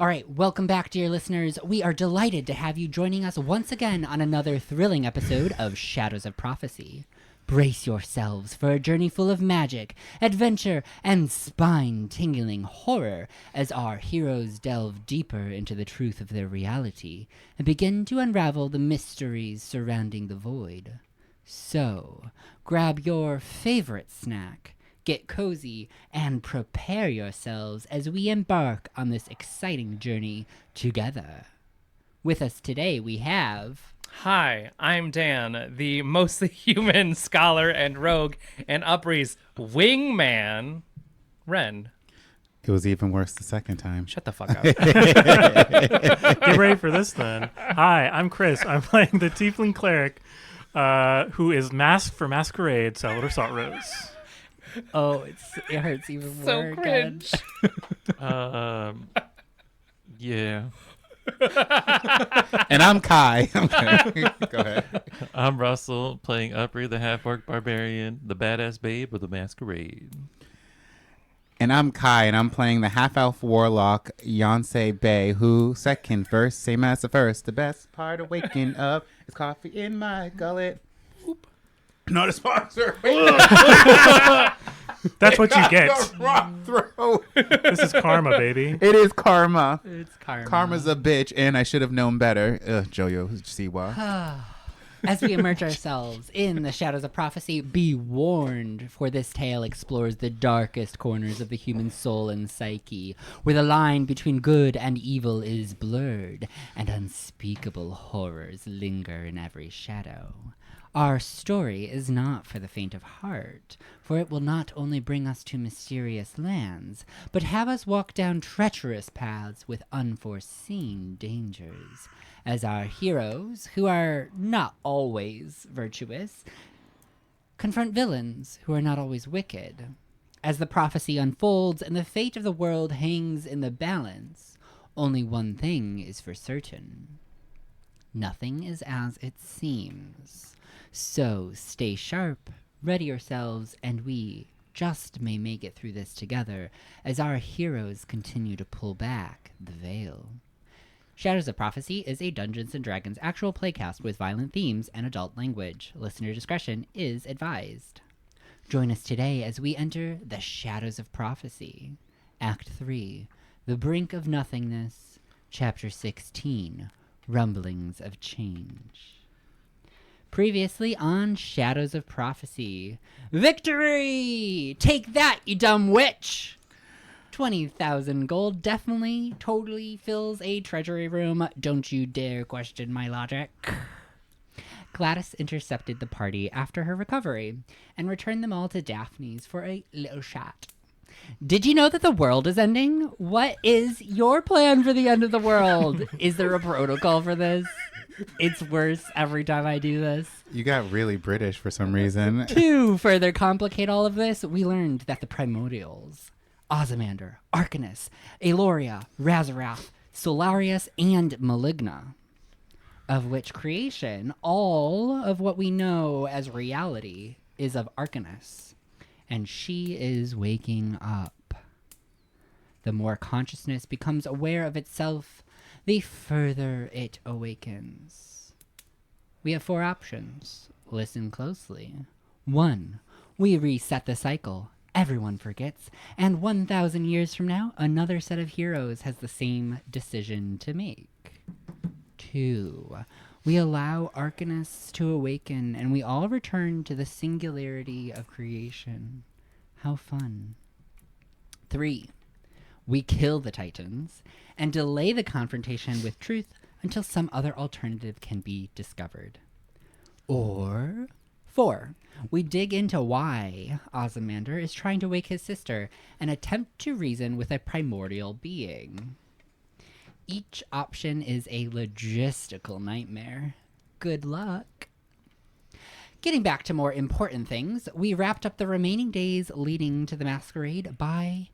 All right, welcome back, dear listeners. We are delighted to have you joining us once again on another thrilling episode of Shadows of Prophecy. Brace yourselves for a journey full of magic, adventure, and spine-tingling horror as our heroes delve deeper into the truth of their reality and begin to unravel the mysteries surrounding the void. So, grab your favorite snack, get cozy, and prepare yourselves as we embark on this exciting journey together. With us today we have... Hi, I'm Dan, the mostly human scholar and rogue and Upree's wingman, Ren. It was even worse the second time. Shut the fuck up. Get ready for this then. Hi, I'm Chris. I'm playing the Tiefling Cleric who is masked for Masquerade, Salvador Saltrose. Oh, it hurts even more. So cringe. Yeah. And I'm Kai. Okay. Go ahead. I'm Russell, playing Upree, the half-orc barbarian, the badass babe of the Masquerade. And I'm Kai, and I'm playing the half-elf warlock, Yonsei Bay, who second verse, same as the first. The best part of waking up is coffee in my gullet. Oop. Not a sponsor. That's what you get. The wrong throat. This is karma, baby. It is karma. It's karma. Karma's a bitch, and I should have known better. Joyo Siwa. As we immerse ourselves in the Shadows of Prophecy, be warned, for this tale explores the darkest corners of the human soul and psyche, where the line between good and evil is blurred, and unspeakable horrors linger in every shadow. Our story is not for the faint of heart, for it will not only bring us to mysterious lands, but have us walk down treacherous paths with unforeseen dangers, as our heroes, who are not always virtuous, confront villains who are not always wicked. As the prophecy unfolds and the fate of the world hangs in the balance, only one thing is for certain. Nothing is as it seems. So stay sharp, ready yourselves, and we just may make it through this together as our heroes continue to pull back the veil. Shadows of Prophecy is a Dungeons & Dragons actual playcast with violent themes and adult language. Listener discretion is advised. Join us today as we enter the Shadows of Prophecy. Act 3, The Brink of Nothingness, Chapter 16, Rumblings of Change. Previously on Shadows of Prophecy. Victory! Take that, you dumb witch! 20,000 gold definitely, totally fills a treasury room. Don't you dare question my logic. Gladys intercepted the party after her recovery and returned them all to Daphne's for a little chat. Did you know that the world is ending? What is your plan for the end of the world? Is there a protocol for this? It's worse every time I do this. You got really British for some reason. To further complicate all of this, we learned that the Primordials, Ozymandias, Arcanus, Aloria, Razarath, Solarius, and Maligna, of which creation, all of what we know as reality, is of Arcanus. And she is waking up. The more consciousness becomes aware of itself, the further it awakens. We have 4 options. Listen closely. 1. We reset the cycle. Everyone forgets. And 1,000 years from now, another set of heroes has the same decision to make. 2. We allow Arcanus to awaken, and we all return to the singularity of creation. How fun. 3. We kill the Titans and delay the confrontation with truth until some other alternative can be discovered. Or 4. We dig into why Ozymandias is trying to wake his sister and attempt to reason with a primordial being. Each option is a logistical nightmare. Good luck. Getting back to more important things, we wrapped up the remaining days leading to the masquerade by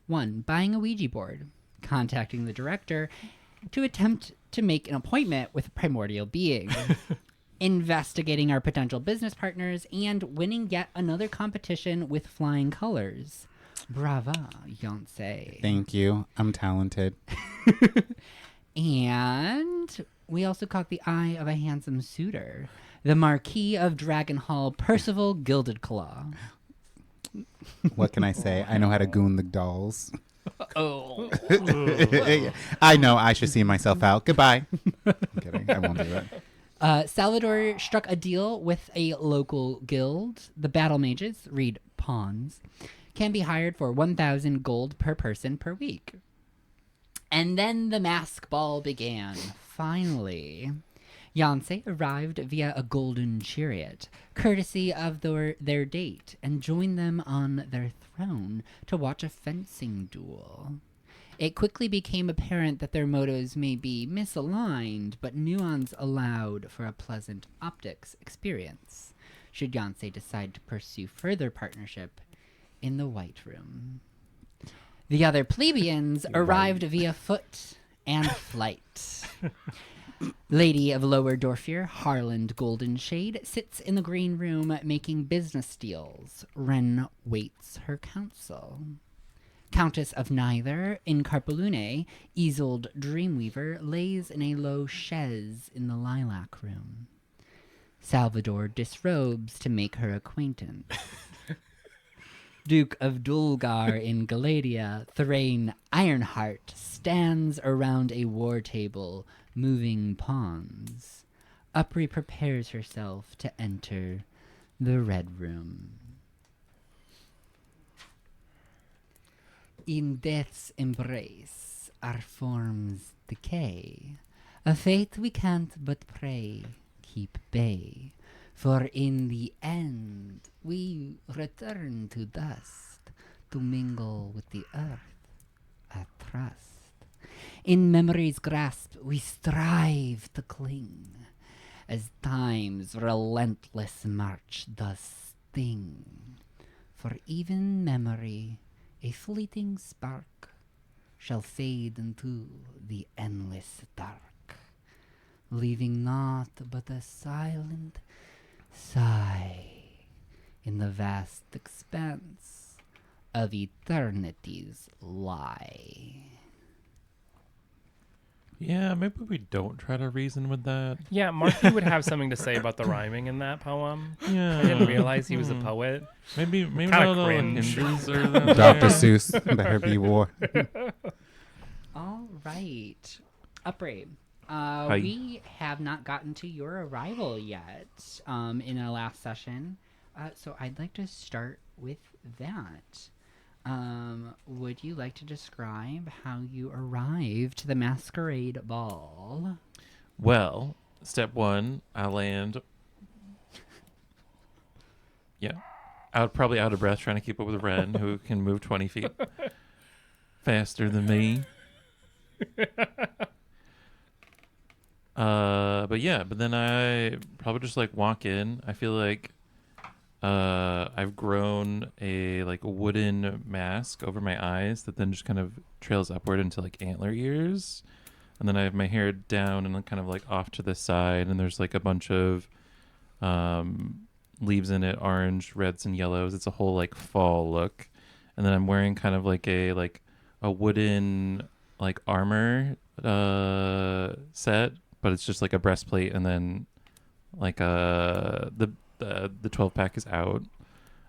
1. Buying a Ouija board, contacting the director to attempt to make an appointment with a primordial being, investigating our potential business partners, and winning yet another competition with flying colors. Brava, Yonsei. Thank you. I'm talented. And we also caught the eye of a handsome suitor, the Marquis of Dragonhall, Percival Gildedclaw. What can I say? I know how to goon the dolls. Oh. I know I should see myself out. Goodbye. I'm kidding. I won't do that. Salvador struck a deal with a local guild. The battle mages, read pawns, can be hired for 1,000 gold per person per week. And then the mask ball began. Finally, Yancey arrived via a golden chariot, courtesy of their date, and joined them on their throne to watch a fencing duel. It quickly became apparent that their motives may be misaligned, but nuance allowed for a pleasant optics experience, should Yancey decide to pursue further partnership in the White Room. The other plebeians arrived via foot and flight. Lady of Lower Dorfier, Harland Goldenshade, sits in the green room making business deals. Wren waits her counsel. Countess of Neither, in Carpalune, Isolde Dreamweaver, lays in a low chaise in the lilac room. Salvador disrobes to make her acquaintance. Duke of Dulgar in Galadia, Thrain Ironheart, stands around a war table, moving pawns. Upri prepares herself to enter the Red Room. In death's embrace, our forms decay. A fate we can't but pray keep bay. For in the end, we return to dust, to mingle with the earth at trust. In memory's grasp, we strive to cling, as time's relentless march does sting. For even memory, a fleeting spark, shall fade into the endless dark, leaving naught but a silent sigh in the vast expanse of eternity's lie. Yeah, maybe we don't try to reason with that. Yeah, Marky would have something to say about the rhyming in that poem. Yeah. I didn't realize he was a poet. Maybe Kinda not all cringe. Hindus are there. Dr. Seuss, better be war. All right. Upgrade. Hi. We have not gotten to your arrival yet in our last session. So I'd like to start with that. Would you like to describe how you arrived to the Masquerade Ball? Well, step one, I land. Yeah. Probably out of breath trying to keep up with Ren, who can move 20 feet faster than me. But then I probably just like walk in. I feel like I've grown a wooden mask over my eyes that then just kind of trails upward into like antler ears. And then I have my hair down and then kind of like off to the side, and there's like a bunch of leaves in it, orange, reds, and yellows. It's a whole like fall look. And then I'm wearing kind of like a wooden like armor set, but it's just like a breastplate, and then like the 12-pack is out.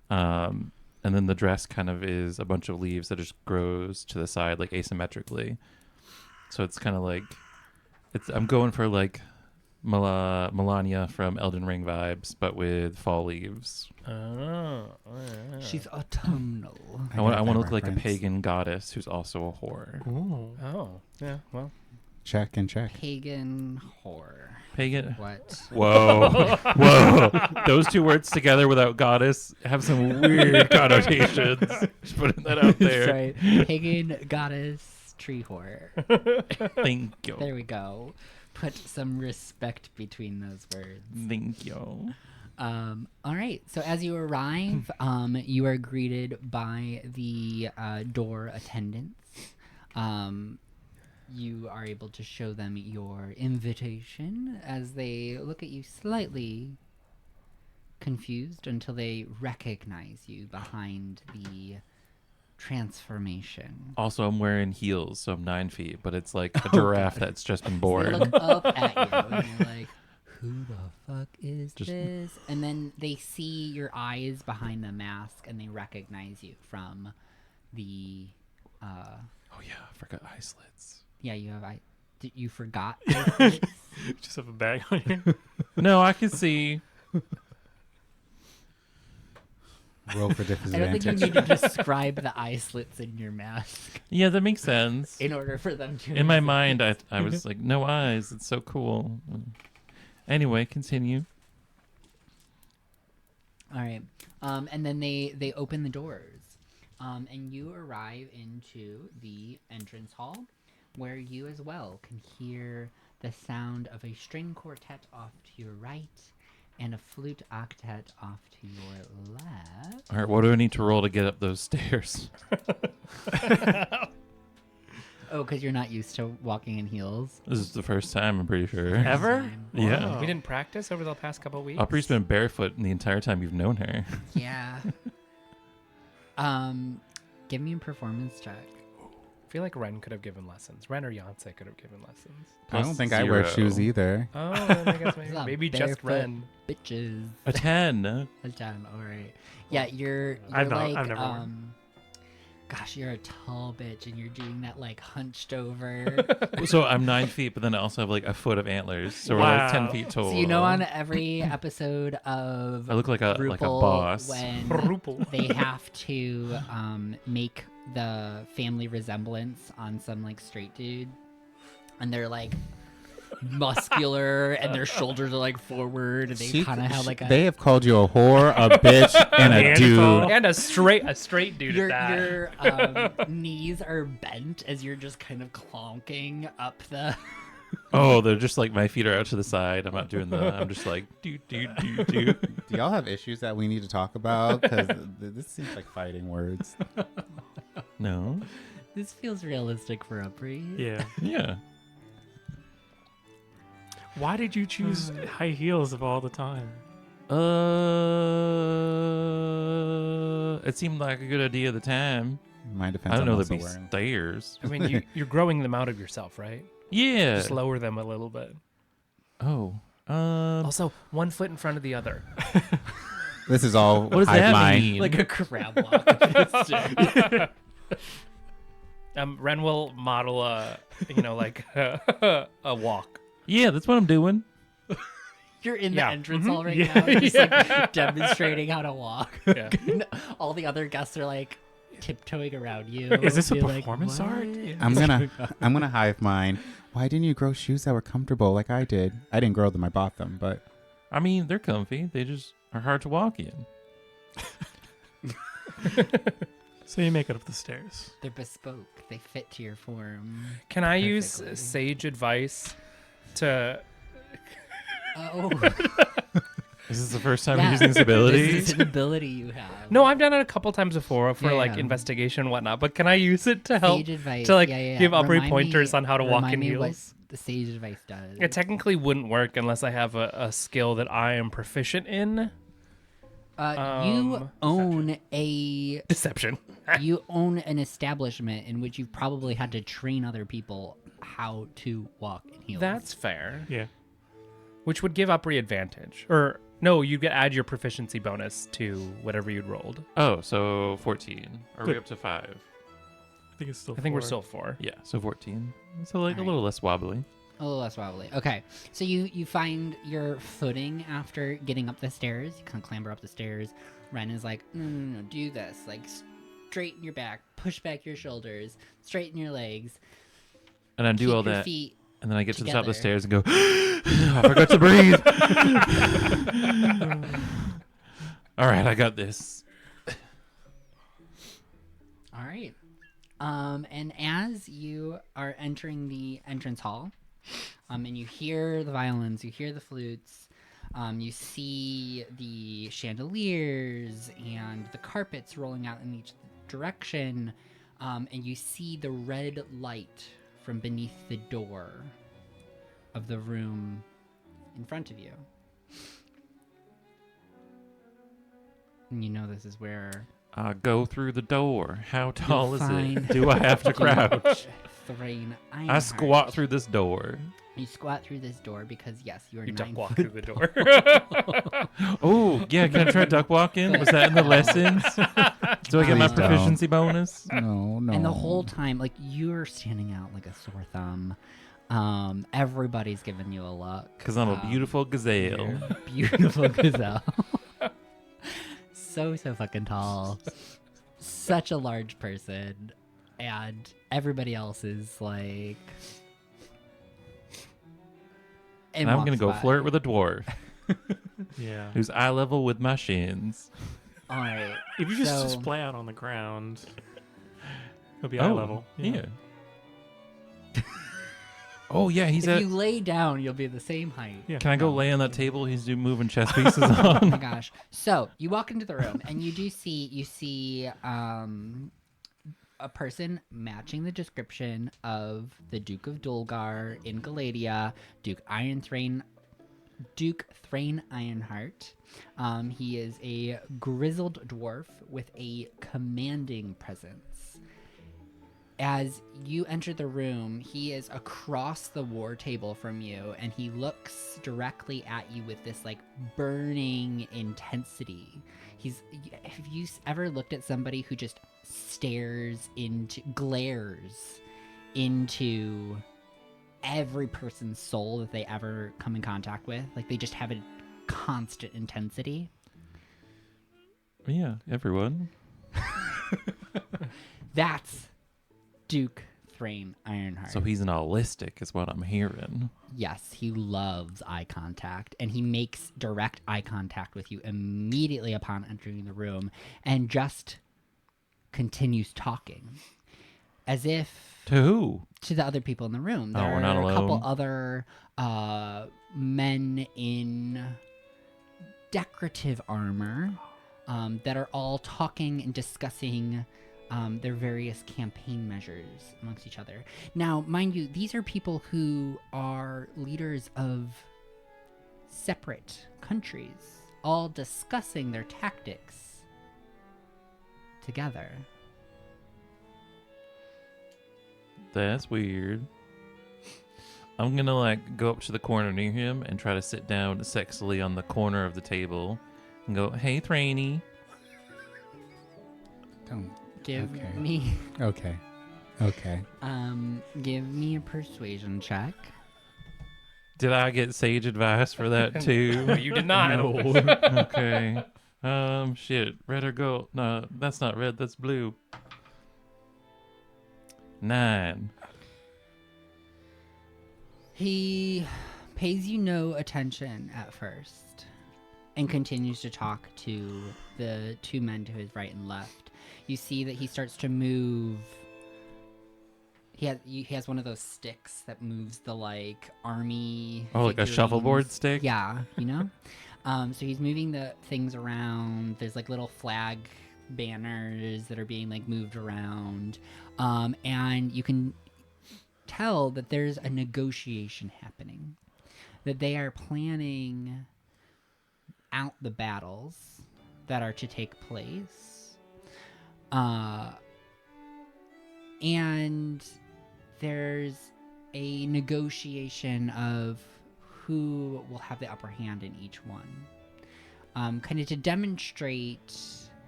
And then the dress kind of is a bunch of leaves that just grows to the side like asymmetrically. So it's kind of like I'm going for like Melania from Elden Ring vibes, but with fall leaves. Oh, yeah. She's autumnal. I want to that look like a reference. pagan goddess who's also a whore. Ooh. Oh, yeah. Well, Check and check. Pagan whore. Pagan. What? Whoa, whoa! Those two words together without goddess have some weird connotations. Just putting that out there. Sorry. Pagan goddess tree whore. Thank you. There we go. Put some respect between those words. Thank you. All right. So as you arrive, you are greeted by the door attendants. You are able to show them your invitation as they look at you slightly confused until they recognize you behind the transformation. Also, I'm wearing heels, so I'm 9 feet, but it's like a giraffe that's just been They born. look up at you and you're like, who the fuck is Just- this? And then they see your eyes behind the mask and they recognize you from the Oh yeah, I forgot eye slits. yeah, you have you forgot eyelids? Just have a bag on you. No, I can see. Roll for I don't disadvantage. think you need to describe the eye slits in your mask Yeah, that makes sense. in order for them to In my exist. mind, I was like, no eyes. It's so cool. Anyway, continue. All right. And then they open the doors. And you arrive into the entrance hall where you as well can hear the sound of a string quartet off to your right and a flute octet off to your left. All right, what do I need to roll to get up those stairs? Oh, because you're not used to walking in heels. This is the first time, I'm pretty sure. Ever? Yeah. Wow. We didn't practice over the past couple weeks. Aubrey's been barefoot the entire time you've known her. Yeah. Give me a performance check. I feel like Ren could have given lessons. Ren or Yonsei could have given lessons. I don't think I wear +0. shoes either. Oh, then I guess It's not maybe just barefoot. Ren. Bitches. A 10. A 10. All right. Yeah, you're I've not- like I've never worn. gosh, you're a tall bitch and you're doing that like hunched over. So I'm 9 feet, but then I also have like a foot of antlers. So we're like 10 Wow. feet tall. So you know on every episode of I look like a RuPaul boss. when RuPaul. they have to make the family resemblance on some like straight dude and they're like muscular and their shoulders are like forward and they kind of have like a They have called you a whore, a bitch, and a Neanderthal. dude. And a straight dude your, at that. your knees are bent as you're just kind of clonking up the Oh, they're just like my feet are out to the side. I'm not doing that. I'm just like do. Do y'all have issues that we need to talk about? Because this seems like fighting words. No. This feels realistic for Upri. Yeah. Yeah. Why did you choose high heels of all the time? It seemed like a good idea at the time. Mine depends I don't know on there'd also be wearing. stairs. I mean, you're growing them out of yourself, right? Yeah. Just lower them a little bit. Oh. Also, 1 foot in front of the other. This is all What does hive that mind. mean? Like a crab walk. Ren will model a walk. Yeah, that's what I'm doing. You're in the Yeah. entrance hall right Yeah. now, just like demonstrating how to walk. Yeah. All the other guests are like tiptoeing around you. Is this a Be like, performance "What?" art? I'm gonna hive mind. Why didn't you grow shoes that were comfortable like I did? I didn't grow them. I bought them, but I mean, they're comfy. They just are hard to walk in. So you make it up the stairs. They're bespoke. They fit to your form. Can I use Perfectly. sage advice to... Oh, Is this the first time yeah. you're using this ability? This is an ability you have. No, I've done it a couple times before for Yeah, like yeah. investigation and whatnot, but can I use it to help? Sage advice. to, like, Yeah, yeah, yeah. give Aubrey Remind pointers me- on how to walk remind in me what heels? the sage advice does. It technically wouldn't work unless I have a skill that I am proficient in. You own a Deception. you own an establishment in which you've probably had to train other people how to walk in heels. That's fair. Yeah. Which would give Upri advantage. Or no, you could add your proficiency bonus to whatever you'd rolled. Oh, so 14. Are we Good. up to 5? I think it's still I think we're 4. still 4. Yeah, so 14. So like All a right. little less wobbly. a little less wobbly. Okay, so you find your footing after getting up the stairs. You kind of clamber up the stairs. Ren is like, no, do this. Like, straighten your back, push back your shoulders, straighten your legs. And I do keep all your that. feet. And then I get to the top of the together. stairs and go, I forgot to breathe. All right, I got this. All right. And as you are entering the entrance hall, and you hear the violins, you hear the flutes, you see the chandeliers and the carpets rolling out in each direction, and you see the red light from beneath the door of the room in front of you. And you know this is where I go through the door. How tall is find it? Do I have to crouch? Thrain I Ironheart. squat through this door. You squat through this door because yes, you are You 9 duck walk foot through the door. Oh, yeah. Can I try duck walking? Was that in the lessons? Do I get my Please don't. proficiency bonus? No, no. And the whole time, like, you're standing out like a sore thumb. Everybody's giving you a look. Because I'm a beautiful gazelle. Beautiful gazelle. So fucking tall. Such a large person. And everybody else is like... And I'm going to go walks by. flirt with a dwarf Yeah. who's eye level with my shins. All right. If you just So- splay out on the ground, he'll be eye level. Yeah. Oh, yeah. He's If at. you lay down, you'll be the same height. Yeah. Can I go lay on that table he's moving chess pieces Oh my on? gosh. So you walk into the room and you see a person matching the description of the Duke of Dulgar in Galadia, Duke Thrain Ironheart. He is a grizzled dwarf with a commanding presence. As you enter the room, he is across the war table from you, and he looks directly at you with this like burning intensity. Have you ever looked at somebody who just glares into every person's soul that they ever come in contact with? Like they just have a constant intensity. Yeah, everyone. That's Duke Thrain Ironheart. So he's an allistic, is what I'm hearing. Yes, he loves eye contact, and he makes direct eye contact with you immediately upon entering the room, and just continues talking, as if To who? to the other people in the room. There we're not are a couple alone. other men in decorative armor that are all talking and discussing their various campaign measures amongst each other. Now, mind you, these are people who are leaders of separate countries, all discussing their tactics together. That's weird. I'm gonna like go up to the corner near him and try to sit down sexily on the corner of the table and go, "Hey, Thrainy." Don't. Give Okay. me Okay. give me a persuasion check. Did I get sage advice for that No, too? you did not. Okay. Shit. Red or gold? No, that's not red. That's blue. 9. He pays you no attention at first and continues to talk to the two men to his right and left. You see that he starts to move. He has one of those sticks that moves the like army. Oh, like a shuffleboard figurines. stick? Yeah, you know. So he's moving the things around. There's like little flag banners that are being like moved around, and you can tell that there's a negotiation happening. That they are planning out the battles that are to take place. And there's a negotiation of who will have the upper hand in each one. Kind of to demonstrate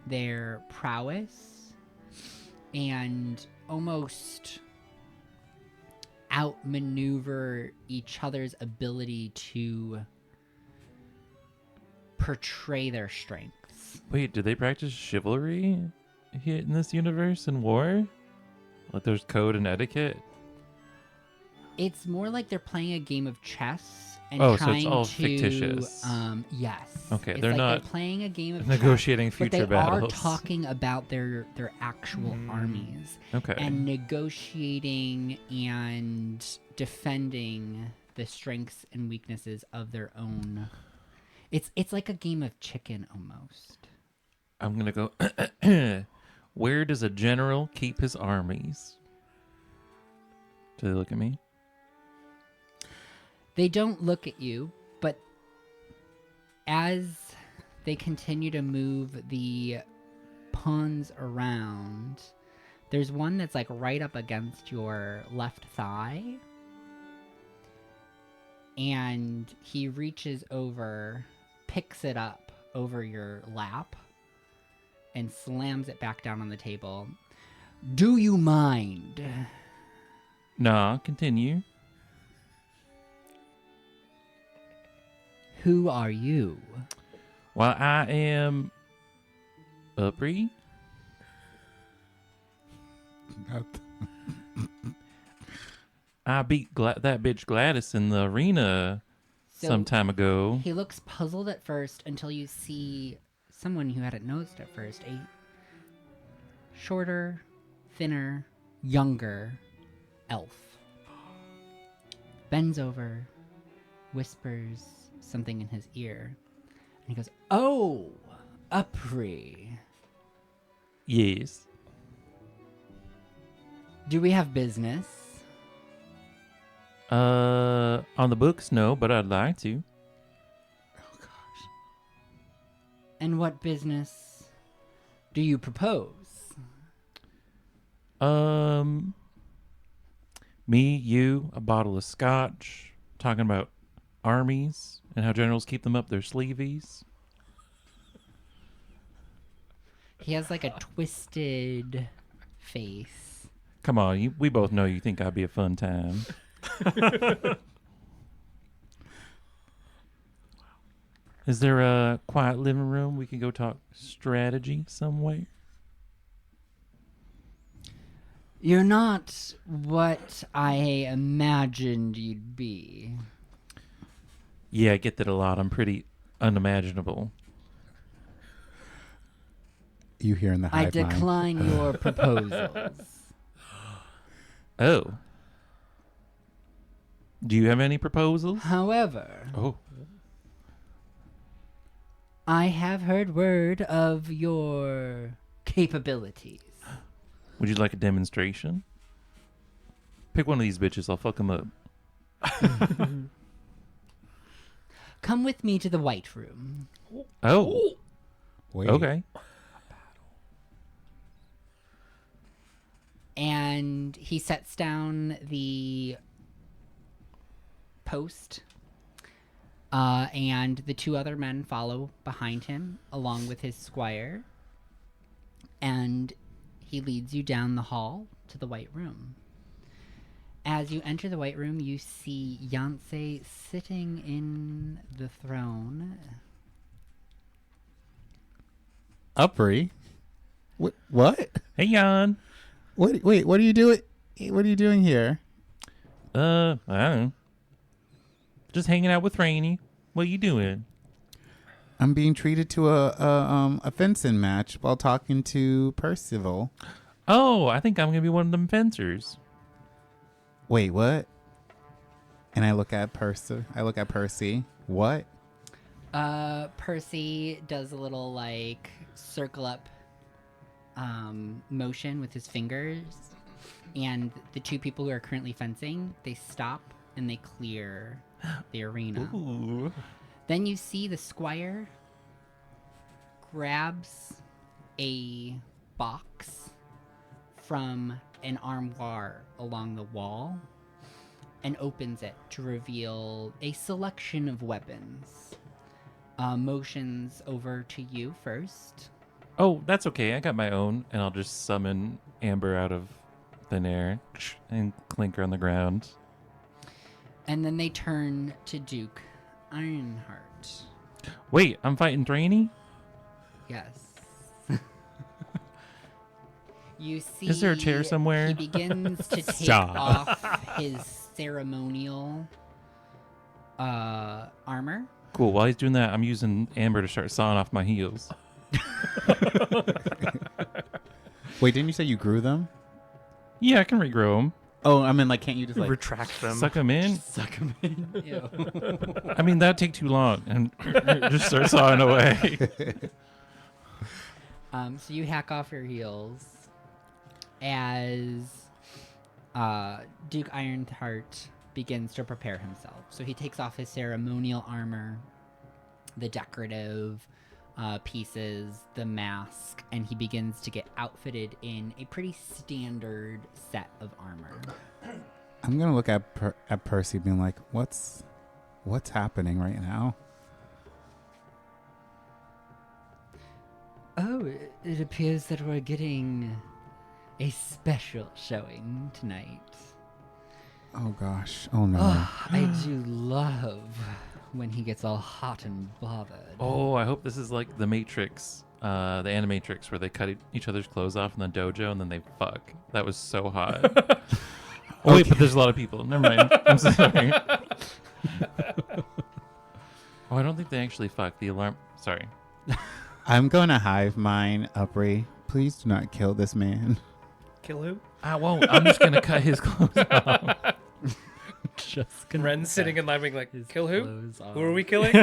their prowess and almost outmaneuver each other's ability to portray their strengths. Wait, do they practice chivalry here in this universe in war? Like there's code and etiquette? It's more like they're playing a game of chess and Oh, so it's trying all to, fictitious. Yes. Okay, It's they're like not they're playing a game of negotiating chess, but future they battles. are talking about their actual armies Okay. and negotiating and defending the strengths and weaknesses of their own. It's like a game of chicken almost. I'm gonna go. Where does a general keep his armies? Do they look at me? They don't look at you, but as they continue to move the pawns around. There's one that's like right up against your left thigh. And he reaches over, picks it up over your lap, and slams it back down on the table. Do you mind? Nah, continue. Who are you? Well, I am Upri. I beat that bitch Gladys in the arena So some time ago. he looks puzzled at first until you see someone who hadn't noticed at first. A shorter, thinner, younger elf. Bends over, whispers something in his ear. And he goes, "Oh, Upri. Yes. Do we have business?" On the books, no, but I'd like to. Oh gosh. And what business do you propose? Me, you, a bottle of scotch, talking about armies and how generals keep them up their sleeveys. He has like a twisted face. Come on, we both know you think I'd be a fun time. Is there a quiet living room we can go talk strategy somewhere? You're not what I imagined you'd be. Yeah, I get that a lot. I'm pretty unimaginable. You hear in the I hive mind. decline your proposals. Oh. Do you have any proposals? However, Oh. I have heard word of your capabilities. Would you like a demonstration? Pick one of these bitches. I'll fuck them up. Come with me to the White Room. Oh. Wait. Okay. And he sets down the post, and the two other men follow behind him, along with his squire. And he leads you down the hall to the White Room. As you enter the White Room, you see Yancey sitting in the throne. Upri. What? Hey, Jan. What? Wait. What are you doing? What are you doing here? I don't know. Just hanging out with Rainy. What you doing? I'm being treated to a fencing match while talking to Percival. Oh, I think I'm gonna be one of them fencers. Wait, what? And I look at Percy. What? Percy does a little like circle up motion with his fingers, and the two people who are currently fencing, they stop and they clear the arena. Ooh. Then you see the squire grabs a box from an armoire along the wall and opens it to reveal a selection of weapons. Motions over to you first. Oh, that's okay. I got my own, and I'll just summon Amber out of thin air and clink her on the ground. And then they turn to Duke Ironheart. Wait, I'm fighting Drainy? Yes. You see... Is there a chair somewhere? He begins to take Stop. off his ceremonial armor. Cool. While he's doing that, I'm using Amber to start sawing off my heels. Wait, didn't you say you grew them? Yeah, I can regrow them. Oh, I mean, like, can't you just like? Retract them. Suck them in. Suck him in. Ew. I mean, that'd take too long. And just start sawing away. So you hack off your heels as Duke Ironheart begins to prepare himself. So he takes off his ceremonial armor, the decorative pieces, the mask, and he begins to get outfitted in a pretty standard set of armor. I'm gonna look at Percy, being like, "What's happening right now?" Oh, it appears that we're getting a special showing tonight. Oh gosh! Oh no! Oh, I do love when he gets all hot and bothered. Oh, I hope this is like the Matrix, the Animatrix, where they cut each other's clothes off in the dojo and then they fuck. That was so hot. Oh wait, but there's a lot of people. Never mind. I'm so sorry. Oh, I don't think they actually fuck. The alarm. Sorry. I'm gonna hive mind, Upri. Please do not kill this man. Kill who? I won't. I'm just gonna cut his clothes off. Just gonna Ren's sitting in line being like, his kill who? clothes off. Who are we killing?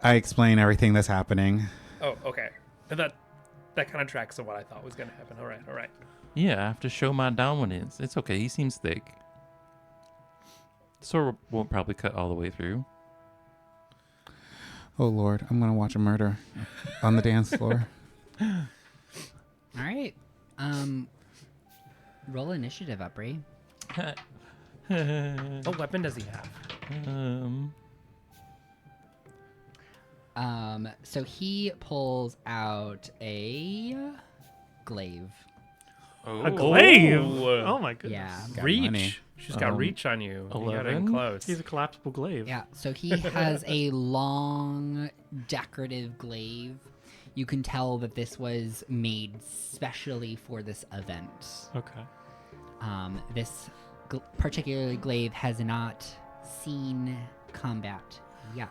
I explain everything that's happening. Oh, okay. That kind of tracks to what I thought was going to happen. All right. Yeah, I have to show my dominance. It's okay. He seems thick. Sword won't probably cut all the way through. Oh Lord, I'm gonna watch a murder on the dance floor. All right. Roll initiative, Upri. What weapon does he have? So he pulls out a glaive. A glaive? Oh. Oh my goodness. Yeah. Got Reach. money. She's got reach on you. You got in 11? close. He's a collapsible glaive. Yeah, so he has a long, decorative glaive. You can tell that this was made specially for this event. Okay. This particular glaive has not seen combat yet.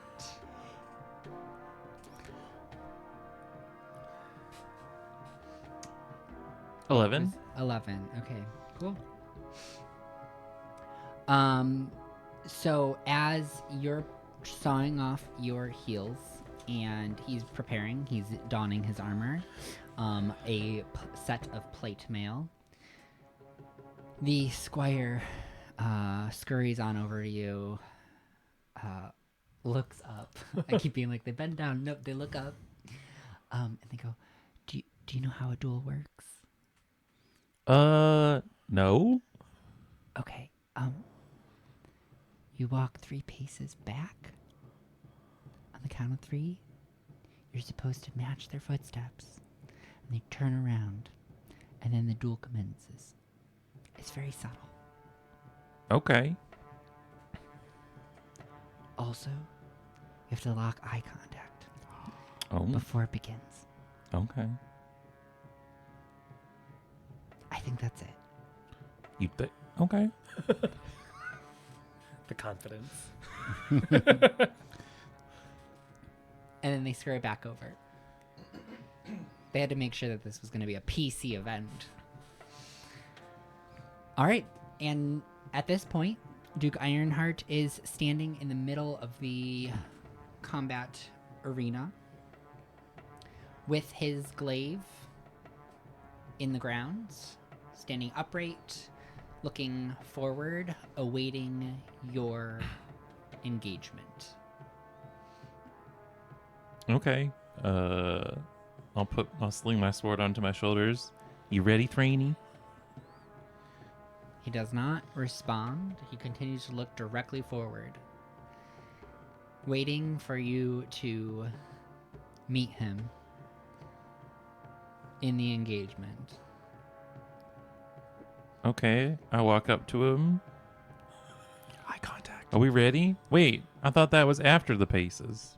Oh, 11. 11. Okay, cool. So as you're sawing off your heels and he's preparing, he's donning his armor, set of plate mail. The squire scurries on over to you, looks up. I keep being like, they bend down. Nope, they look up. And they go, do you know how a duel works? No. Okay, you walk 3 paces back. On the count of 3, you're supposed to match their footsteps. And they turn around, and then the duel commences. It's very subtle. Okay. Also, you have to lock eye contact Oh. before it begins. Okay. I think that's it. You think? Okay. The confidence. And then they scurry back over. They had to make sure that this was going to be a PC event. All right, and at this point, Duke Ironheart is standing in the middle of the combat arena with his glaive in the ground, standing upright, looking forward, awaiting your engagement. Okay. I'll sling my sword onto my shoulders. You ready, Thraney? He does not respond. He continues to look directly forward, waiting for you to meet him in the engagement. Okay. I walk up to him. Eye contact. Are we ready? Wait, I thought that was after the paces.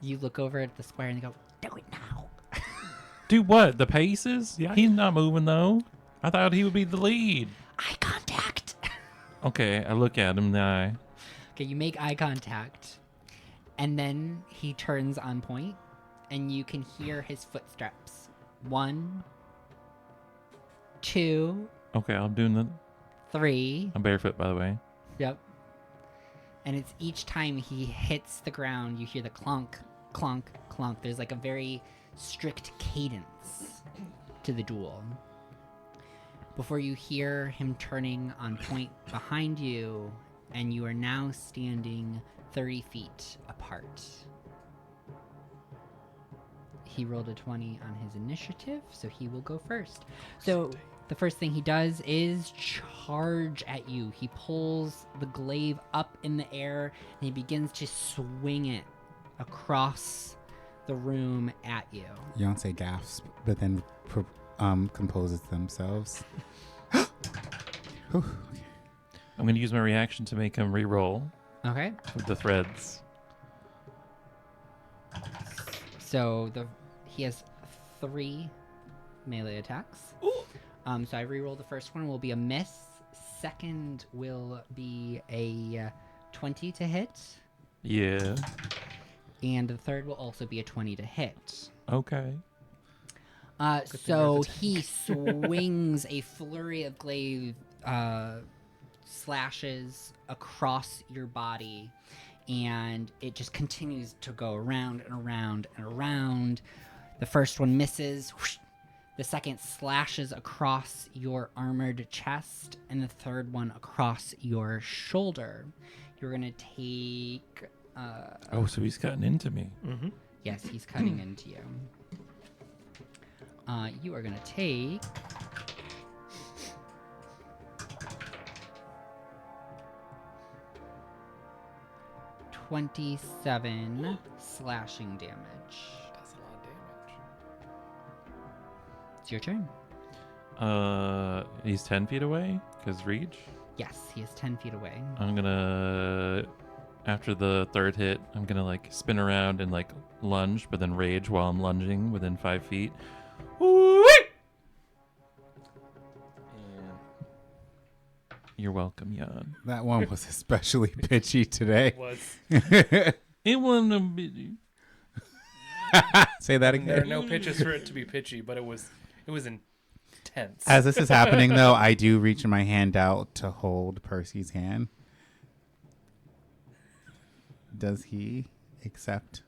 You look over at the square and you go, do it now. Do what? The paces? Yeah. He's not moving though. I thought he would be the lead. Eye contact. Okay, I look at him now. Okay, you make eye contact. And then he turns on point and you can hear his footsteps. 1, 2, Okay, I'm doing the. 3. I'm barefoot, by the way. Yep. And it's each time he hits the ground, you hear the clunk, clunk, clunk. There's like a very strict cadence to the duel. Before you hear him turning on point behind you, and you are now standing 30 feet apart. He rolled a 20 on his initiative, so he will go first. So the first thing he does is charge at you. He pulls the glaive up in the air, and he begins to swing it across the room at you. Beyonce gasps, but then composes themselves. Whew. I'm going to use my reaction to make him re-roll Okay. with the threads. So he has 3 melee attacks. So I re-roll the first one will be a miss. Second will be a 20 to hit. Yeah. And the third will also be a 20 to hit. Okay. So he swings a flurry of glaive slashes across your body, and it just continues to go around and around and around. The first one misses. Whoosh. The second slashes across your armored chest, and the third one across your shoulder. You're gonna take. Oh, so he's gotten into me. Mm-hmm. Yes, he's cutting into you. You are gonna take 27 slashing damage. That's a lot of damage. It's your turn. He's 10 feet away because reach. Yes, he is 10 feet away. I'm gonna, after the third hit, I'm gonna like spin around and like lunge, but then rage while I'm lunging within 5 feet. You're welcome, Jan. That one was especially pitchy today. Was It wasn't a bit. Say that there are again. no pitches for it to be pitchy, but it was intense. As this is happening, though, I do reach my hand out to hold Percy's hand. Does he accept?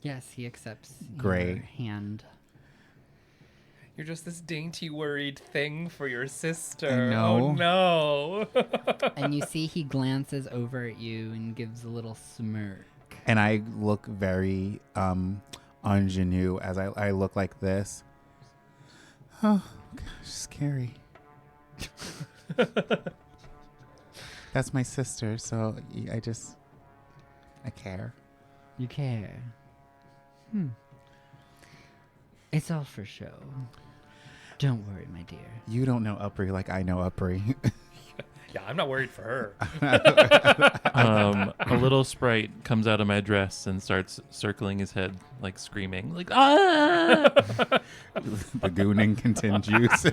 Yes, he accepts your Great. hand. You're just this dainty, worried thing for your sister. I know. Oh no. And you see he glances over at you and gives a little smirk. And I look very ingenue as I look like this. Oh, gosh, scary. That's my sister, so I care. You care. It's all for show. Don't worry, my dear. You don't know Upri like I know Upri. Yeah, I'm not worried for her. A little sprite comes out of my dress and starts circling his head, like screaming, like ah! The gooning continues.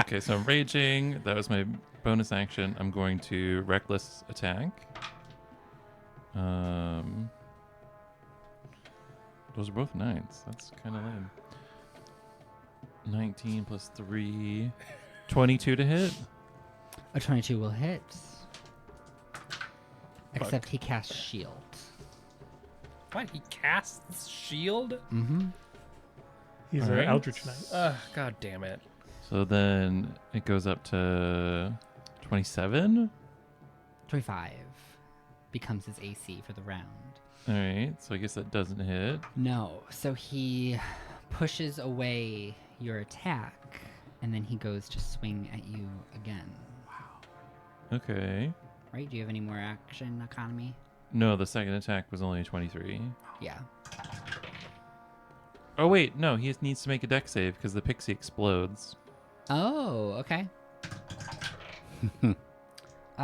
Okay, so I'm raging. That was my bonus action. I'm going to reckless attack. Those are both 9s. That's kind of lame. 19 plus 3. 22 to hit. A 22 will hit. Except he casts shield. What? He casts shield? Mm-hmm. He's All an right. Eldritch Knight. God damn it. So then it goes up to 27. 25 becomes his AC for the round. All right, so I guess that doesn't hit. No, so he pushes away your attack, and then he goes to swing at you again. Okay. Right? Do you have any more action economy? No, the second attack was only a 23. Yeah. Oh, wait, no, he needs to make a dex save because the pixie explodes. Oh, okay.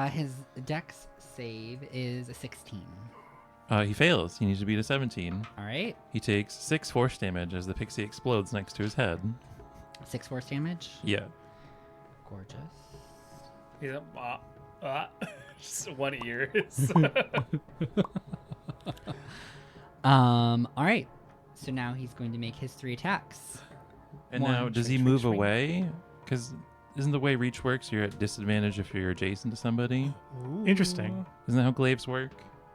His dex save is a 16. He fails. He needs to beat a 17. All right. He takes 6 force damage as the pixie explodes next to his head. 6 force damage. Yeah. Gorgeous. He's just one ear. All right. So now he's going to make his 3 attacks. And One, now, does he swing, move swing, swing. away? Because isn't the way reach works, you're at disadvantage if you're adjacent to somebody? Interesting. Isn't that how glaives work?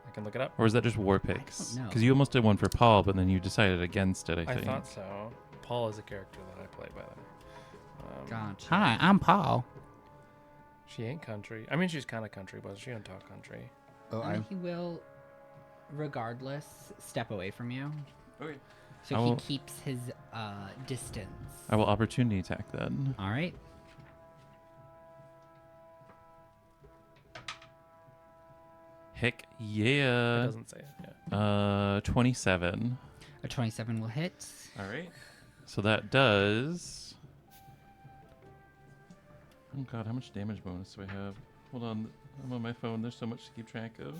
I can look it up. Or is that just war picks? know. Because you almost did one for Paul, but then you decided against it, I I think. thought so. Paul is a character that I play, by the way. Gotcha. Hi, I'm Paul. She ain't country. I mean, she's kind of country, but she don't talk country. Oh, I'm He will, regardless, step away from you. Okay. So I he will- keeps his distance. I will opportunity attack then. All right. Heck It yeah. doesn't say it. Yeah. 27. A 27 will hit. All right. So that does. Oh god, how much damage bonus do I have? Hold on, I'm on my phone. There's so much to keep track of.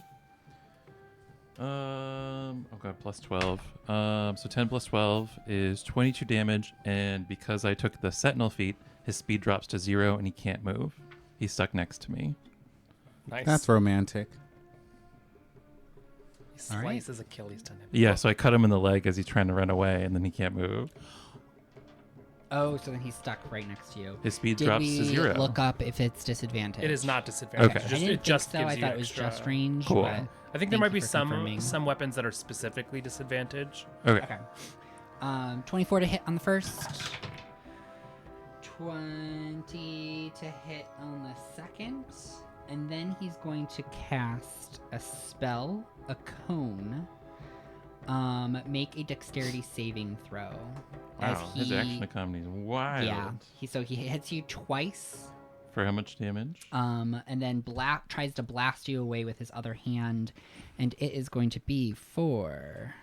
Oh god, plus 12. So 10 plus 12 is 22 damage, and because I took the Sentinel feat, his speed drops to 0 and he can't move. He's stuck next to me. Nice. That's romantic. He All right. slices Achilles tendon. Yeah, so I cut him in the leg as he's trying to run away, and then he can't move. Oh, so then he's stuck right next to you. His speed Did drops we to 0. look up if it's disadvantage? It is not disadvantage. Okay. I Just, didn't it just think so. gives I you thought it was extra. just range. Cool. But I think there thank might you be for some confirming. weapons that are specifically disadvantage. Okay. Okay. 24 to hit on the first. 20 to hit on the second. And then he's going to cast a spell, a cone. Make a dexterity saving throw. Wow, his action economy is wild. Yeah. He hits you twice. For how much damage? And then tries to blast you away with his other hand, and it is going to be for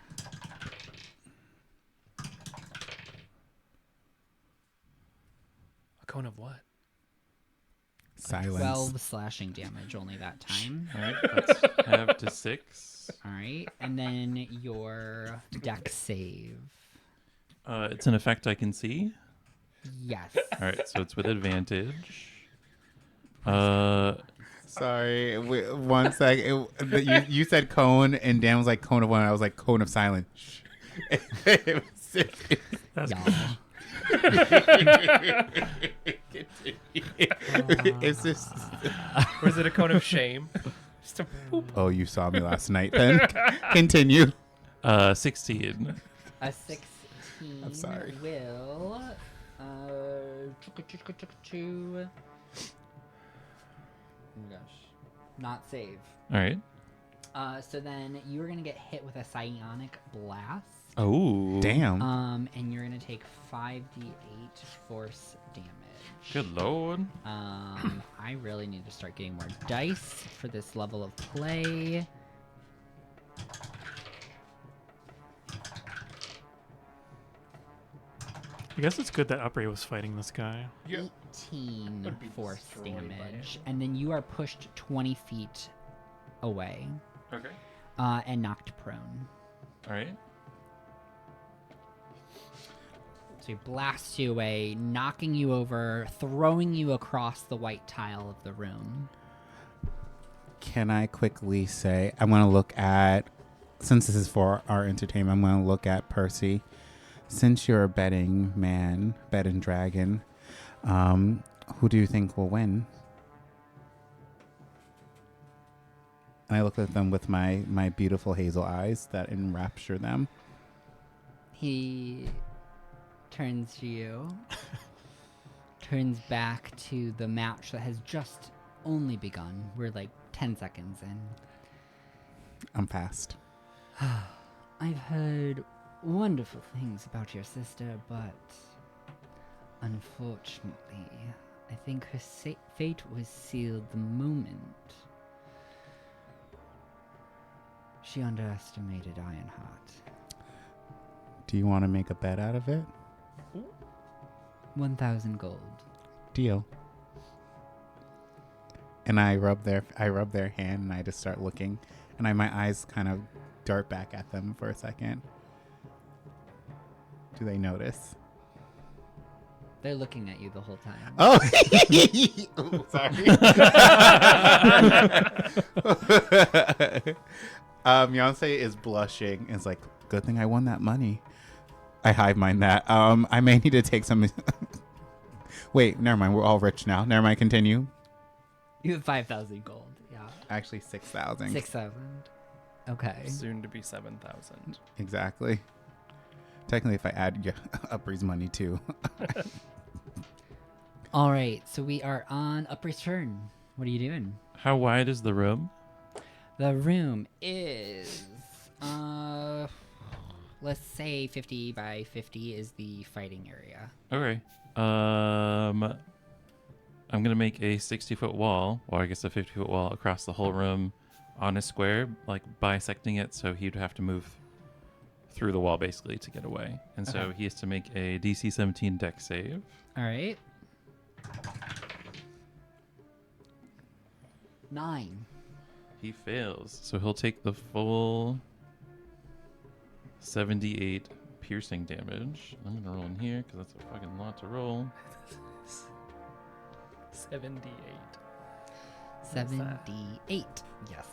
A cone of what? Silence. 12 slashing damage only that time. All right, let's have to 6. All right, and then your dex save. It's an effect I can see. Yes. All right, so it's with advantage. Sorry, wait, 1 sec. You said cone, and Dan was like cone of one. I was like cone of silence. It was- That's Y'all. it's just. Or is it a cone of shame? Just a poop. Oh, you saw me last night. Then continue. 16. A 16 I'm sorry. will oh gosh, not save. All right. So then you're gonna get hit with a psionic blast. Oh. Damn. And you're gonna take 5d8 force damage. Good lord. I really need to start getting more dice for this level of play. I guess it's good that Upray was fighting this guy. 18 Would be force destroyed by damage, and then you are pushed 20 feet away Okay. and knocked prone. All right. So he blasts you away, knocking you over, throwing you across the white tile of the room. Can I quickly say I want to look at, since this is for our entertainment, I'm going to look at Percy. Since you're a betting man, betting dragon, who do you think will win? And I look at them with my beautiful hazel eyes that enrapture them. He turns to you, turns back to the match that has just only begun. We're like 10 seconds in. I'm fast. I've heard wonderful things about your sister, but unfortunately, I think her fate was sealed the moment she underestimated Ironheart. Do you want to make a bet out of it? 1,000 gold. Deal. And I rub their hand and I just start looking, and my eyes kind of dart back at them for a second. Do they notice? They're looking at you the whole time. Oh, Ooh, sorry. Beyonce is blushing. And it's like, good thing I won that money. I hive mind that. I may need to take some. Wait, never mind. We're all rich now. Never mind. Continue. You have 5,000 gold. Yeah. Actually, 6,000. 6,000. Okay. Soon to be 7,000. Exactly. Technically, if I add Upper's money too. All right. So we are on Upper's turn. What are you doing? How wide is the room? The room is, let's say 50 by 50 is the fighting area. Okay. I'm gonna make a 60-foot wall, or I guess a 50-foot wall across the whole room on a square, like bisecting it, so he'd have to move through the wall basically to get away. And so Okay. he has to make a DC 17 deck save. All right. 9. He fails, so he'll take the full 78 piercing damage. I'm gonna roll in here because that's a fucking lot to roll. 78. 78. Yes.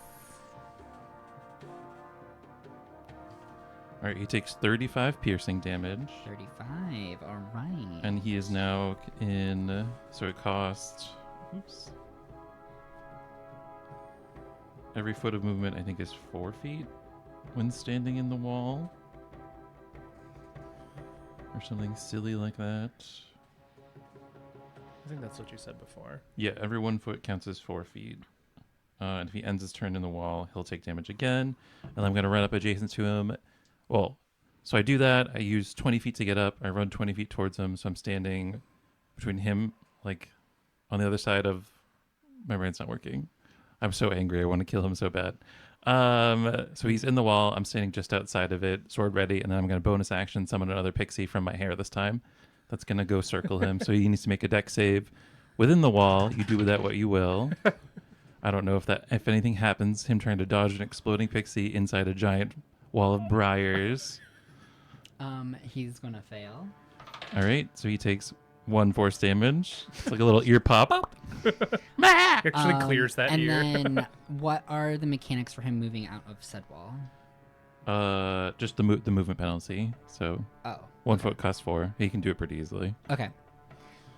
All right, he takes 35 piercing damage, 35. All right. and he is now in. So it costs. Oops. Every foot of movement, I think, is 4 feet when standing in the wall, or something silly like that. I think that's what you said before. Yeah, every 1 foot counts as 4 feet. And if he ends his turn in the wall, he'll take damage again. And I'm going to run up adjacent to him. Well, so I do that. I use 20 feet to get up. I run 20 feet towards him. So I'm standing between him, like on the other side of. My brain's not working. I'm so angry. I want to kill him so bad. So he's in the wall. I'm standing just outside of it, sword ready. And then I'm going to bonus action summon another pixie from my hair this time. That's going to go circle him. So he needs to make a deck save within the wall. You do with that what you will. I don't know if anything happens, him trying to dodge an exploding pixie inside a giant wall of briars. He's gonna fail. All right, so he takes 1 force damage. It's like a little ear pop. He actually clears that and ear. then, what are the mechanics for him moving out of said wall? Just the movement penalty. So Oh, 1 foot costs 4. He can do it pretty easily. okay.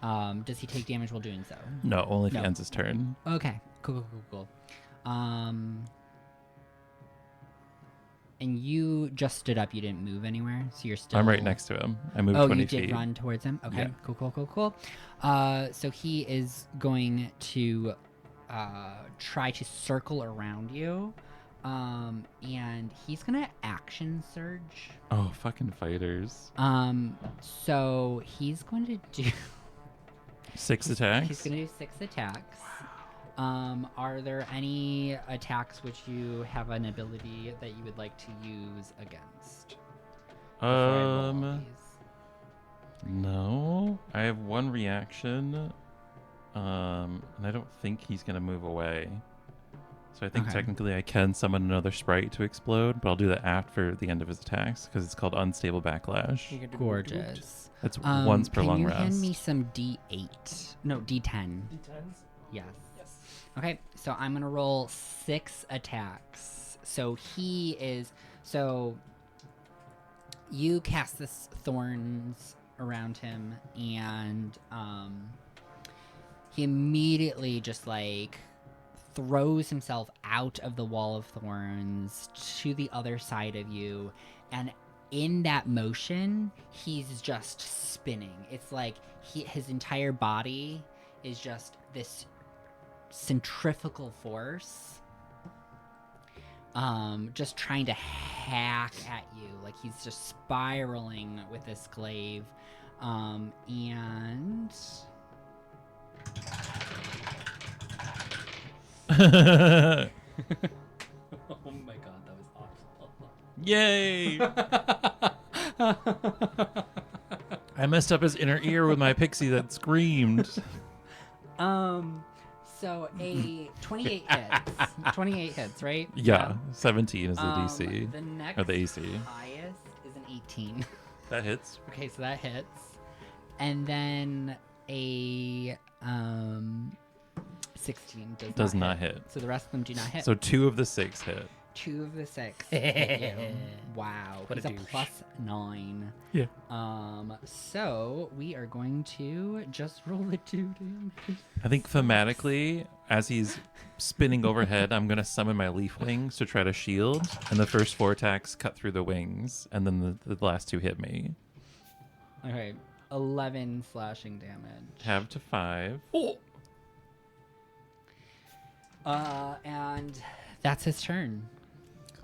Does he take damage while doing so? No, only if No. he ends his turn. Okay. Cool. And you just stood up. You didn't move anywhere, so you're still. I'm right next to him. I moved Oh, 20 you did feet. run towards him. Okay. Yeah. Cool. So he is going to try to circle around you, and he's gonna action surge. Oh, fucking fighters. So he's going to do. 6 attacks. He's going to do 6 attacks. Are there any attacks which you have an ability that you would like to use against? before I roll all these? No. I have 1 reaction. And I don't think he's gonna move away. So I think Okay. technically I can summon another sprite to explode, but I'll do that after the end of his attacks because it's called unstable backlash. You can do Gorgeous. That's once per long Can you rest. hand me some D8? No, D10. D10s? Yes. Yes. Okay, so I'm gonna roll 6 attacks. So he is. So you cast this thorns around him, and he immediately just like throws himself out of the wall of thorns to the other side of you, and in that motion, he's just spinning. It's like his entire body is just this centrifugal force, just trying to hack at you. Like he's just spiraling with this glaive, and Yay! oh my god, that was awful. I messed up his inner ear with my pixie that screamed. So a 28 hits. 28 hits, right? Yeah, 17 is the DC. The next Or the AC. highest is an 18. That hits. Okay, so that hits. And then a 16 Does not hit. So the rest of them do not hit. So 2 of the 6 hit. 2 of the 6 hit you. Wow. What a He's a douche. plus 9. Yeah. So we are going to just roll the 2 damage. I think thematically, as he's spinning overhead, I'm going to summon my leaf wings to try to shield. And the first 4 attacks cut through the wings. And then the last 2 hit me. Okay. 11 slashing damage. Have to 5. And That's his turn.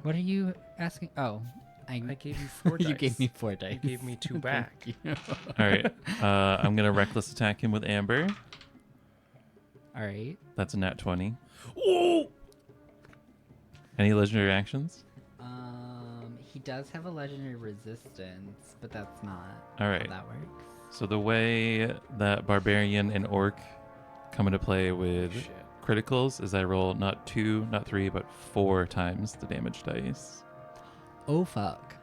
What are you asking? Oh, I gave you 4 dice. You gave me 4 dice. You gave me 2 back. All right. I'm gonna reckless attack him with Amber. All right. That's a nat 20. Oh! Any legendary actions? He does have a legendary resistance, but that's not All how right. that works. So the way that barbarian and orc come into play with Shit. criticals is I roll not 2, not 3, but 4 times the damage dice. Oh fuck.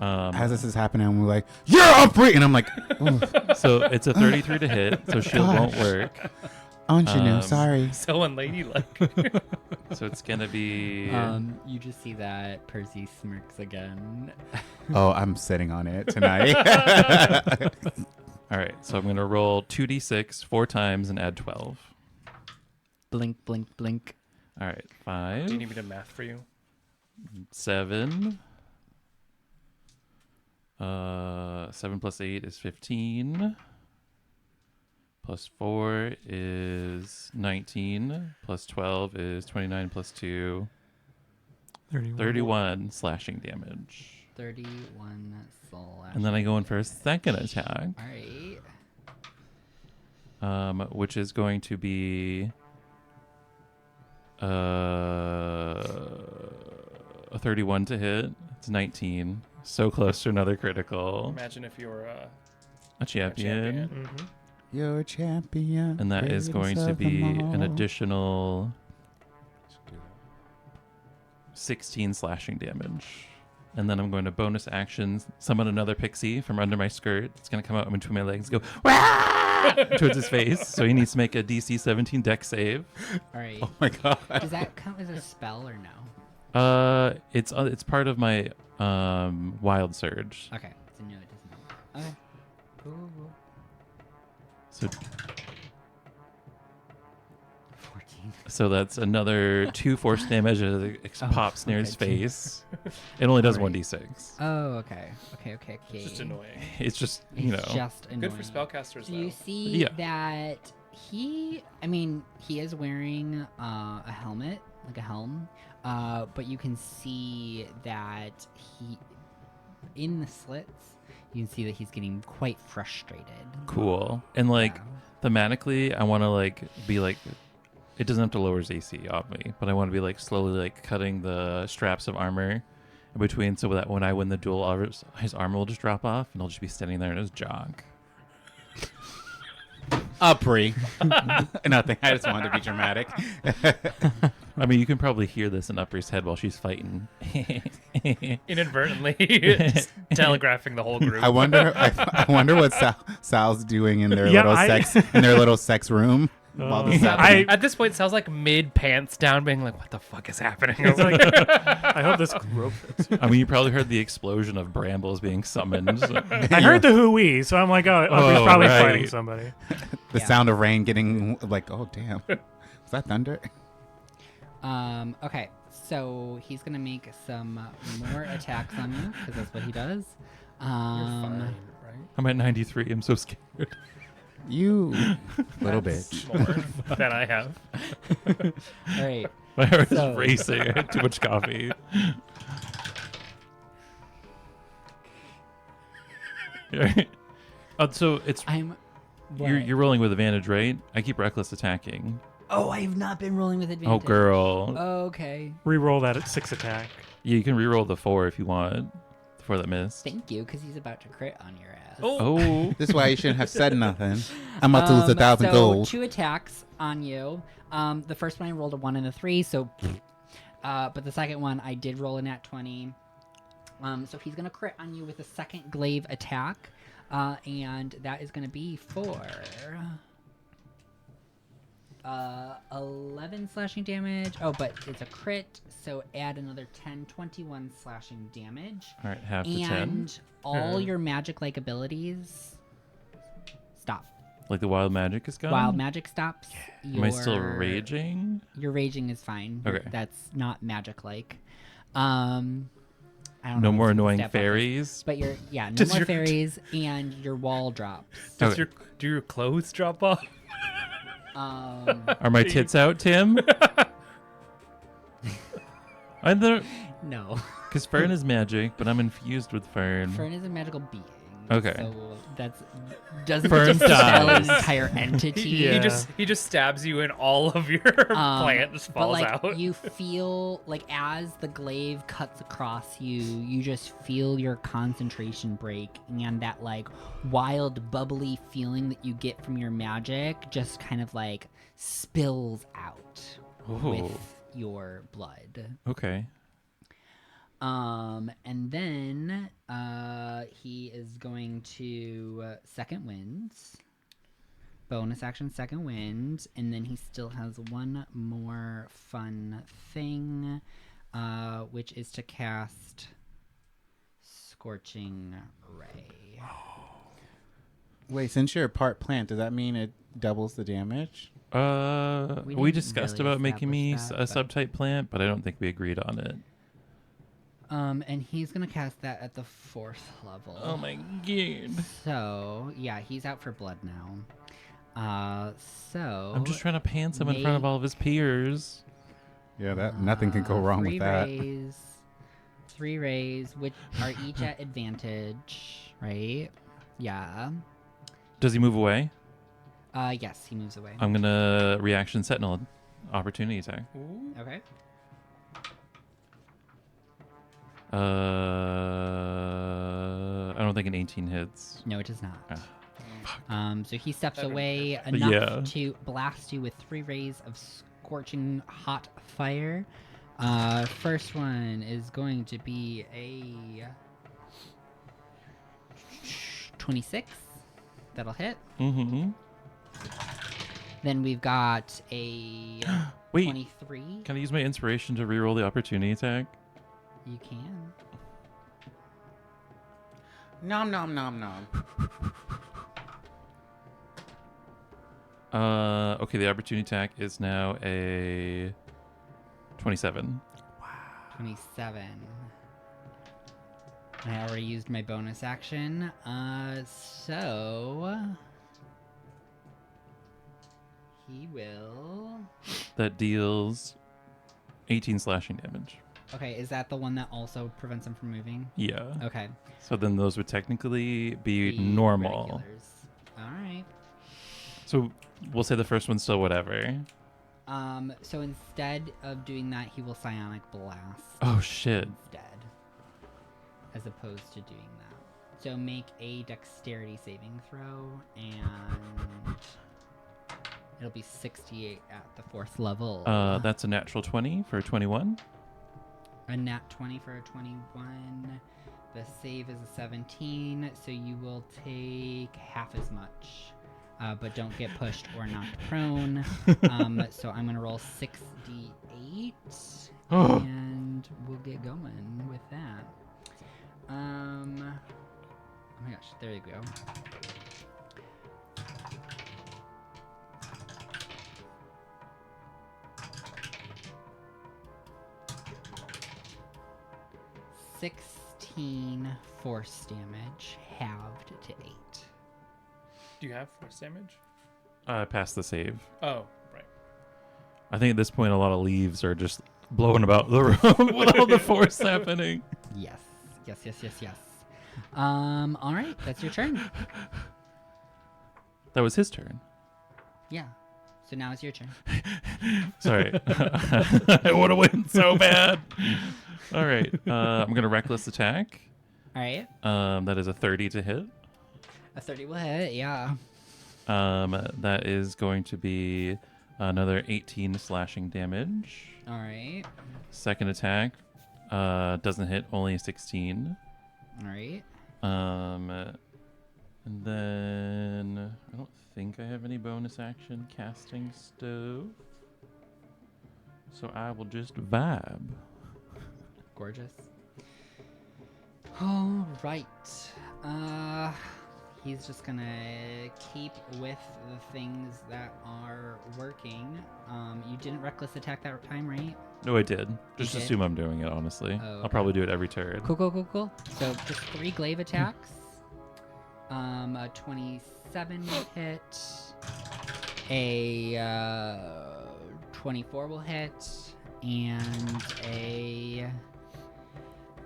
As this is happening, we're like, "You're up, and I'm like, "Ooh, So it's a 33 to hit, so shield won't work. ingenue, sorry." So unladylike. So it's gonna be You just see that Percy smirks again. Oh, I'm sitting on it tonight. all right. So I'm gonna roll 2d6 4 times and add 12. Blink, blink, blink. All right, Do you need 5, me to math for you? 7. 7 plus 8 is 15. Plus 4 is 19. Plus 12 is 29 plus 2. 31 slashing damage. 31 slash. And then I go in for a second attack, All right. which is going to be a 31 to hit. It's 19. So close to another critical. Imagine if you were A champion. Mm-hmm. You're a champion. And that is going greatest to of be them an all. additional 16 slashing damage. And then I'm going to bonus actions, summon another pixie from under my skirt. It's going to come out in between my legs, go "Wah!" towards his face. So he needs to make a DC 17 dex save. All right. Oh my god. Does that count as a spell or no? It's part of my wild surge. Okay. So no, it doesn't. Okay. Cool. So 14. so that's another 2 force damage as it Oh, pops near his okay, face. It only does Alright. 1d6. Oh, okay. Okay. It's just annoying. It's just, It's just annoying. Good for spellcasters, So you though. see Yeah. that he is wearing a helmet, like a helm, but you can see that in the slits, you can see that he's getting quite frustrated. Cool. And like Yeah. thematically, I want to like be like, it doesn't have to lower his AC off me, but I want to be like slowly like cutting the straps of armor in between so that when I win the duel, his armor will just drop off and he'll just be standing there in his jog. Uppry. Nothing. I just wanted to be dramatic. I mean, you can probably hear this in Upper's head while she's fighting. Inadvertently just telegraphing the whole group. I wonder. I wonder what Sal's doing in their Yeah, little sex room while this is happening. At this point, Sal's like mid pants down, being like, "What the fuck is happening?" I was like, I hope this rope fits. I mean, you probably heard the explosion of brambles being summoned. I heard the hooey, so I'm like, oh, he's Oh, probably right. fighting somebody. The Yeah. sound of rain getting like, oh damn, was that thunder? Okay, so he's gonna make some more attacks on you because that's what he does. "You're fine, right?" I'm at 93. I'm so scared. You little That's bitch. more than I have. All right. My heart So- is racing. I had too much coffee. So it's I'm. you're rolling with advantage, right? I keep reckless attacking. Oh, I have not been rolling with advantage. Oh, girl. Okay. Reroll that at 6 attack. Yeah, you can reroll the 4 if you want. The 4 that missed. Thank you, because he's about to crit on your ass. Oh. This is why you shouldn't have said nothing. I'm about to lose 1,000 so gold. 2 attacks on you. The first one I rolled a 1 and a 3, so. But the second one I did roll a nat 20. So he's gonna crit on you with a second glaive attack, and that is gonna be for 11 slashing damage. Oh, but it's a crit, so add another 10, 21 slashing damage. All right, half to 10. And all your magic-like abilities stop. Like the wild magic is gone? Wild magic stops. Am I still raging? Your raging is fine. Okay. That's not magic-like. I don't No know more the annoying stat buffers, fairies? But no Does more your- fairies, and your wall drops. Does Okay. do your clothes drop off? Are my tits out, Tim? I don't, No. because Fern is magic, but I'm infused with Fern. Fern is a magical being. Okay. So that's doesn't Fern just dispel an dies. entire entity. Yeah. He just stabs you and all of your plant just But falls like out. you feel like as the glaive cuts across you, you just feel your concentration break, and that like wild bubbly feeling that you get from your magic just kind of like spills out Ooh. with your blood. Okay. And then he is going to second winds. Bonus action second wind, and then he still has one more fun thing, which is to cast Scorching Ray. Wait, since you're a part plant, does that mean it doubles the damage? We We didn't discussed really about making me establish that, a subtype plant, but I don't think we agreed on it. And he's gonna cast that at the 4th level. Oh my god. So yeah, he's out for blood now. So I'm just trying to pants him in front of all of his peers. Yeah, that nothing can go wrong with that. Three rays, which are each at advantage, right? Yeah. Does he move away? Yes, he moves away. I'm gonna reaction sentinel opportunity attack. Okay. I don't think an 18 hits. No, it does not. Ah, So he steps That'd be away perfect. enough Yeah. to blast you with 3 rays of scorching hot fire. First one is going to be a 26. That'll hit. Mm-hmm. Then we've got a Wait, 23. can I use my inspiration to reroll the opportunity attack? You can. Nom nom nom nom. Okay, the opportunity attack is now a 27. 27. I already used my bonus action. So he will. That deals 18 slashing damage. Okay, is that the one that also prevents him from moving? Yeah. Okay. So then those would technically be normal. Regulars. All right. So we'll say the first one's still whatever. So instead of doing that, he will psionic blast Oh shit. instead, as opposed to doing that. So make a dexterity saving throw, and it'll be 68 at the 4th level. That's a natural 20 for a 21. A nat 20 for a 21. The save is a 17, so you will take half as much. But don't get pushed or knocked prone. So I'm going to roll 6d8, and we'll get going with that. Oh my gosh, there you go. $16 force damage, halved to 8. Do you have force damage? Pass the save. Oh, right. I think at this point a lot of leaves are just blowing about the room with all the force happening. Yes. All right, that's your turn. That was his turn. Yeah. So now it's your turn. Sorry. I would have went so bad. All right. I'm going to reckless attack. All right. That is a 30 to hit. A 30 will hit, yeah. That is going to be another 18 slashing damage. All right. Second attack doesn't hit, only 16. All right. And then I don't think I have any bonus action casting stove. So I will just vibe. Gorgeous. All right. He's just gonna keep with the things that are working. You didn't reckless attack that time, right? No, I did. Just did? assume I'm doing it, honestly. Oh, I'll probably do it every turn. Cool. So just 3 glaive attacks. A 27 will hit. A 24 will hit. And a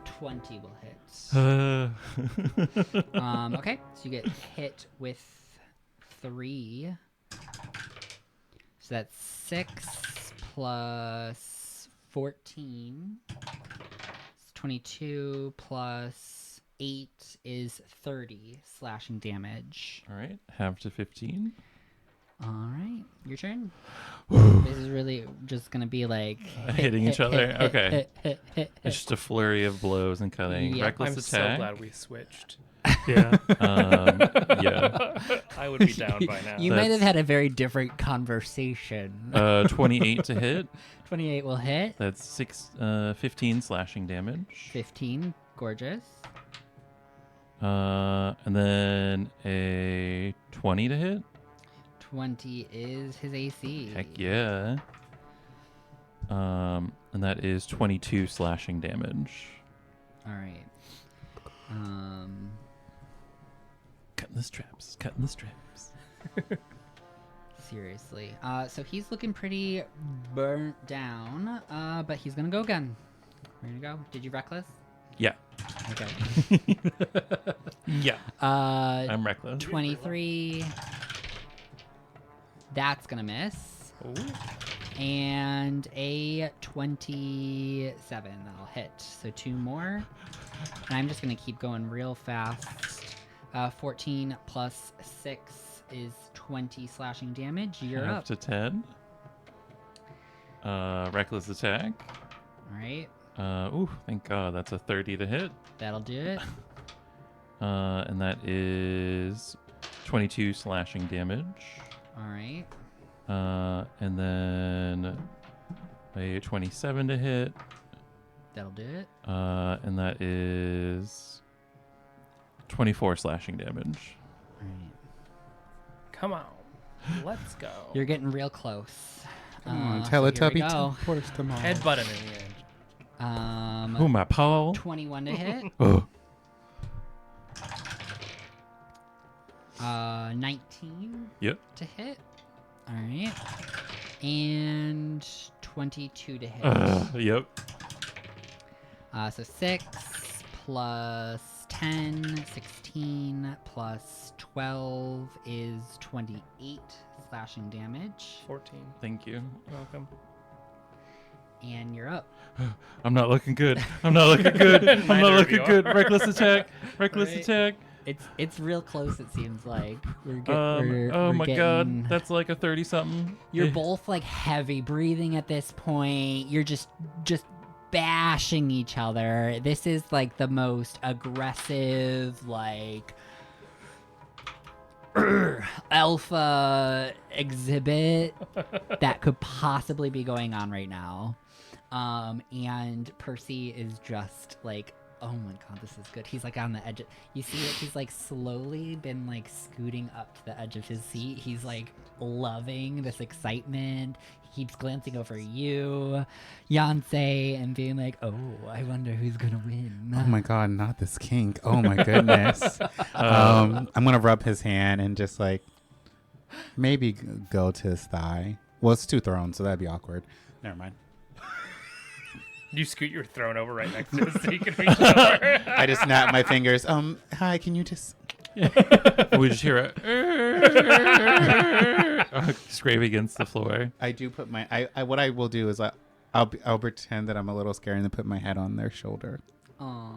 20 will hit. Okay, so you get hit with 3. So that's 6 plus 14. It's 22 plus 8 is 30 slashing damage. All right, half to 15. All right, your turn. This is really just gonna be like Hitting each other? Okay. hit. It's just a flurry of blows and cutting. Yep. Reckless I'm attack. so glad we switched. Yeah. Yeah. I would be down by now. You might have had a very different conversation. 28 to hit. 28 will hit. That's 15 slashing damage. 15, gorgeous. And then a 20 to hit. 20 is his AC. Heck yeah. And that is 22 slashing damage. All right. Cutting the straps. Cutting the straps. Seriously. So he's looking pretty burnt down. But he's gonna go again. We're gonna go. Did you reckless? Yeah. Okay. Yeah. I'm reckless. 23. That's gonna miss. Ooh. And a 27 that'll hit. So 2 more. And I'm just gonna keep going real fast. 14 plus 6 is 20 slashing damage. You're Half up. to 10. Reckless attack. All right. Ooh, thank God. That's a 30 to hit. That'll do it. And that is 22 slashing damage. All right. And then a 27 to hit. That'll do it. And that is 24 slashing damage. All right. Come on. Let's go. You're getting real close. Come on, So here we Teletubby go. teleports them all. Headbutting in the end. Who, my Paul? 21 to hit. Oh. 19 Yep. to hit. All right. And 22 to hit. Yep. So 6 plus 10, 16 plus 12 is 28 slashing damage. 14. Thank you. Welcome. And you're up. I'm not looking good. I'm not looking good. I'm Neither not of looking you good. are. Reckless attack. Reckless Right. attack. It's real close, it seems like. Oh we're my getting- God. That's like a 30 something. You're both like heavy breathing at this point. You're just bashing each other. This is like the most aggressive, like alpha exhibit that could possibly be going on right now. And Percy is just like, oh my God, this is good. He's like on the edge. You see that he's like slowly been like scooting up to the edge of his seat. He's like loving this excitement. He keeps glancing over you, Yancey, and being like, oh, I wonder who's gonna win. Oh my God, not this kink. Oh my goodness. I'm gonna rub his hand and just like maybe go to his thigh. Well, it's 2 thrones, so that'd be awkward. Never mind. You scoot your throne over right next to it so you can reach over. I just snap my fingers. Hi, can you just? We just hear a scrape against the floor. I do put my. I what I will do is I'll pretend that I'm a little scared and then put my head on their shoulder. Aw.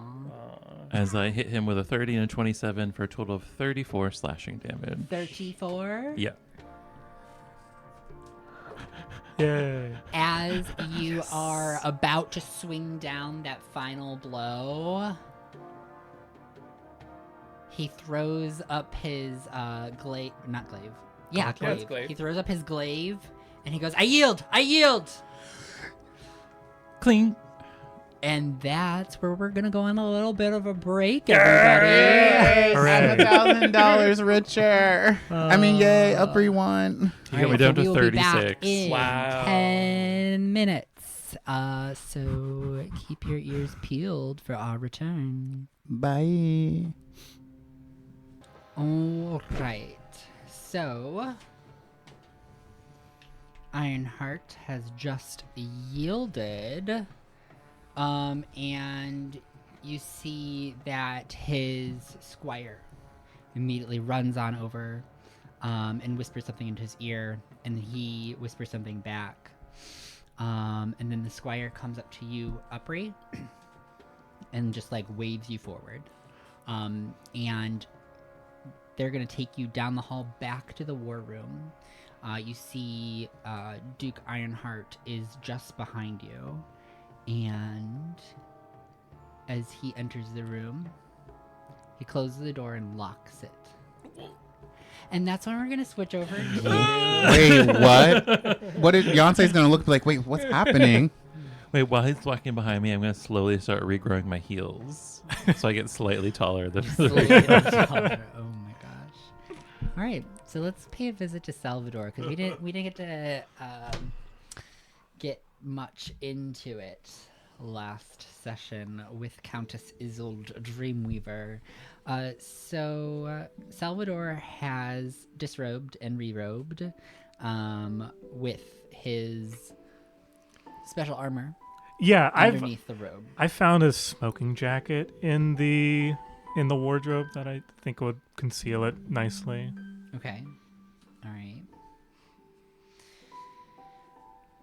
As I hit him with a 30 and a 27 for a total of 34 slashing damage. 34. Yeah. Yay. As you are about to swing down that final blow, he throws up his glaive. Not glaive. Yeah, Yeah, it's glaive. glaive. He throws up his glaive, and he goes, "I yield! I yield!" Cling. And that's where we're gonna go on a little bit of a break, everybody. Hooray. I'm $1,000 richer. I mean, yay, up one. You got me down to we will be back 36. in Wow. 10 minutes. So keep your ears peeled for our return. Bye. All right. So Ironheart has just yielded. And you see that his squire immediately runs on over and whispers something into his ear, and he whispers something back. And then the squire comes up to you, Upri, and just like waves you forward. And they're going to take you down the hall back to the war room. You see Duke Ironheart is just behind you. And as he enters the room, he closes the door and locks it. And that's when we're going to switch over to... Wait, what? What is Beyonce's gonna look like? Wait, what's happening? Wait, while he's walking behind me, I'm gonna slowly start regrowing my heels, so I get slightly taller than Slowly taller. Oh my gosh. All right, so let's pay a visit to Salvador, because we didn't get to get much into it last session with Countess Isolde Dreamweaver. So Salvador has disrobed and re-robed with his special armor Yeah, underneath the robe. I found a smoking jacket in the wardrobe that I think would conceal it nicely. Okay. All right.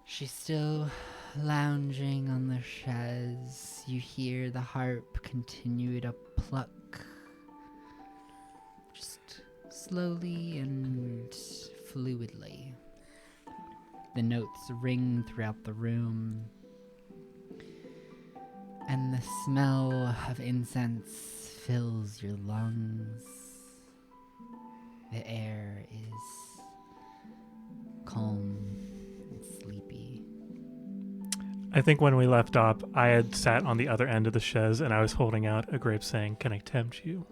She's still lounging on the chaise. You hear the harp continue to pluck. Just slowly and fluidly. The notes ring throughout the room. And the smell of incense fills your lungs. The air is calm and sleepy. I think when we left off, I had sat on the other end of the chaise and I was holding out a grape saying, "Can I tempt you?"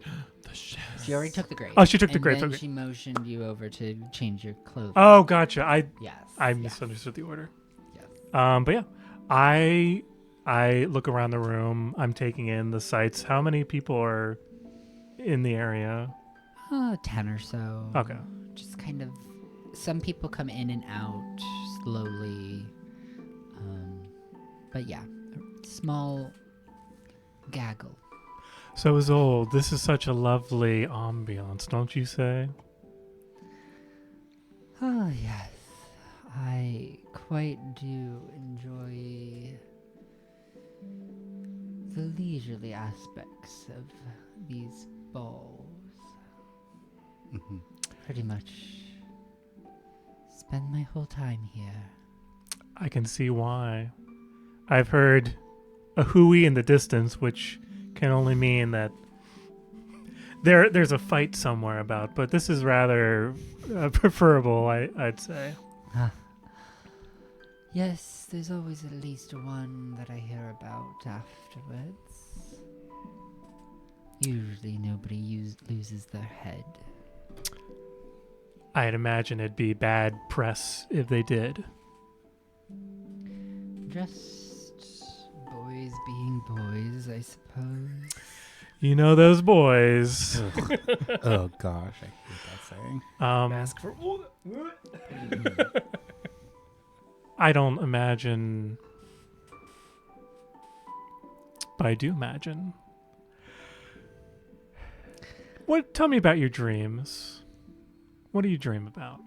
the shit. She already took the grape. Oh, she took the and grape, Then okay. she motioned you over to change your clothes. Oh, gotcha. I Yes. I yes, misunderstood the order. Yes. But yeah, I look around the room. I'm taking in the sights. How many people are in the area? 10 or so. Okay. Just kind of. Some people come in and out slowly. But yeah, a small gaggle. So Isolde, this is such a lovely ambiance, don't you say? Oh, yes. I quite do enjoy the leisurely aspects of these balls. Pretty much spend my whole time here. I can see why. I've heard a hooey in the distance, which can only mean that there's a fight somewhere about, but this is rather preferable, I'd say. Yes, there's always at least one that I hear about afterwards. Usually nobody loses their head. I'd imagine it'd be bad press if they did. Just boys being boys, I suppose. You know those boys. Oh gosh, I hate that saying. Ask for. I don't imagine, but I do imagine. Tell me about your dreams. What do you dream about?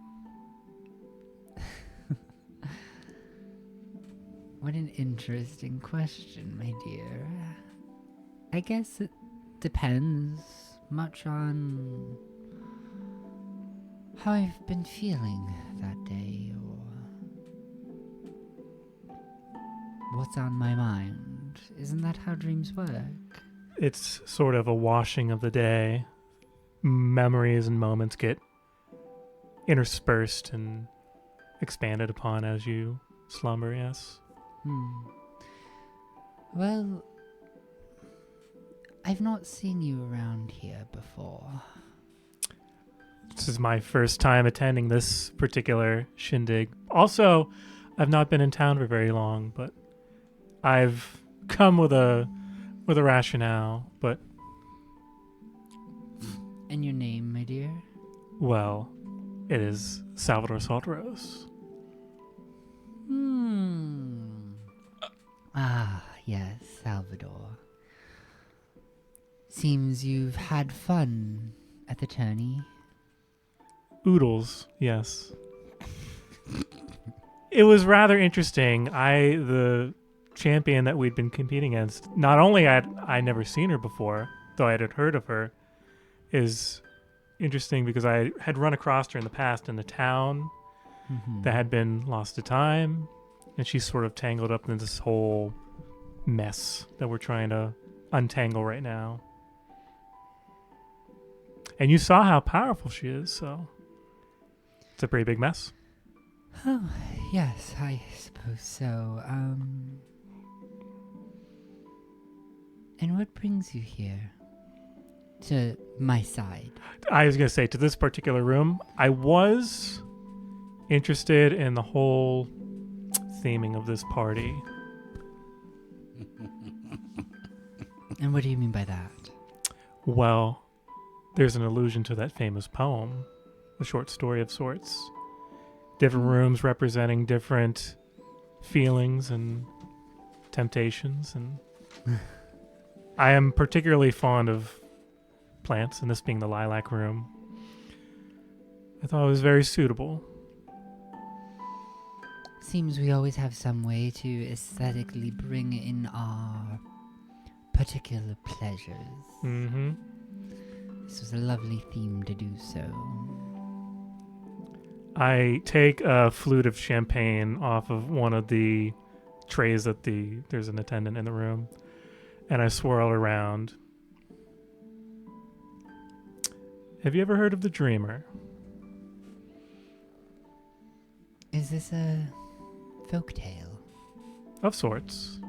What an interesting question, my dear. I guess it depends much on how I've been feeling that day or what's on my mind. Isn't that how dreams work? It's sort of a washing of the day. Memories and moments get interspersed and expanded upon as you slumber, yes. Well, I've not seen you around here before. This is my first time attending this particular shindig. Also, I've not been in town for very long, but I've come with a rationale, but And your name, my dear? well, it is Salvador Saltrose. Ah, yes, Salvador. Seems you've had fun at the tourney. Oodles, yes. It was rather interesting. The champion that we'd been competing against, not only I never seen her before, though I had heard of her, is interesting because I had run across her in the past in the town that had been lost to time, and she's sort of tangled up in this whole mess that we're trying to untangle right now. And you saw how powerful she is, so it's a pretty big mess. Oh, yes, I suppose so. And what brings you here? To my side. I was going to say, to this particular room, I was interested in the whole theming of this party. And what do you mean by that? Well, there's an allusion to that famous poem, a short story of sorts. Different rooms representing different feelings and temptations, and I am particularly fond of plants, and this being the lilac room, I thought it was very suitable. Seems we always have some way to aesthetically bring in our particular pleasures. Mm-hmm. This was a lovely theme to do so. I take a flute of champagne off of one of the trays that there's an attendant in the room, and I swirl it around. Have you ever heard of the Dreamer? Is this a folktale? Of sorts.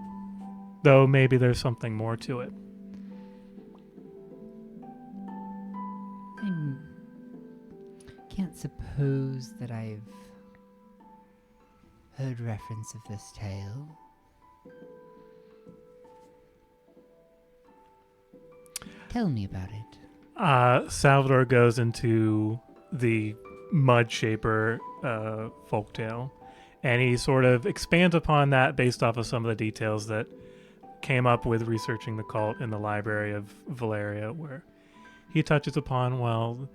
Though maybe there's something more to it. I can't suppose that I've heard reference of this tale. Tell me about it. Salvador goes into the Mud Shaper folktale, and he sort of expands upon that based off of some of the details that came up with researching the cult in the library of Valeria, where he touches upon, well,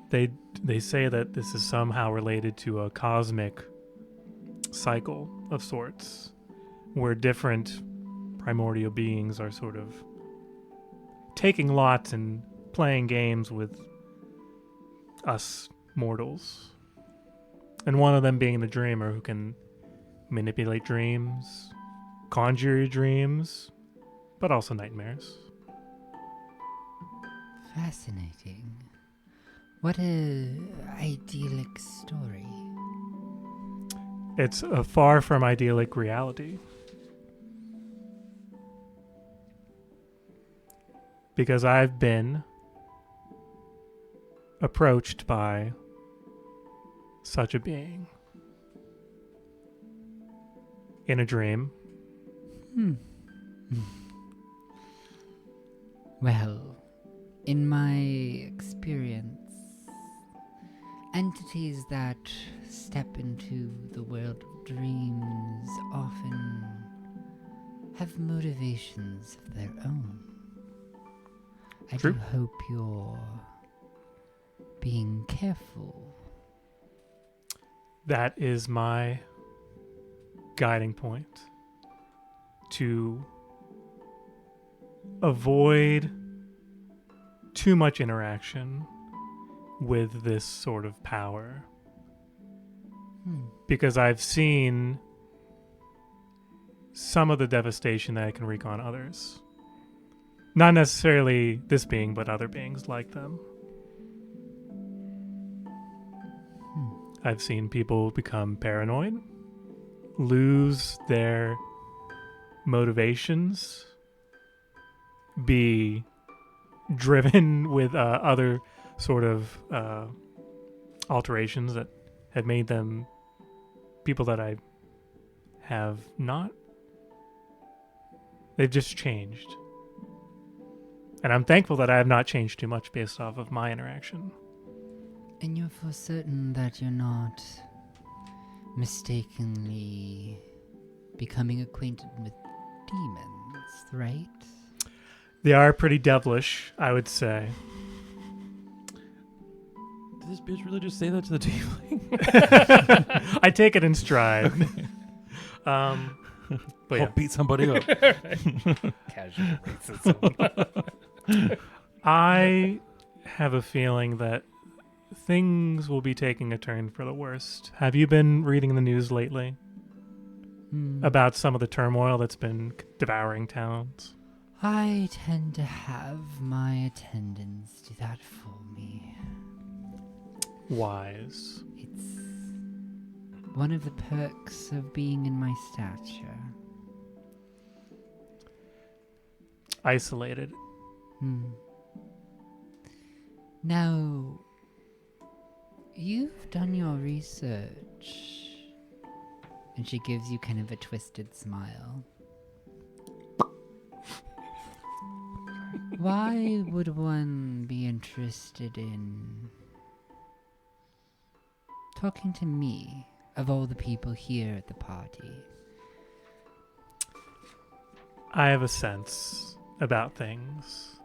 they say that this is somehow related to a cosmic cycle of sorts, where different primordial beings are sort of taking lots and playing games with us mortals. And one of them being the Dreamer, who can manipulate dreams, conjure your dreams, but also nightmares. Fascinating. What a idyllic story. It's a far from idyllic reality. Because I've been approached by such a being in a dream. Well, in my experience, entities that step into the world of dreams often have motivations of their own. I True. do hope you're being careful. That is my guiding point. To avoid too much interaction with this sort of power. Because I've seen some of the devastation that it can wreak on others. Not necessarily this being, but other beings like them. I've seen people become paranoid, lose their motivations, be driven with other sort of alterations that have made them people that I have not. They've just changed. And I'm thankful that I have not changed too much based off of my interaction. And you're for certain that you're not mistakenly becoming acquainted with demons, right? They are pretty devilish, I would say. Did this bitch really just say that to the tiefling? I take it in stride. But I'll yeah. beat somebody up. Casual racism. I have a feeling that things will be taking a turn for the worst. Have you been reading the news lately about some of the turmoil that's been devouring towns? I tend to have my attendants do that for me. Wise. It's one of the perks of being in my stature. Isolated. Now, you've done your research. And she gives you kind of a twisted smile. Why would one be interested in talking to me, of all the people here at the party? I have a sense about things.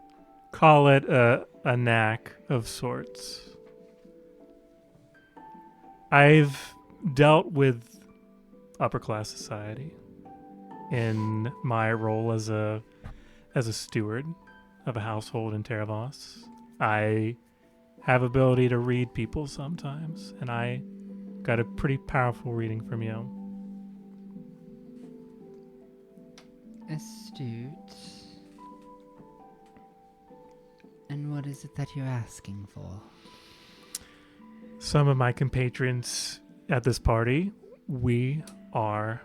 Call it a knack of sorts. I've dealt with upper class society in my role as a steward of a household in Teravos. I have ability to read people sometimes, and I got a pretty powerful reading from you. Astute. And what is it that you're asking for? Some of my compatriots at this party, we are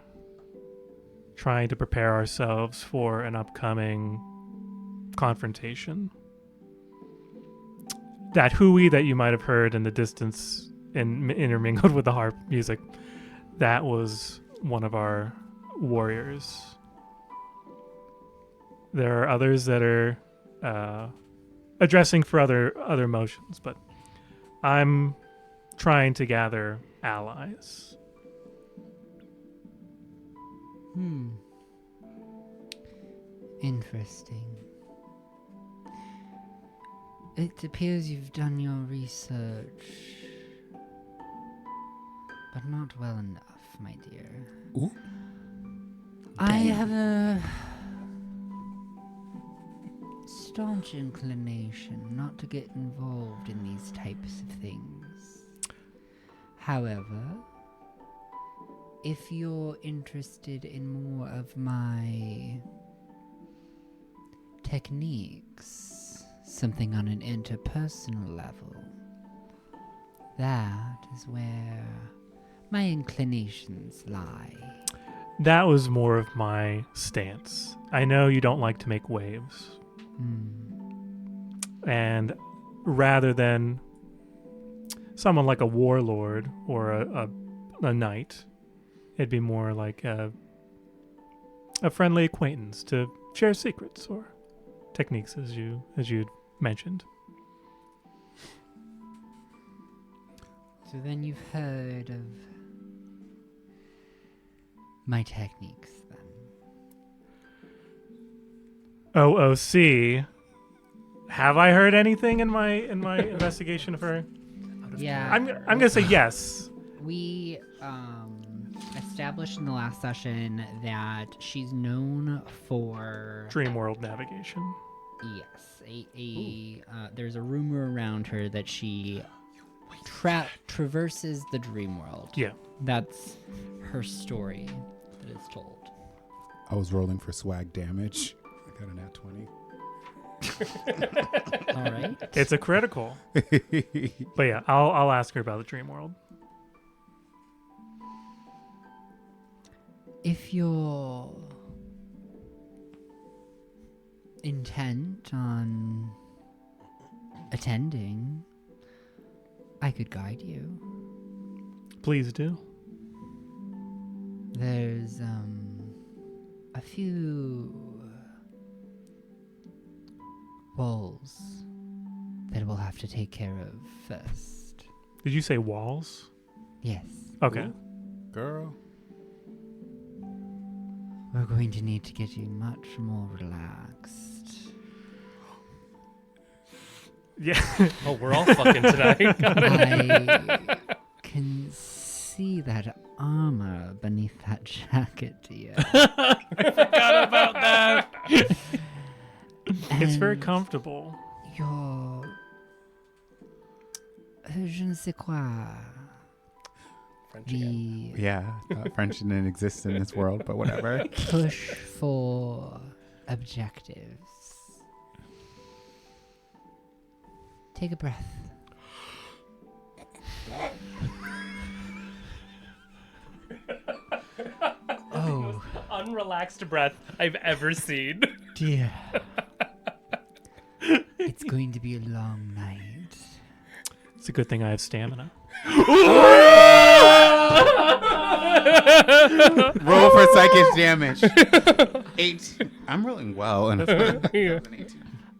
trying to prepare ourselves for an upcoming confrontation. That hooey that you might have heard in the distance and intermingled with the harp music, that was one of our warriors. There are others that are addressing for other motions, but I'm trying to gather allies. Interesting. It appears you've done your research, but not well enough, my dear. Ooh. I have a staunch inclination not to get involved in these types of things. However, if you're interested in more of my techniques, something on an interpersonal level, that is where my inclinations lie. That was more of my stance. I know you don't like to make waves. And rather than someone like a warlord or a knight, it'd be more like a friendly acquaintance to share secrets or techniques, as you'd mentioned. So then you've heard of my techniques, then? OOC. Have I heard anything in my investigation of her? Yeah. I'm gonna say yes. We established in the last session that she's known for Dream world navigation. yes, there's a rumor around her that she traverses the dream world. Yeah. That's her story that is told. I was rolling for swag damage. I got a nat 20. All right. It's a critical. But yeah, I'll ask her about the dream world. If you're intent on attending, I could guide you. Please do. There's a few walls that we'll have to take care of first. Did you say walls? Yes. Okay. girl. We're going to need to get you much more relaxed. Yeah. Oh, we're all fucking tonight. Got it. I can see that armor beneath that jacket, dear. Forgot about that. It's very And comfortable. Your je ne sais quoi. French again. The Yeah, French didn't exist in this world, but whatever. push for objectives. Take a breath. Oh, Unrelaxed breath I've ever seen. dear. It's going to be a long night. It's a good thing I have stamina. Roll for psychic damage. 8. I'm rolling well. And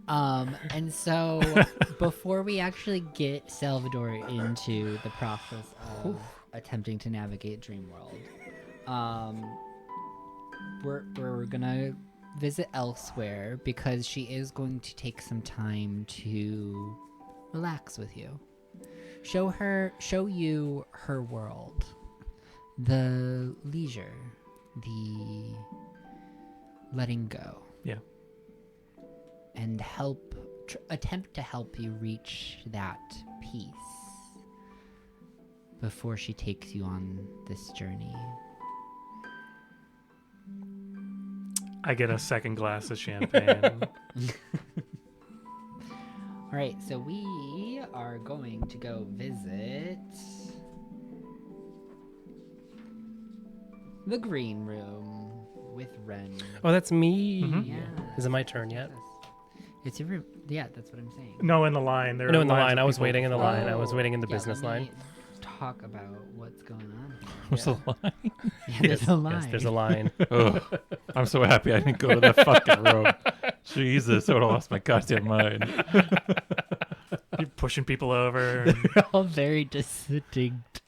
And so before we actually get Salvador into the process of attempting to navigate Dreamworld, we're gonna visit elsewhere because she is going to take some time to relax with you. Show you her world, the leisure, the letting go. Yeah. And attempt to help you reach that peace before she takes you on this journey. I get a second glass of champagne. All right, so we are going to go visit the green room with Ren. Oh, that's me. Yeah. Is it my turn yet? It's your room. Yeah, that's what I'm saying. No, in the line. There No, are in the lines line. of I was people. waiting in the line. I was waiting in the Yeah, business let line. me talk about what's going on. What's the line? Yeah, there's a line. Yes, there's a line. Ugh. I'm so happy I didn't go to that fucking room. Jesus, I would have lost my goddamn mind. You're pushing people over. They're all very distinct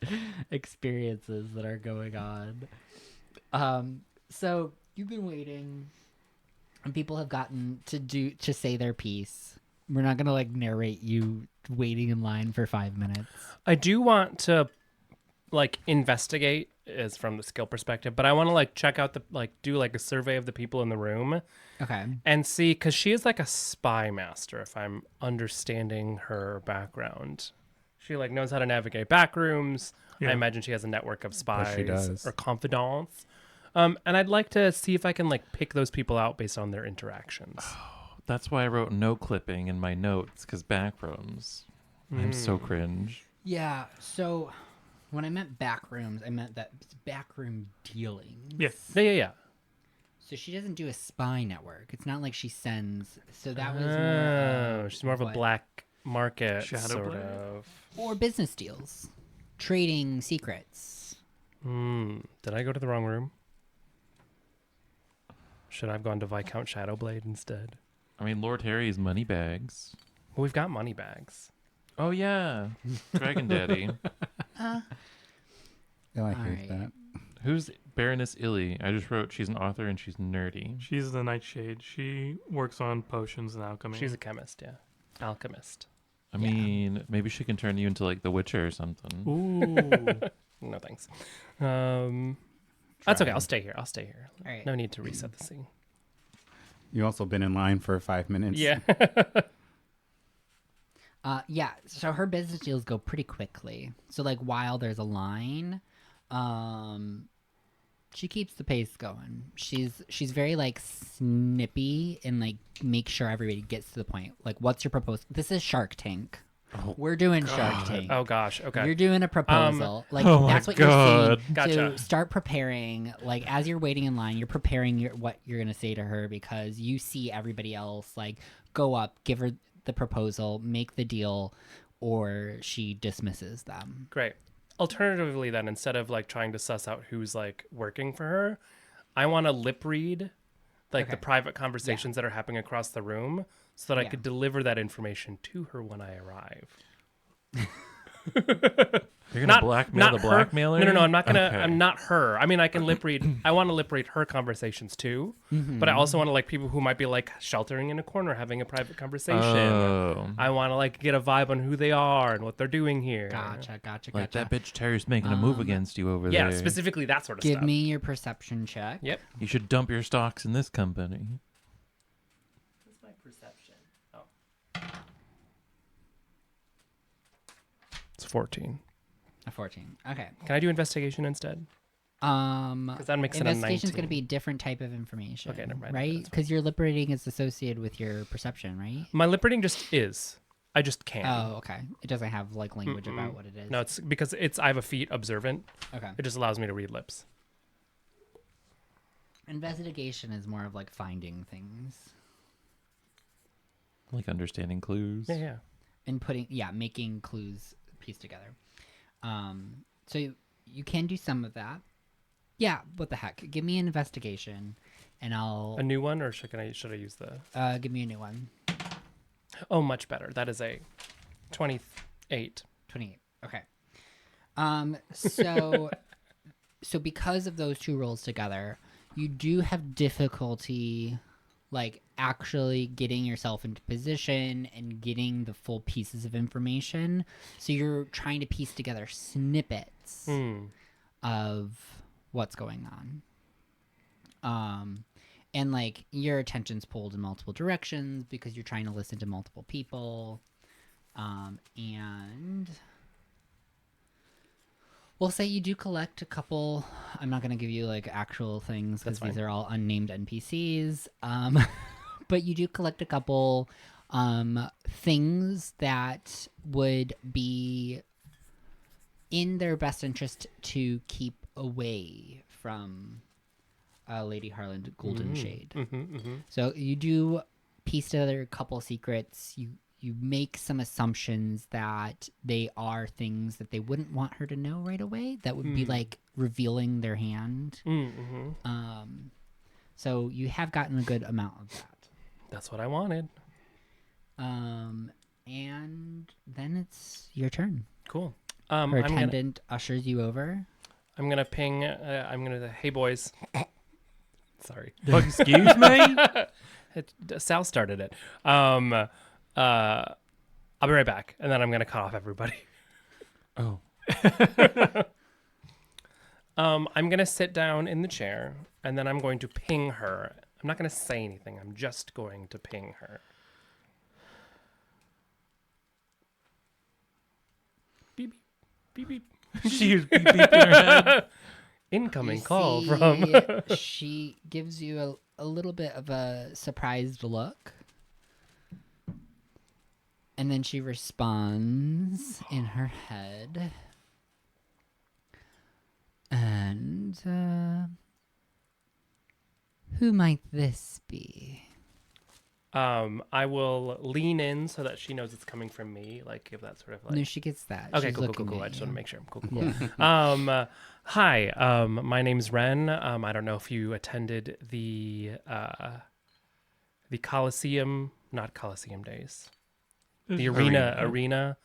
experiences that are going on. So you've been waiting, and people have gotten to say their piece. We're not gonna narrate you waiting in line for 5 minutes. I do want to investigate is from the skill perspective, but I want to check out do a survey of the people in the room Okay. and see, because she is a spy master, if I'm understanding her background. She knows how to navigate backrooms. Yeah. I imagine she has a network of spies she does. or confidants. And I'd like to see if I can pick those people out based on their interactions. That's why I wrote no clipping in my notes, because backrooms. I'm so cringe. Yeah. So when I meant backrooms, I meant that it's backroom dealings. Yeah. Yeah. So she doesn't do a spy network. It's not like she sends. So that was Oh, she's more of a what- black market Shadow sort blade? of. or business deals, trading secrets. Did I go to the wrong room? Should I have gone to Viscount Shadowblade instead? I mean, Lord Harry's money bags. Well, we've got money bags. Oh, yeah. Dragon Daddy. Oh, I hate Alright. that. Who's Baroness Illy? I just wrote she's an author and she's nerdy. She's the Nightshade. She works on potions and alchemy. She's a chemist, yeah. Alchemist. I mean, maybe she can turn you into The Witcher or something. Ooh. No thanks. That's okay. I'll stay here. All right. No need to reset the scene. You also been in line for 5 minutes. Yeah. Yeah. So her business deals go pretty quickly. So while there's a line, she keeps the pace going. She's very snippy and make sure everybody gets to the point. What's your proposal? This is Shark Tank. Oh, We're doing Shark Tank. Oh gosh. Okay. You're doing a proposal. oh my that's what God. you're seeing. Gotcha. So start preparing. As you're waiting in line, you're preparing what you're gonna say to her because you see everybody else go up, give her the proposal, make the deal, or she dismisses them. Great. Alternatively, then, instead of trying to suss out who's working for her, I want to lip read the Okay. private conversations that are happening across the room so that I Yeah. could deliver that information to her when I arrive. You're gonna blackmail the her. blackmailer? No. I'm not gonna. Okay. I'm not her. I mean, I can lip read. I want to lip read her conversations too, but I also want to like people who might be like sheltering in a corner, having a private conversation. Oh. I want to like get a vibe on who they are and what they're doing here. Gotcha. Like that bitch Terry's making a move against you over Yeah, there. specifically that sort of Give stuff. me your perception check. Yep. You should dump your stocks in this company. What's my perception? Oh. It's 14. A 14. Okay. Can I do investigation instead? Because that makes it a 19. Investigation's going to be a different type of information. Okay, never mind. Right? That's Because your lip reading is associated with your perception, right? My lip reading just is. I just can. Oh, okay. It doesn't have like language about what it is. No, it's because I have a feat observant. Okay. It just allows me to read lips. Investigation is more of like finding things Like understanding clues. Yeah. and making clues pieced together. So you can do some of that. Yeah, what the heck? Give me an investigation, and I'll A new one, or should I use the? give me a new one. Oh, much better. That is a 28. 28. Okay. So so because of those two rolls together, you do have difficulty like actually getting yourself into position and getting the full pieces of information. So you're trying to piece together snippets of what's going on. And like your attention's pulled in multiple directions because you're trying to listen to multiple people. And we'll say you do collect a couple. I'm not going to give you like actual things because these are all unnamed NPCs. But you do collect a couple things that would be in their best interest to keep away from Lady Harland Golden Shade. So you do piece together a couple secrets. You make some assumptions that they are things that they wouldn't want her to know right away. That would be like revealing their hand. So you have gotten a good amount of that. That's what I wanted. And then it's your turn. Cool. Her attendant ushers you over. I'm gonna ping. Hey boys. Sorry. Excuse me? Sal started it. I'll be right back, and then I'm gonna cut off everybody. Oh. I'm gonna sit down in the chair, and then I'm going to ping her. I'm not gonna say anything. I'm just going to ping her. Beep beep beep beep. She was beep beeping her head. Incoming You call see from. she gives you a little bit of a surprised look. And then she responds in her head. And, who might this be? I will lean in so that she knows it's coming from me. Like, give that sort of like. No, she gets that. Okay, She's cool. looking I at just you. want to make sure. Cool. Hi. My name's Ren. I don't know if you attended the Coliseum, not Coliseum days, the arena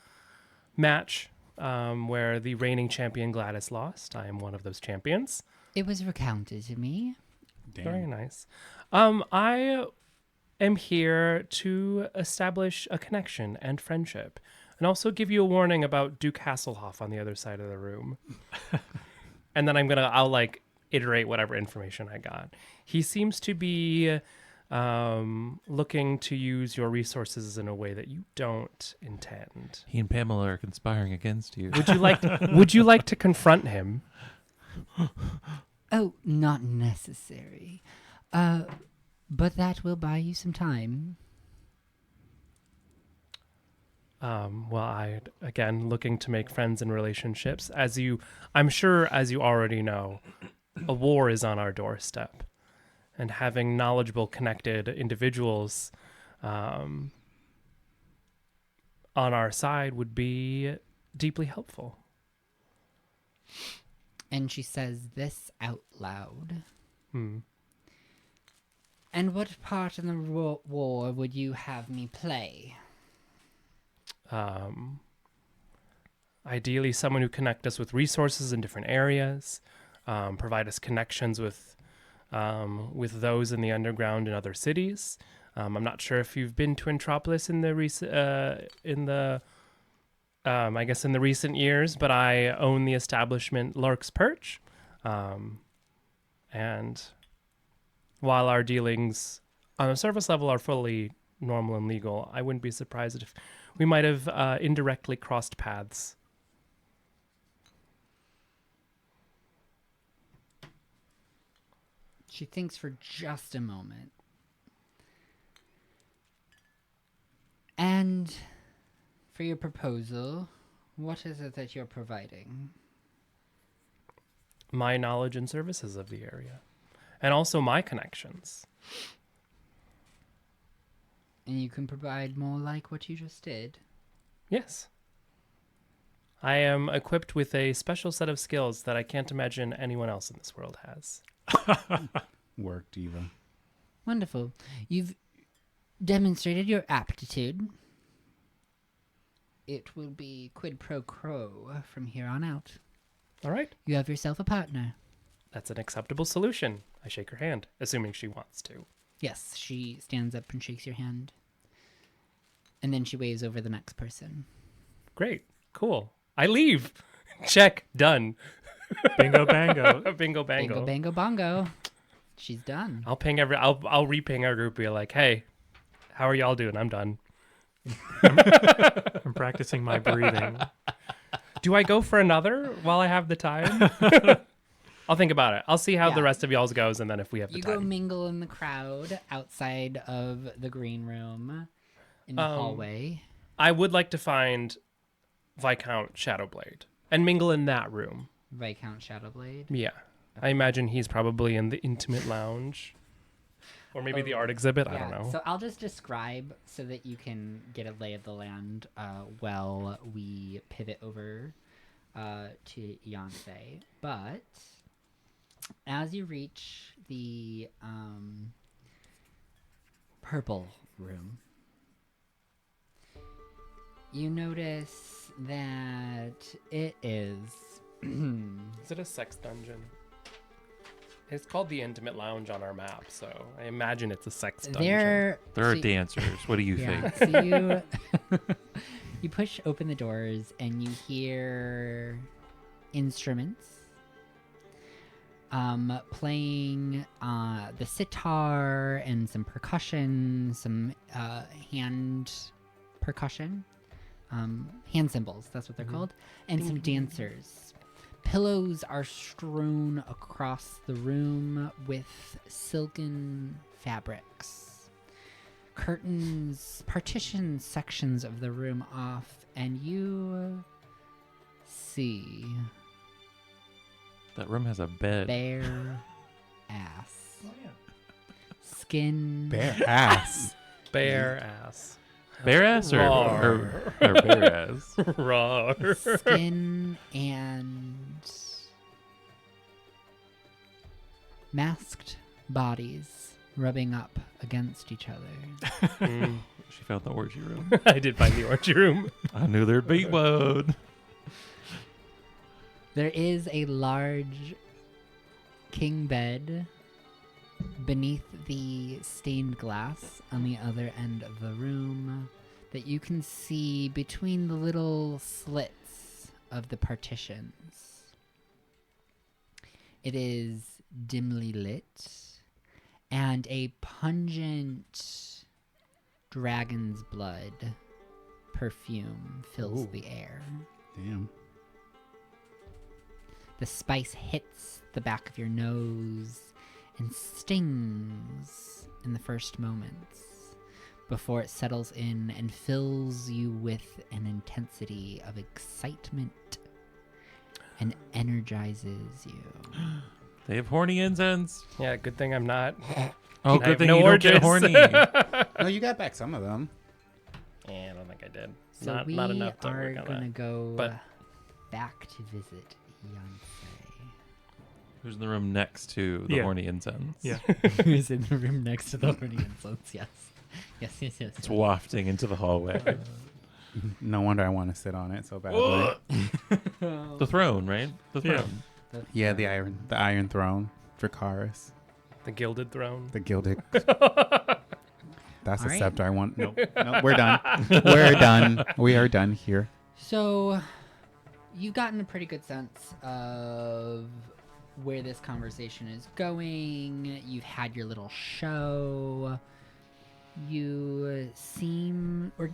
match, where the reigning champion Gladys lost. I am one of those champions. It was recounted to me. Damn. Very nice. I am here to establish a connection and friendship, and also give you a warning about Duke Hasselhoff on the other side of the room. And then I'll like iterate whatever information I got. He seems to be looking to use your resources in a way that you don't intend. He and Pamela are conspiring against you. Would you like to confront him? Oh, not necessary. But that will buy you some time. Well, again, looking to make friends and relationships. I'm sure, as you already know, a war is on our doorstep. And having knowledgeable, connected individuals on our side would be deeply helpful. And she says this out loud. Hmm. And what part in the war would you have me play? Ideally, someone who connect us with resources in different areas, provide us connections with those in the underground in other cities. I'm not sure if you've been to Entropolis in the I guess in the recent years, but I own the establishment Lark's Perch, and while our dealings on a surface level are fully normal and legal, I wouldn't be surprised if we might have indirectly crossed paths. She thinks for just a moment. And for your proposal, what is it that you're providing? My knowledge and services of the area, and also my connections. And you can provide more like what you just did? Yes. I am equipped with a special set of skills that I can't imagine anyone else in this world has. Work, diva. Wonderful. You've demonstrated your aptitude. It will be quid pro quo from here on out. All right. You have yourself a partner. That's an acceptable solution. I shake her hand, assuming she wants to. Yes, she stands up and shakes your hand. And then she waves over the next person. Great. Cool. I leave. Check. Done. Bingo bango. Bingo bango. Bingo, bango, bongo. She's done. I'll re-ping our group, be like, hey, how are y'all doing? I'm done. I'm practicing my breathing. Do I go for another while I have the time? I'll think about it. I'll see how Yeah. the rest of y'all's goes, and then if we have the You time. go mingle in the crowd outside of the green room in the hallway. I would like to find Viscount Shadowblade and mingle in that room. Viscount Shadowblade. Yeah. I imagine he's probably in the intimate lounge. Or maybe the art exhibit. I don't know. So I'll just describe so that you can get a lay of the land while we pivot over to Yonsei. But as you reach the purple room, you notice that it is... Is it a sex dungeon? It's called the Intimate Lounge on our map, so I imagine it's a sex dungeon. There are so- dancers. What do you Yeah, think? so you you push open the doors and you hear instruments playing the sitar and some percussion, some hand percussion, hand cymbals, that's what they're called, and some dancers. Pillows are strewn across the room with silken fabrics. Curtains partition sections of the room off, and you see That room has a bed. bare ass. Skin. Bare ass. Bare ass. Bare ass or bare ass? Raw. Skin and masked bodies rubbing up against each other. She found the orgy room. I did find the orgy room. I knew there'd be one. There is a large king bed beneath the stained glass on the other end of the room that you can see between the little slits of the partitions. It is dimly lit, and a pungent dragon's blood perfume fills the air. Damn. The spice hits the back of your nose and stings in the first moments before it settles in and fills you with an intensity of excitement and energizes you. They have horny incense. Yeah, good thing I'm not. Oh, I good have thing no you don't get orgies. horny. No, you got back some of them. Yeah, I don't think I did. So not we enough to are work on gonna that. go But- back to visit Yonsei. Who's in the room next to the Yeah. horny incense? Yeah. Who's in the room next to the horny incense? Yes. Yes. It's wafting into the hallway. No wonder I want to sit on it so badly. The throne, right? The Yeah. throne. Yeah, the Iron Throne, Dracarys, The gilded throne. the gilded. That's All a right. scepter I want. No, we're done. We're done. We are done here. So, you've gotten a pretty good sense of where this conversation is going. You've had your little show. You seem, or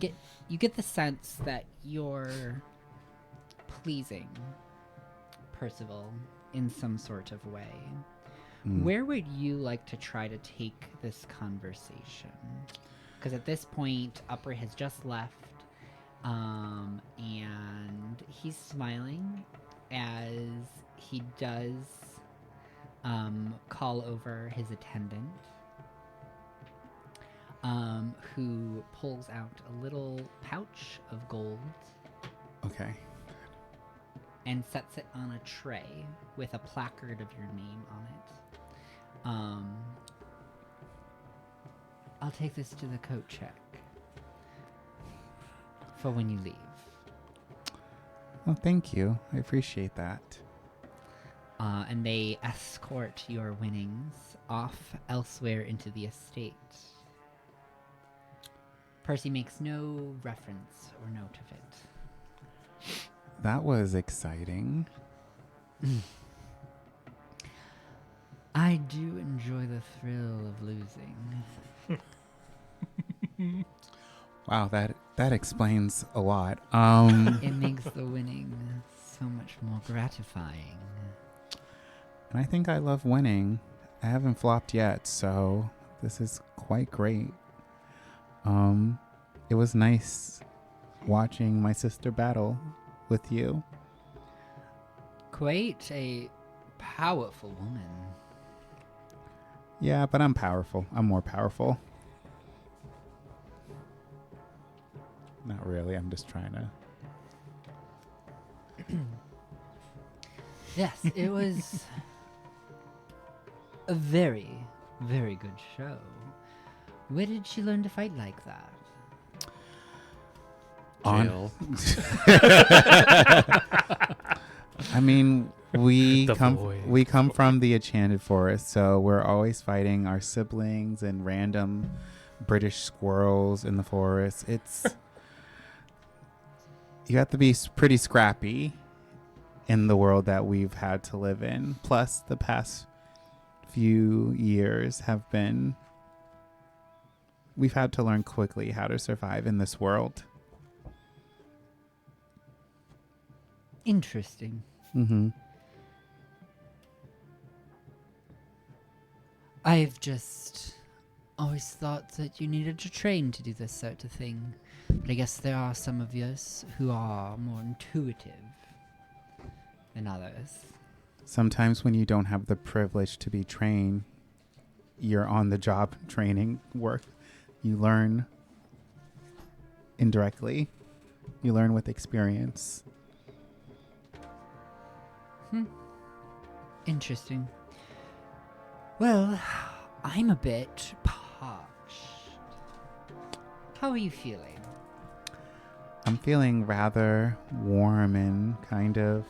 you get the sense that you're pleasing Percival in some sort of way. Where would you like to try to take this conversation? Because at this point, Upper has just left, and he's smiling as he does call over his attendant, who pulls out a little pouch of gold Okay. and sets it on a tray with a placard of your name on it. I'll take this to the coat check for when you leave. Well, thank you. I appreciate that. And they escort your winnings off elsewhere into the estate. Percy makes no reference or note of it. That was exciting. I do enjoy the thrill of losing. Wow, that explains a lot. It makes the winning so much more gratifying. And I think I love winning. I haven't flopped yet, so this is quite great. It was nice watching my sister battle with you. Quite a powerful woman. Yeah, but I'm powerful. I'm more powerful. Not really. I'm just trying to. Yes, it was a very, very good show. Where did she learn to fight like that? Jail. I mean, we The come void. from the Enchanted Forest, so we're always fighting our siblings and random British squirrels in the forest. It's you have to be pretty scrappy in the world that we've had to live in. Plus, the past few years we've had to learn quickly how to survive in this world. Interesting. Mm-hmm. I've just always thought that you needed to train to do this sort of thing. But I guess there are some of us who are more intuitive than others. Sometimes when you don't have the privilege to be trained, you're on the job training work. You learn indirectly. You learn with experience. Interesting. Well, I'm a bit parched. How are you feeling? I'm feeling rather warm and kind of...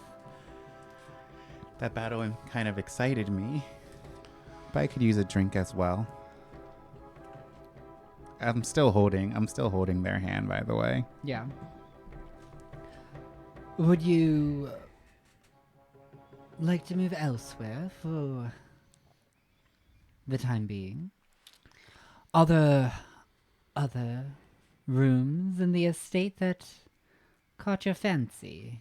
That battle kind of excited me. But I could use a drink as well. I'm still holding their hand, by the way. Yeah. Would you like to move elsewhere for the time being? Are there other rooms in the estate that caught your fancy?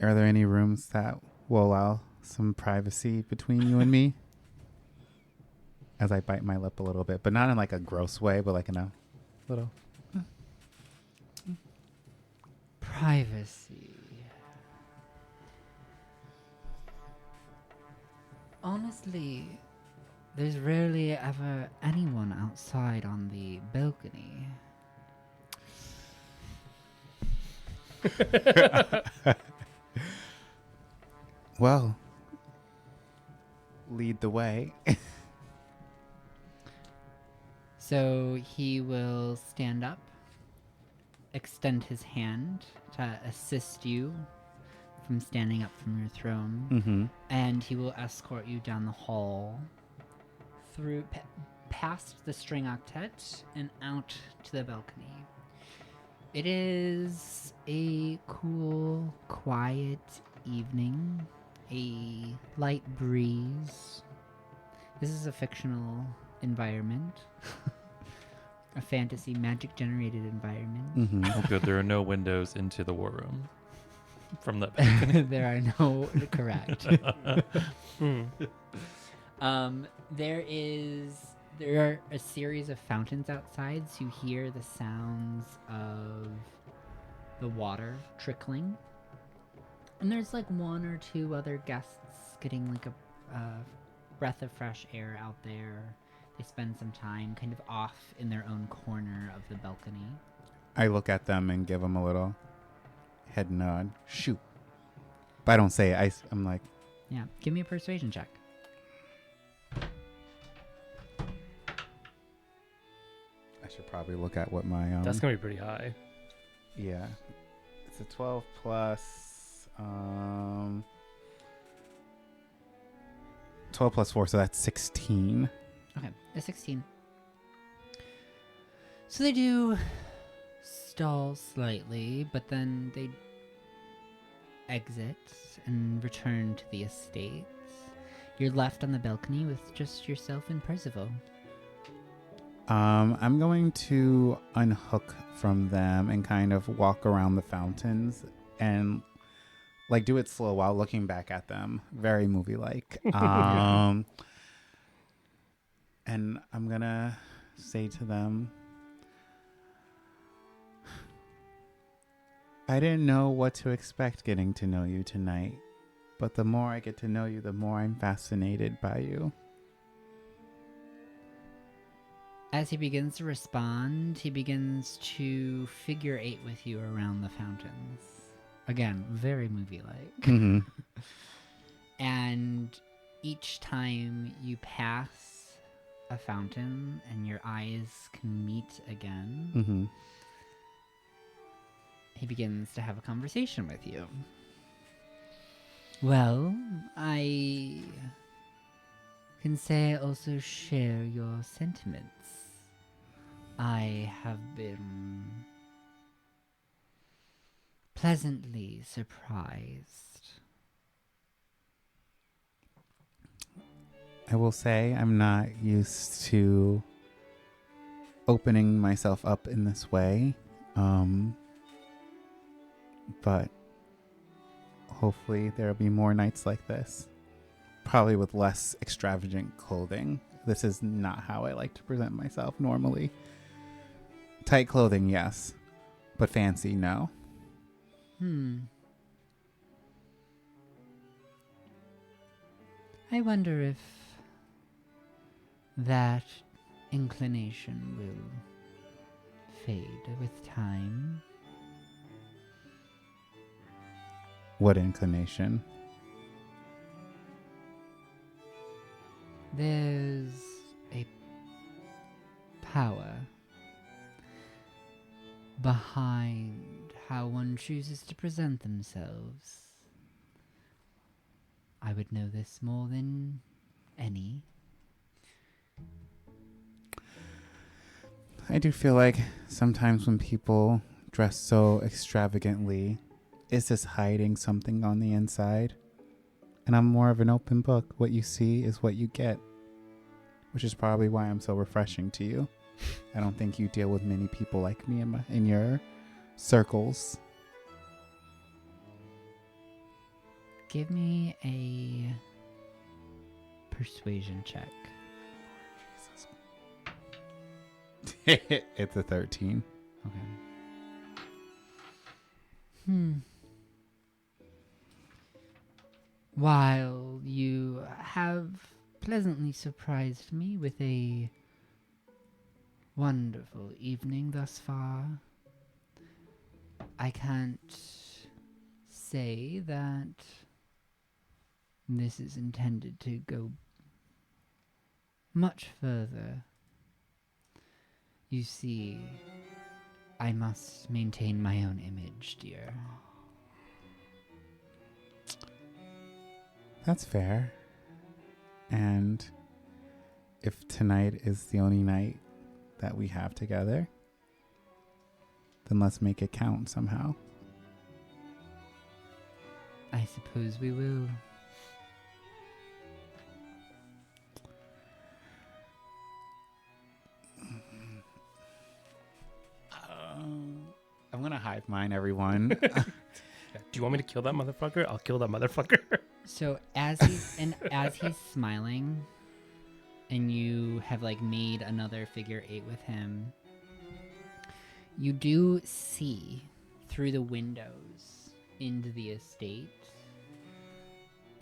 Are there any rooms that will allow some privacy between you and me? As I bite my lip a little bit, but not in like a gross way, but like in a little... Privacy. Honestly, there's rarely ever anyone outside on the balcony. Well, lead the way. So he will stand up extend his hand to assist you from standing up from your throne, Mm-hmm. and he will escort you down the hall through past the string octet and out to the balcony. It is a cool, quiet evening, a light breeze. This is a fictional environment, a fantasy magic generated environment. Mm-hmm. Oh, good. There are no windows into the war room from the balcony. There are no correct. Hmm. There are a series of fountains outside, so you hear the sounds of the water trickling. And there's like one or two other guests getting like a breath of fresh air out there. They spend some time kind of off in their own corner of the balcony. I look at them and give them a little head nod. Shoot. But I don't say it. I'm like, Yeah, give me a persuasion check. I should probably look at what my That's gonna be pretty high. yeah. It's a 12 plus 12 plus 4, so that's 16. Okay, a 16. So they do stall slightly, but then they exit and return to the estate. You're left on the balcony with just yourself and Percival. I'm going to unhook from them and kind of walk around the fountains and like do it slow while looking back at them. Very movie-like. And I'm gonna say to them, I didn't know what to expect getting to know you tonight, but the more I get to know you, the more I'm fascinated by you. As he begins to respond, he begins to figure eight with you around the fountains. Again, very movie-like. Mm-hmm. And each time you pass a fountain and your eyes can meet again, Mm-hmm. he begins to have a conversation with you. Well, I can say I also share your sentiments. I have been pleasantly surprised. I will say I'm not used to opening myself up in this way. But hopefully there'll be more nights like this. Probably with less extravagant clothing. This is not how I like to present myself normally. Tight clothing, yes. But fancy, no. I wonder if that inclination will fade with time. What inclination? There's a power behind how one chooses to present themselves. I would know this more than any. I do feel like sometimes when people dress so extravagantly, it's just hiding something on the inside. And I'm more of an open book. What you see is what you get. Which is probably why I'm so refreshing to you. I don't think you deal with many people like me in your circles. Give me a persuasion check. It's a 13. Okay. While you have pleasantly surprised me with a wonderful evening thus far, I can't say that this is intended to go much further. You see, I must maintain my own image, dear. That's fair. And if tonight is the only night that we have together, then let's make it count somehow. I suppose we will. I'm gonna hive mind, everyone. Do you want me to kill that motherfucker? I'll kill that motherfucker. So as he's smiling, and you have like made another figure 8 with him, you do see through the windows into the estate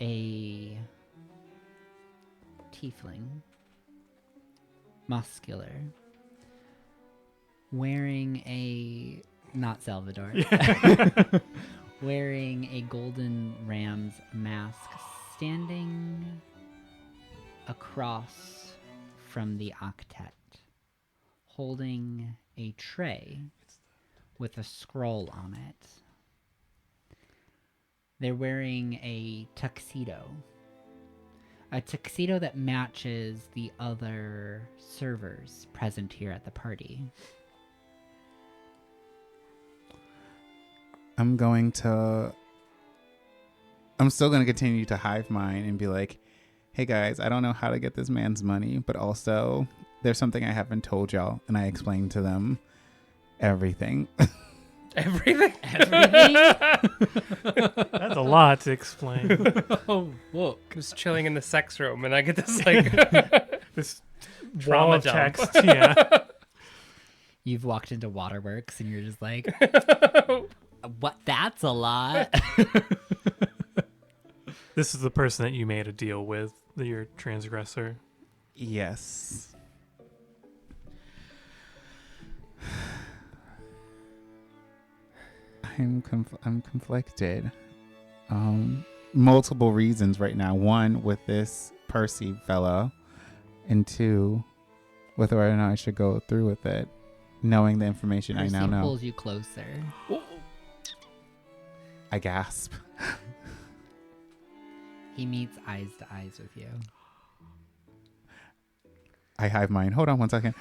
a tiefling, muscular, wearing a not Salvador, wearing a golden ram's mask, standing across from the octet, holding a tray with a scroll on it. They're wearing a tuxedo that matches the other servers present here at the party. I'm still going to continue to hive mind and be like, hey guys, I don't know how to get this man's money, but also there's something I haven't told y'all. And I explained to them everything. Everything? That's a lot to explain. Oh, whoa. I'm just chilling in the sex room and I get this like This Trauma wall of dump. text. Yeah. You've walked into Waterworks and you're just like, what? That's a lot. This is the person that you made a deal with, your transgressor. Yes. I'm conflicted. Multiple reasons right now. One, with this Percy fellow, and two, with whether or not I should go through with it, knowing the information I now Percy know. pulls you closer. I gasp. He meets eyes to eyes with you. I hive mind. Hold on one second.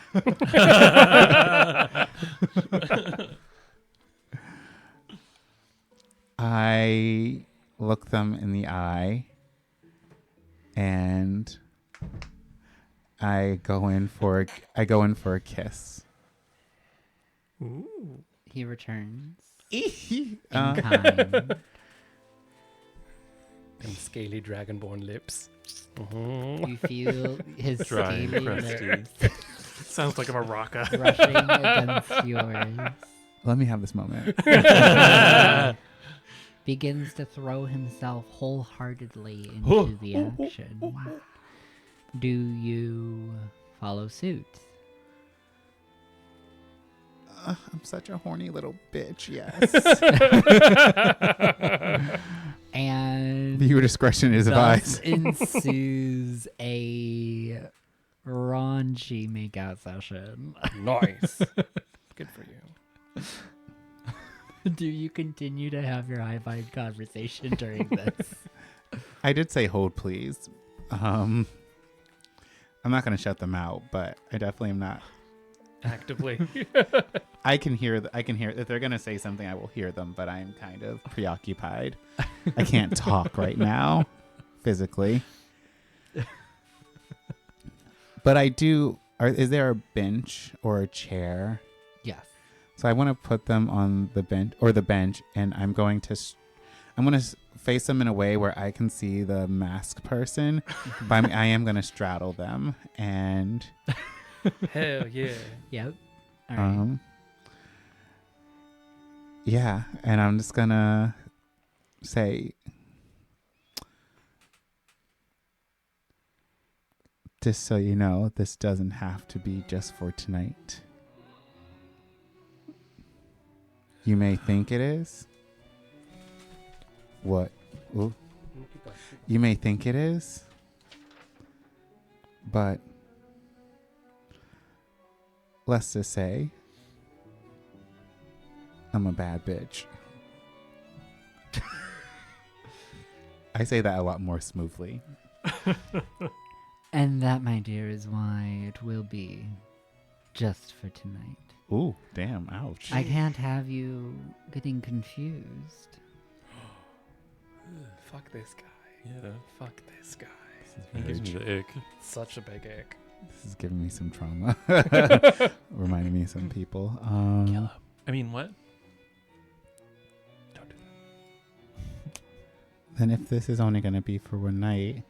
I look them in the eye and I go in for a kiss. Ooh. He returns Uh, in kind. and scaly dragonborn lips. You feel his Dry and scaly crusty. lips Sounds like a maraca. brushing against yours. let me have this moment. Begins to throw himself wholeheartedly into the action. Do you follow suit? I'm such a horny little bitch, yes. And Viewer discretion is thus advised. ensues a raunchy makeout session. Nice. Good for you. Do you continue to have your high vibe conversation during this? I did say hold please. I'm not going to shut them out, but I definitely am not. Actively. I can hear if they're going to say something, I will hear them, but I'm kind of preoccupied. I can't talk right now physically. But I do. Is there a bench or a chair? Yes. So I want to put them on the bench, and I'm going to face them in a way where I can see the mask person, but I am going to straddle them, and Hell yeah. Yep. All right. yeah, and I'm just gonna say, just so you know, this doesn't have to be just for tonight. You may think it is. What? Ooh. You may think it is, but let's just say I'm a bad bitch. I say that a lot more smoothly. And that, my dear, is why it will be just for tonight. Ooh, damn, ouch. I can't have you getting confused. Fuck this guy. Yeah. Fuck this guy. He gives me the ick. Such a big ick. This is giving me some trauma. Reminding me of some people. I mean, what? Don't do that. Then if this is only going to be for one night,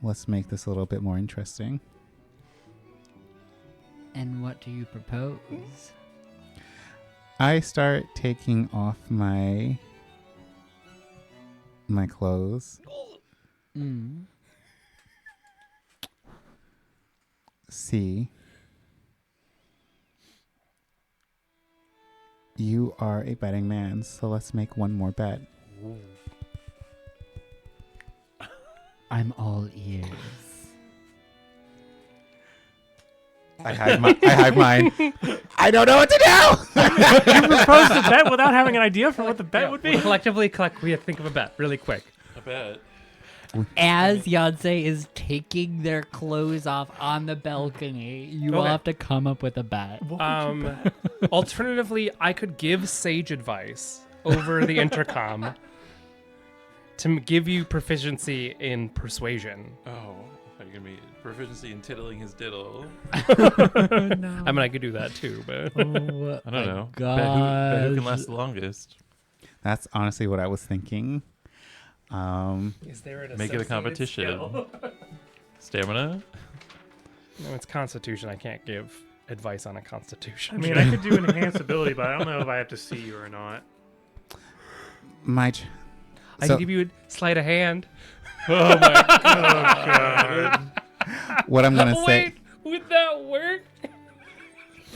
let's make this a little bit more interesting. And what do you propose? I start taking off my clothes. Mm. See, you are a betting man, so let's make one more bet. I'm all ears. I hide mine. I don't know what to do. You proposed a bet without having an idea for what the bet would be. We collectively we have to think of a bet really quick. I bet. As Yonsei is taking their clothes off on the balcony, you all Okay. have to come up with a bet. Alternatively, I could give sage advice over the intercom to give you proficiency in persuasion. Oh, I thought you were gonna be proficiency in tiddling his diddle. No. I mean, I could do that too, but Oh, I don't know. Bet who can last the longest. That's honestly what I was thinking. is there an Make it a associated competition. skill? Stamina. No, it's Constitution. I can't give advice on a Constitution. I mean, I could do enhanced ability, but I don't know if I have to see you or not. I can give you a sleight of hand. Oh God. What I'm gonna say. Wait, would that work?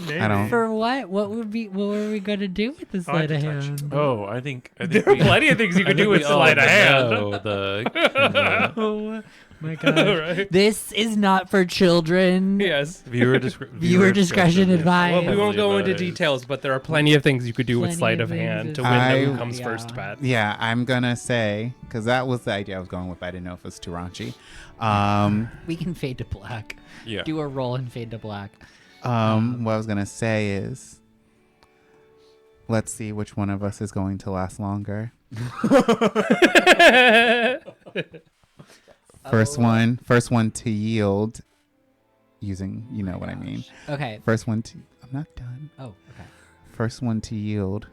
Maybe. I don't- For what? What were we gonna do with this Oh, I sleight of have to touch hand? Oh, I think There are plenty of things you could do with sleight of hand. Oh my god. Right. This is not for children. Yes. Viewer discretion advised. Well, we won't go into advised. details, but there are plenty of things you could do with Plenty sleight of of hand things to to- win I- who comes Yeah. first bet. Yeah, I'm gonna say, because that was the idea I was going with. I didn't know if it was too raunchy. We can fade to black. Yeah. Do a roll and fade to black. What I was gonna say is, let's see which one of us is going to last longer. First one to yield, using, you know what I mean. Okay. First one to, I'm not done. Oh, okay. First one to yield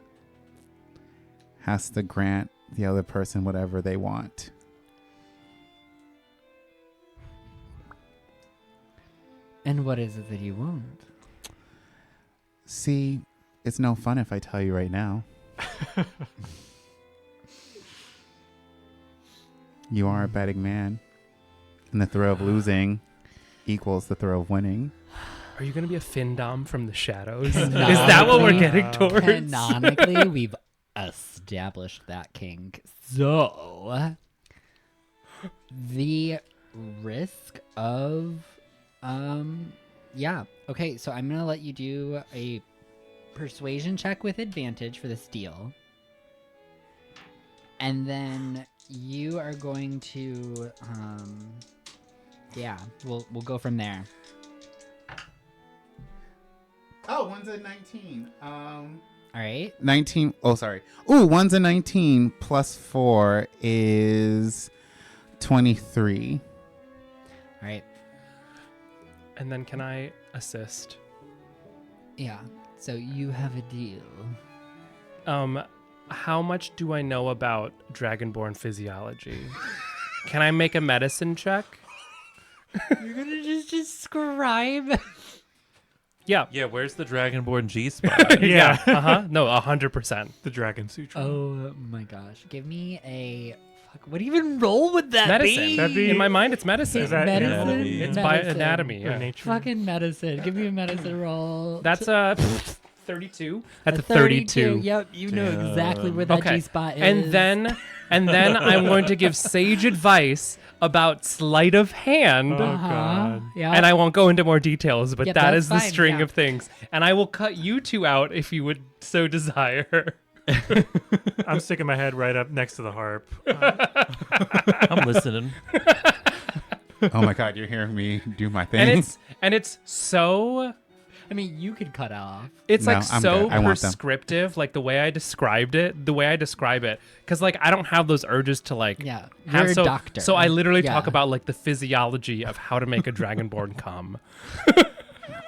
has to grant the other person whatever they want. And what is it that you want? See, it's no fun if I tell you right now. You are a betting man, and the thrill of losing equals the thrill of winning. Are you going to be a Findom from the shadows? Is that what we're getting towards? Canonically, we've established that kink. So, the risk of, yeah. Okay, so I'm going to let you do a persuasion check with advantage for the steal. And then you are going to, yeah, we'll go from there. Oh, one's a 19. All right. 19. Oh, sorry. Ooh, one's a 19 plus 4 is 23. All right. And then can I assist? Yeah. So you have a deal. How much do I know about Dragonborn physiology? Can I make a medicine check? You're gonna just describe. Yeah. Yeah, where's the Dragonborn G spot? Yeah. No, 100%. The Dragon Sutra. Oh my gosh! Give me a. Fuck, what even roll would that Medicine. be? That'd be- In my mind, it's medicine. Is that medicine? anatomy? It's Medicine. anatomy. Or Yeah. nature. Fucking medicine. Give me a medicine roll. That's 32. That's a 32. 32. Yep, you know Damn. exactly where that Okay. G spot is. And then I'm going to give sage advice about sleight of hand. Oh, God. Yeah. And I won't go into more details, but Yeah, that that's is the fine, string yeah. of things. And I will cut you two out if you would so desire. I'm sticking my head right up next to the harp. I'm listening. Oh my God, you're hearing me do my thing. And it's so I mean, you could cut off. it's No, like I'm so good. I want them. prescriptive, like the way I describe it, because like I don't have those urges to like Yeah. have You're a so, doctor. So I literally Yeah. talk about like the physiology of how to make a dragonborn come.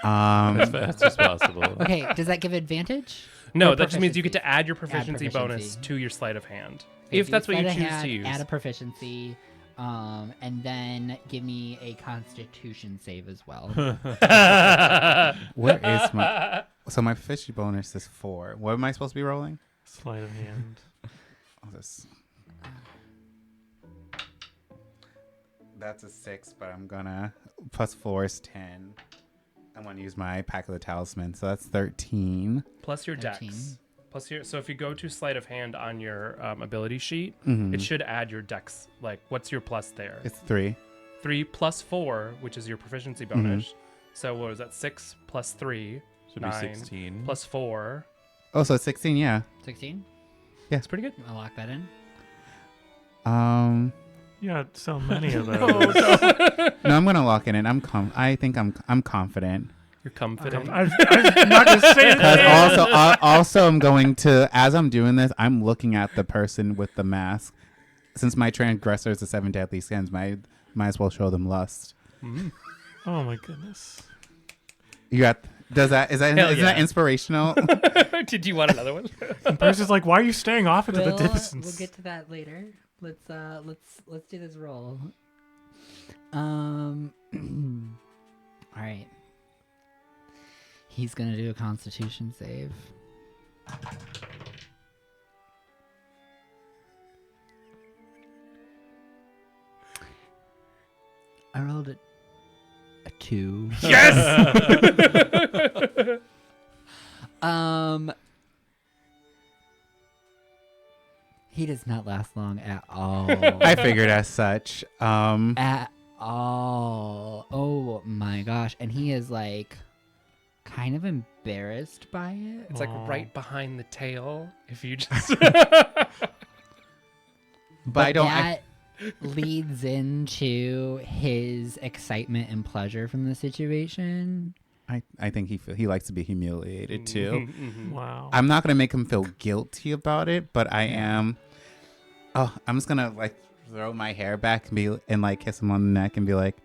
As fast as possible. Okay, does that give advantage? No, Or that just means you get to proficiency? add your proficiency bonus proficiency. to your sleight of hand. Okay, If so that's what you sleight of choose hand, to use. Add a proficiency, and then give me a Constitution save as well. Where is my? So my fishy bonus is 4. What am I supposed to be rolling? Sleight of hand. Oh, this. That's a 6, but I'm gonna plus 4 is 10. I want to use my pack of the talisman, so that's 13. Plus your 13. dex. So if you go to sleight of hand on your ability sheet, Mhm. it should add your dex. Like, what's your plus there? It's 3. 3 plus 4, which is your proficiency bonus. So what was that? 6 plus 3 Should 9 be 16. plus 4. Oh, so it's 16. Yeah. 16? That's pretty good. I'll lock that in. You got so many of those. No, I'm gonna lock it in. I think I'm confident. You're confident. I'm not going to say Because it. also I'm going to, as I'm doing this, I'm looking at the person with the mask. Since my transgressor is the 7 deadly sins, might as well show them lust. Oh, my goodness. You got? Is that Hell isn't that yeah. inspirational? Did you want another one? And Percy's like, why are you staring off into the distance? We'll get to that later. Let's do this roll. All right. He's gonna do a Constitution save. I rolled a 2. Yes! He does not last long at all. I figured as such. At all. Oh my gosh. And he is like kind of embarrassed by it. It's like Aw. right behind the tail. If you just. But I don't. That leads into his excitement and pleasure from the situation. I think he likes to be humiliated too. Wow. I'm not gonna make him feel guilty about it, but I am. Oh, I'm just gonna like throw my hair back and like kiss him on the neck and be like,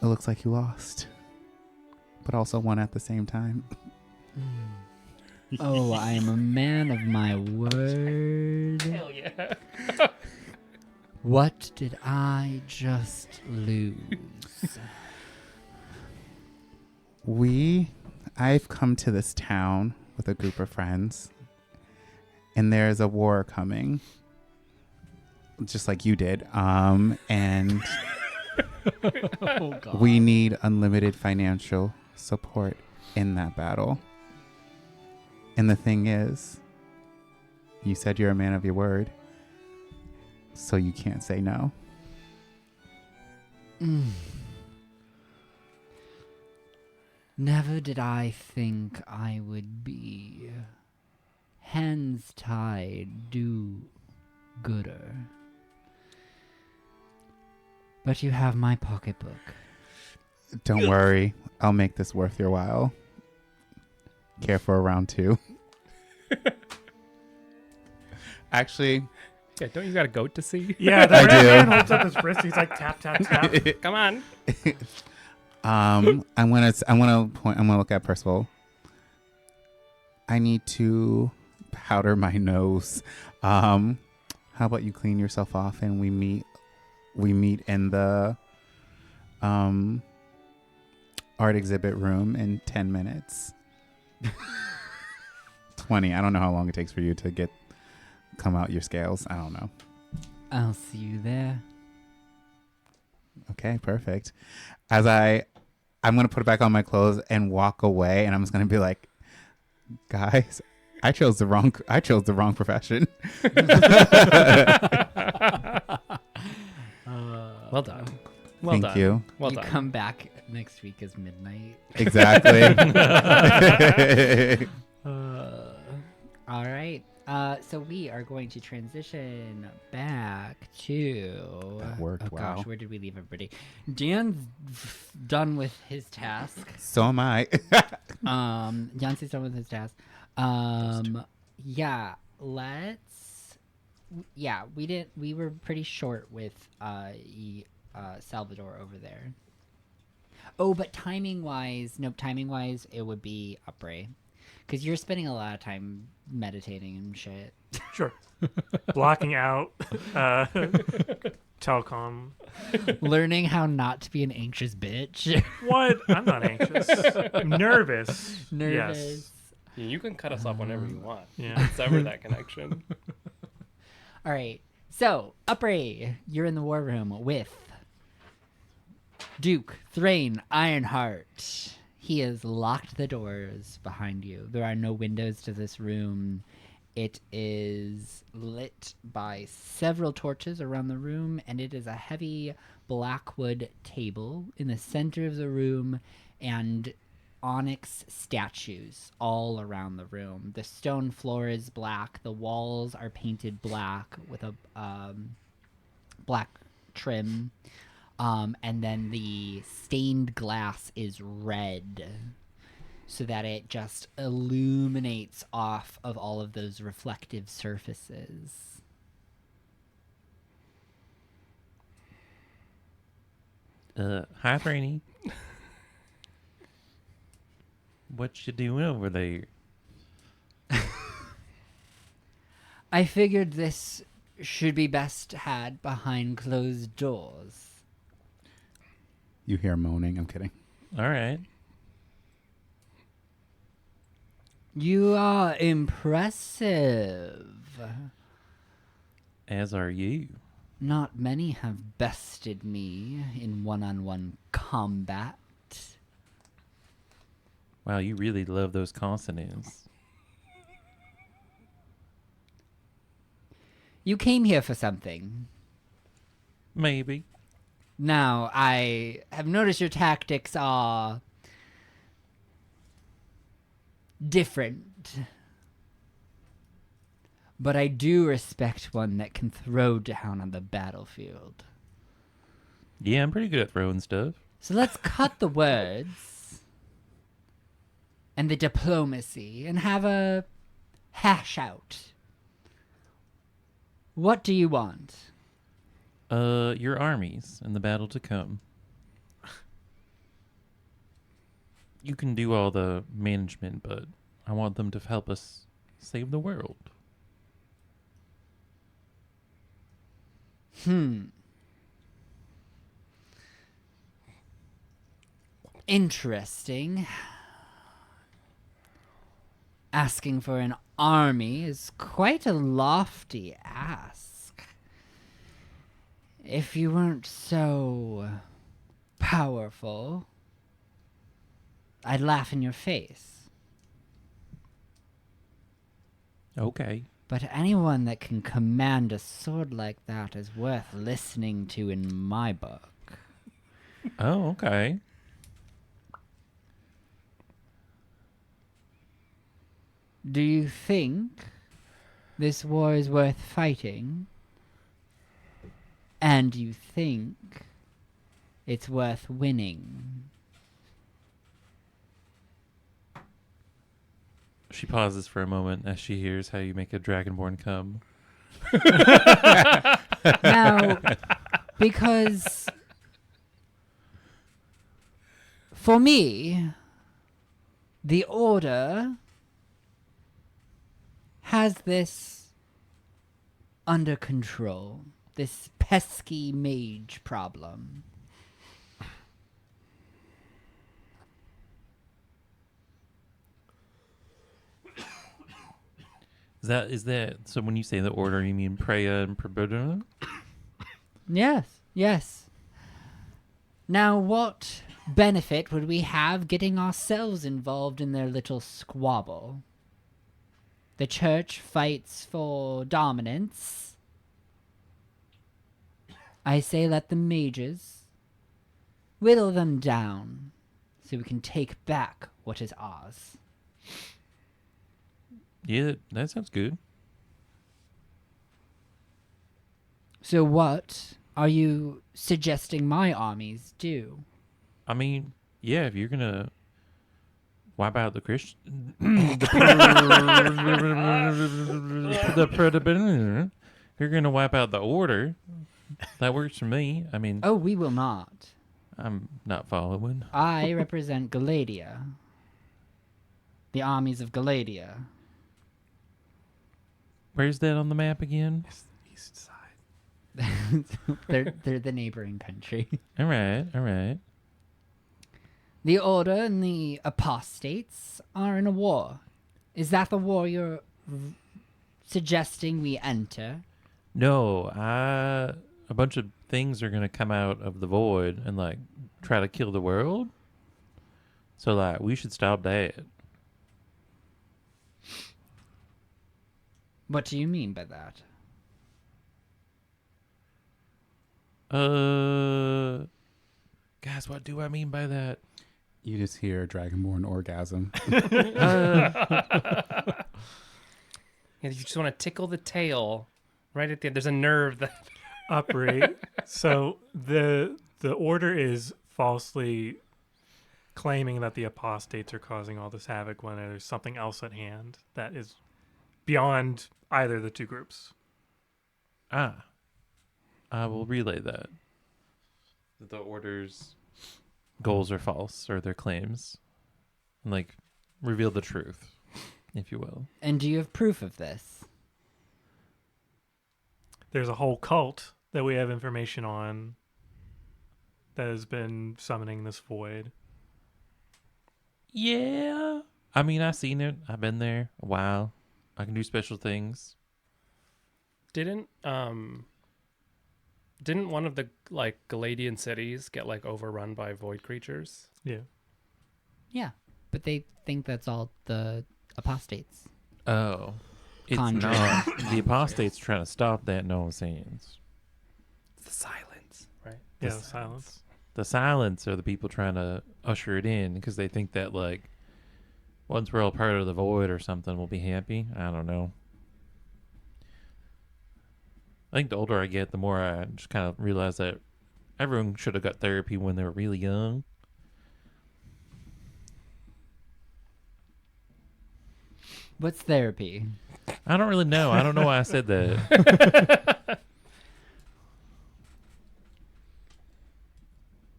"It looks like you lost, but also won at the same time." Oh, I am a man of my word. Hell yeah. What did I just lose? I've come to this town with a group of friends, and there's a war coming, just like you did. And Oh god. we need unlimited financial support in that battle. And the thing is, you said you're a man of your word, so you can't say no. Never did I think I would be hands tied do gooder. But you have my pocketbook. Don't worry, I'll make this worth your while. Care for a round 2. Actually, Yeah, don't you got a goat to see? Yeah, the I red do. man holds up his wrist. He's like, tap, tap, tap. Come on. I'm gonna look at Percival. I need to powder my nose. How about you clean yourself off and we meet in the art exhibit room in 10 minutes. 20. I don't know how long it takes for you to come out your scales. I don't know. I'll see you there. Okay, perfect. I'm gonna put it back on my clothes and walk away, and I'm just gonna be like, guys, I chose the wrong profession. Well done. Well Thank done. you. Well you done. come back next week as midnight. Exactly. All right. So we are going to transition back to. That worked, Oh wow. gosh, where did we leave everybody? Dan's done with his task. So am I. Yancey's done with his task. Yeah. Let's. Yeah, we didn't. We were pretty short with Salvador over there. Oh, but timing wise, it would be Upray. Because you're spending a lot of time meditating and shit. Sure. Blocking out telecom. Learning how not to be an anxious bitch. What? I'm not anxious. I'm nervous. Nervous. Yes. Yeah, you can cut us off whenever you want. Yeah. Sever that connection. All right. So, Upray, you're in the war room with Duke Thrain Ironheart. He has locked the doors behind you. There are no windows to this room. It is lit by several torches around the room, and it is a heavy blackwood table in the center of the room and onyx statues all around the room. The stone floor is black. The walls are painted black with a black trim. And then the stained glass is red so that it just illuminates off of all of those reflective surfaces. Hi, Franny. What you doing over there? I figured this should be best had behind closed doors. You hear moaning. I'm kidding. All right. You are impressive. As are you. Not many have bested me in one-on-one combat. Wow, you really love those consonants. You came here for something. Maybe. Now, I have noticed your tactics are different. But I do respect one that can throw down on the battlefield. Yeah, I'm pretty good at throwing stuff. So let's cut the words and the diplomacy and have a hash out. What do you want? Your armies in the battle to come. You can do all the management, but I want them to help us save the world. Interesting. Asking for an army is quite a lofty ask. If you weren't so powerful, I'd laugh in your face. Okay. But anyone that can command a sword like that is worth listening to in my book. Oh, okay. Do you think this war is worth fighting? And do you think it's worth winning? She pauses for a moment as she hears how you make a dragonborn come. Now, because for me, the Order has this under control, this pesky mage problem. Is that so when you say the order you mean Preya and Prabodha? Yes. Now, what benefit would we have getting ourselves involved in their little squabble? The church fights for dominance. I say let the mages whittle them down so we can take back what is ours. Yeah, that sounds good. So what are you suggesting my armies do? I mean, yeah, if you're gonna wipe out the Christian, you're gonna wipe out the order. That works for me. I mean, Oh, we will not. I'm not following. I represent Galadia. The armies of Galadia. Where's that on the map again? East side. They're the neighboring country. All right, all right. The Order and the Apostates are in a war. Is that the war you're suggesting we enter? No, a bunch of things are gonna come out of the void and like try to kill the world. So like, we should stop that. What do you mean by that? Guys, what do I mean by that? You just hear Dragonborn orgasm. Yeah, you just want to tickle the tail right at the end. There's a nerve that. Operate. So the order is falsely claiming that the apostates are causing all this havoc when there's something else at hand that is beyond either of the two groups. I will relay that. That the order's goals are false, or their claims. And like, reveal the truth, if you will. And do you have proof of this? There's a whole cult that we have information on that has been summoning this void. Yeah. I mean, I've seen it. I've been there a while. I can do special things. Didn't one of the like Galadian cities get like overrun by void creatures? Yeah. Yeah, but they think that's all the apostates. Oh. It's Conjuring. not. The apostates trying to stop that nonsense. The silence, right? Yeah, The the silence. The silence are the people trying to usher it in because they think that like once we're all part of the void or something, we'll be happy. I don't know. I think the older I get, the more I just kind of realize that everyone should have got therapy when they were really young. What's therapy? I don't really know. I don't know why I said that.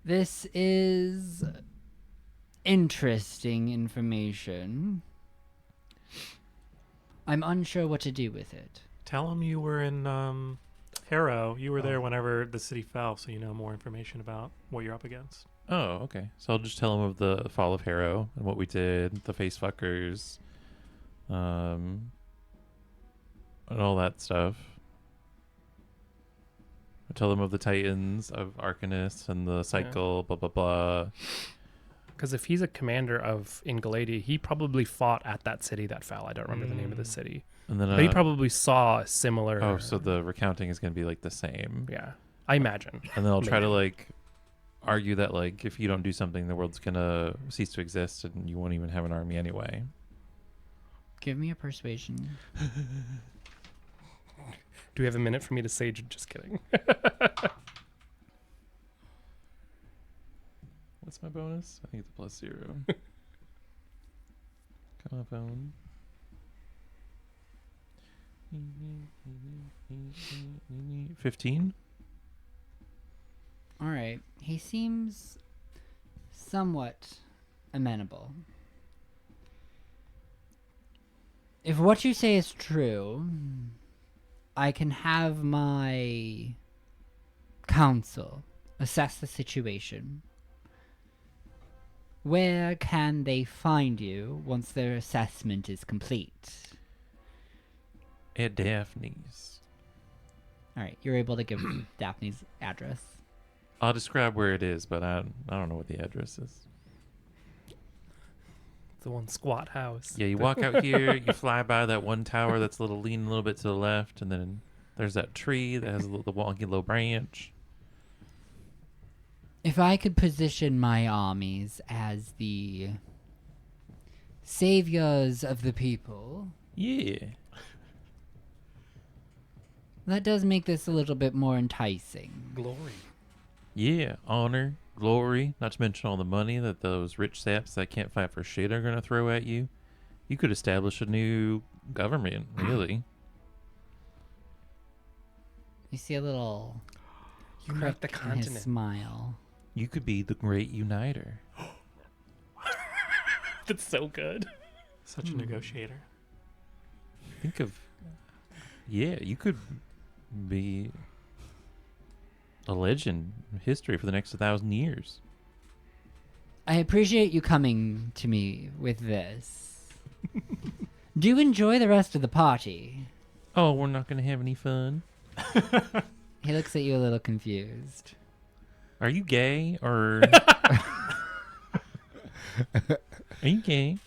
This is interesting information. I'm unsure what to do with it. Tell them you were in Harrow. You were there whenever the city fell, so you know more information about what you're up against. Oh, okay. So I'll just tell them of the fall of Harrow and what we did, the face fuckers, and all that stuff. I tell them of the Titans, of Arcanist, and the cycle, blah blah blah. Because if he's a commander in Galadia, he probably fought at that city that fell. I don't remember the name of the city. And then But he probably saw a similar. oh, so the recounting is going to be like the same. Yeah, I imagine. And then I'll try to Maybe. like argue that like if you don't do something, the world's gonna cease to exist, and you won't even have an army anyway. Give me a persuasion. Do we have a minute for me to sage? Just kidding. What's my bonus? I think it's a +0. Come on, phone. 15. All right. He seems somewhat amenable. If what you say is true, I can have my council assess the situation. Where can they find you once their assessment is complete? At Daphne's. All right, you're able to give Daphne's address. I'll describe where it is, but I don't know what the address is. The one squat house. Yeah, you walk out here, you fly by that one tower that's leaning a little bit to the left, and then there's that tree that has the wonky little branch. If I could position my armies as the saviors of the people, Yeah. that does make this a little bit more enticing. Glory. Yeah. Honor, glory, not to mention all the money that those rich saps that can't fight for shit are going to throw at you. You could establish a new government, really. You see a little Unite the crook in his continent. smile. You could be the great uniter. That's so good. Such a negotiator. Think of, yeah, you could be a legend in history for the next 1,000 years. I appreciate you coming to me with this. Do enjoy the rest of the party. Oh, we're not going to have any fun? He looks at you a little confused. Are you gay or? Are you gay?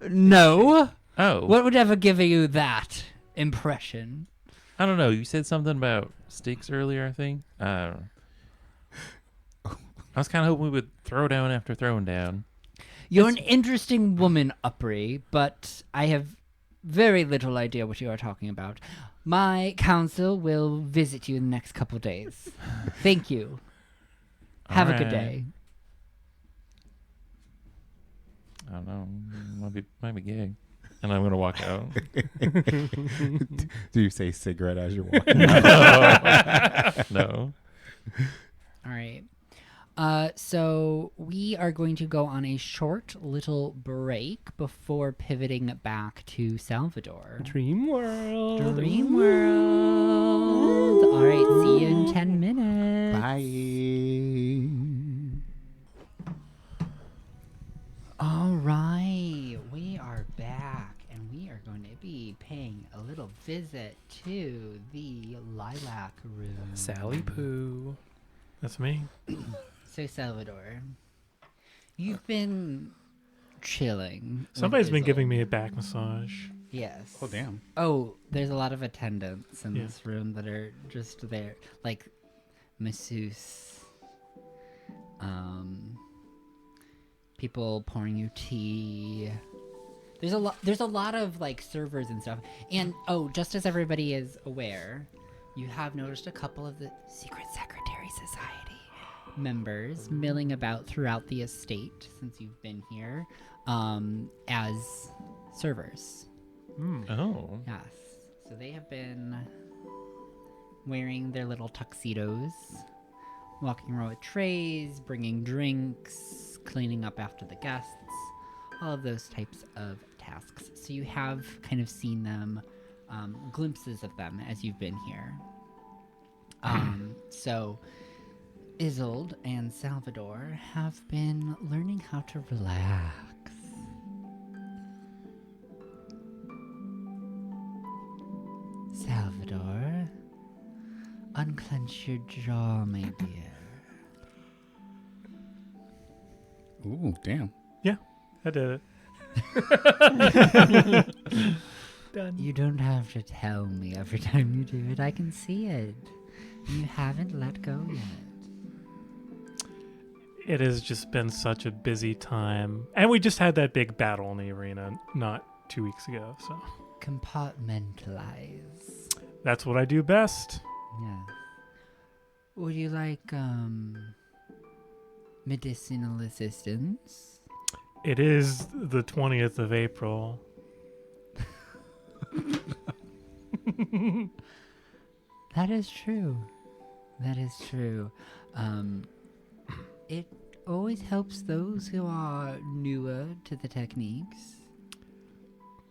No. Oh, What would ever give you that impression? I don't know. You said something about sticks earlier, I think. I don't know. I was kind of hoping we would throw down after throwing down. You're an interesting woman, Uppry, but I have very little idea what you are talking about. My council will visit you in the next couple days. Thank you. Have a good Alright. day. I don't know. Might be gay. And I'm gonna walk out. Do you say cigarette as you're walking? No. All right. So we are going to go on a short little break before pivoting back to Salvador. Dream world. Dream World. All right. See you in 10 minutes. Bye. All right. We are back, and we are going to be paying a little visit to the Lilac Room. Sally Poo. That's me. So, Salvador, you've been chilling. with Somebody's been Izzle. giving me a back massage. Yes. Oh, damn. Oh, there's a lot of attendants in Yeah. this room that are just there, like masseuse, people pouring you tea. There's a lot. There's a lot of like servers and stuff. And oh, just as everybody is aware, you have noticed a couple of the Secret Secretary Society members milling about throughout the estate since you've been here, as servers. Oh. Yes. So they have been wearing their little tuxedos, walking around with trays, bringing drinks, cleaning up after the guests, all of those types of tasks. So you have kind of seen them, glimpses of them as you've been here. So Isolde and Salvador have been learning how to relax. Salvador, unclench your jaw, my dear. Ooh, damn. Yeah, I did it. Done. You don't have to tell me every time you do it. I can see it. You haven't let go yet. It has just been such a busy time. And we just had that big battle in the arena not 2 weeks ago, so Compartmentalize. that's what I do best. Yes. Would you like, medicinal assistance? It is the 20th of April. That is true. That is true. It always helps those who are newer to the techniques.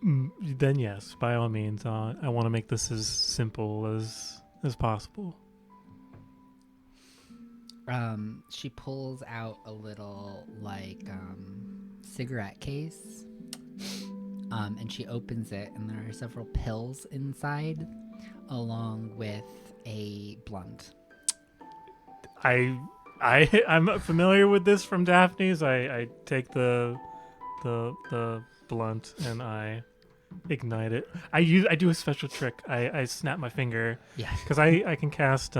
Then yes, by all means, I want to make this as simple as possible. She pulls out a little, like, cigarette case. And she opens it, and there are several pills inside, along with a blunt. I'm familiar with this from Daphne's. I take the blunt and I ignite it. I do a special trick. I snap my finger Yeah. because I can cast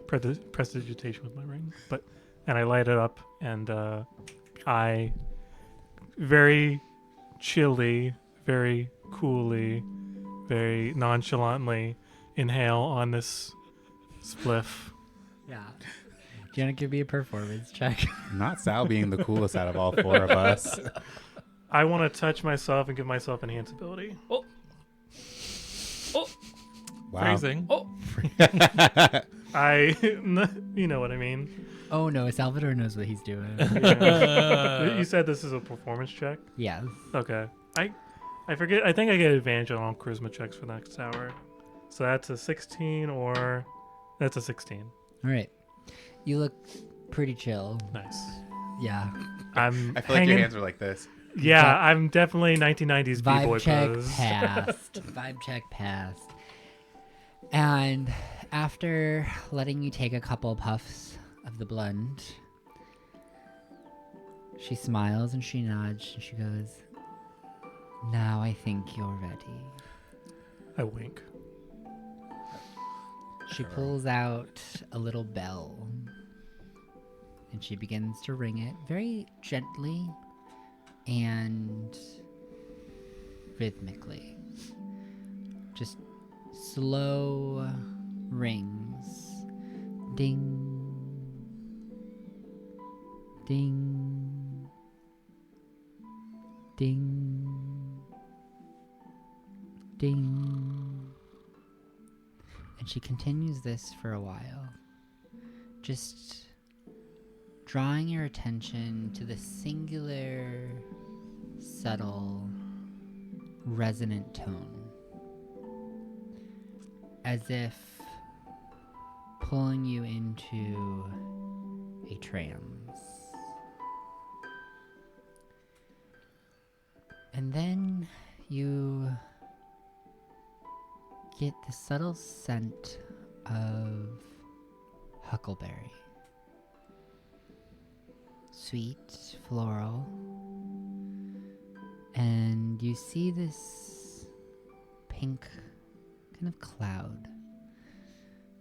prestidigitation with my ring, and I light it up, and I very chilly, very coolly, very nonchalantly inhale on this spliff. Yeah. Do you want to give me a performance check? Not Sal being the coolest out of all four of us. I want to touch myself and give myself enhance ability. Oh, Wow. Phrasing. oh. You know what I mean. Oh no, Salvador knows what he's doing. You said this is a performance check? Yes. Okay. I forget. I think I get advantage on all charisma checks for next hour. So that's a 16 or that's a 16. All right. You look pretty chill. Nice. Yeah. I feel like your hands are like this. Yeah, I'm definitely 1990s b-boy Vibe check pose. passed. Vibe check passed. And after letting you take a couple puffs of the blend, she smiles and she nods and she goes, "Now I think you're ready." I wink. She pulls out a little bell and she begins to ring it very gently and rhythmically. Just slow rings. Ding. Ding. Ding. Ding. And she continues this for a while, just drawing your attention to the singular, subtle, resonant tone, as if pulling you into a trance. And then you get the subtle scent of huckleberry. Sweet, floral. And you see this pink kind of cloud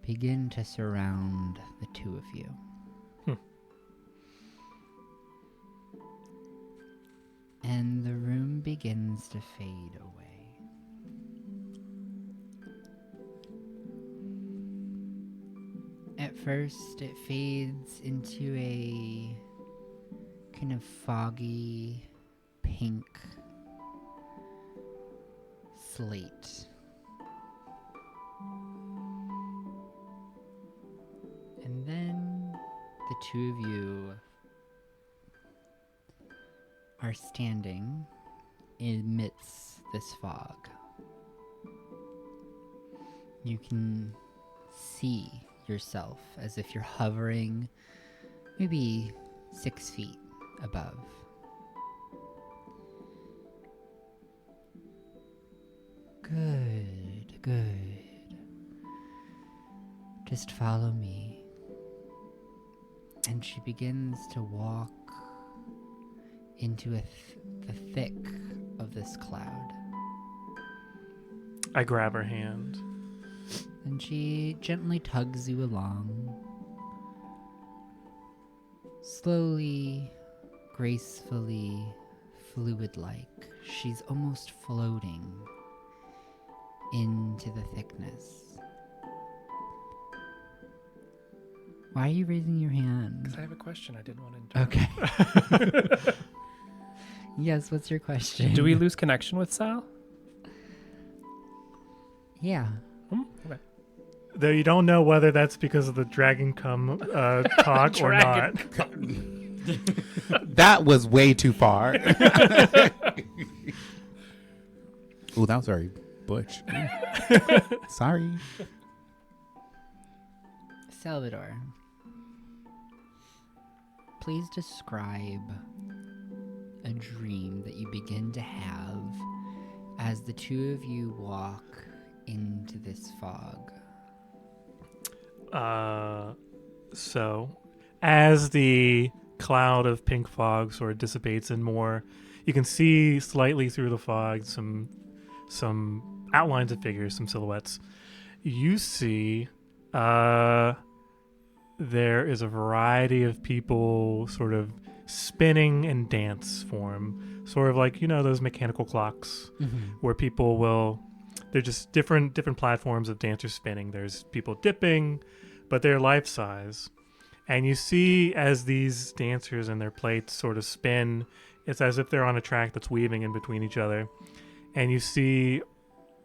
begin to surround the two of you. And the room begins to fade away. At first, it fades into a kind of foggy pink slate. And then the two of you are standing amidst this fog. You can see yourself as if you're hovering maybe 6 feet above. Good, good. Just follow me. And she begins to walk into the thick of this cloud. I grab her hand. And she gently tugs you along. Slowly, gracefully, fluid-like. She's almost floating into the thickness. Why are you raising your hand? Because I have a question I didn't want to interrupt. Okay. Yes, what's your question? Do we lose connection with Sal? Yeah. Okay. Though you don't know whether that's because of the dragon come talk or not. That was way too far. Ooh, that was very butch. Sorry. Salvador, please describe a dream that you begin to have as the two of you walk into this fog. So, as the cloud of pink fog sort of dissipates and more, you can see slightly through the fog some outlines of figures, some silhouettes. You see there is a variety of people sort of spinning in dance form, sort of like, those mechanical clocks where people will, they're just different platforms of dancers spinning. There's people dipping, but they're life size. And you see as these dancers and their plates sort of spin, it's as if they're on a track that's weaving in between each other. And you see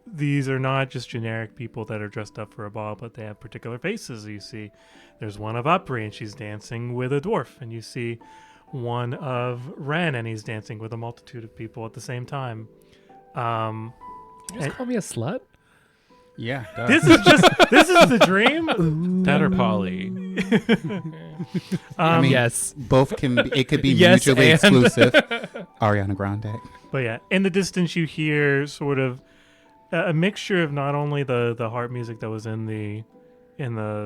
these are not just generic people that are dressed up for a ball, but they have particular faces. You see there's one of Opry and she's dancing with a dwarf. And you see one of Ren and he's dancing with a multitude of people at the same time. Did you just call me a slut? Yeah. This is the dream. That or Polly. Yes. Both can be, it could be Yes, mutually and- exclusive. Ariana Grande. But yeah, in the distance you hear sort of a mixture of not only the harp music that was in the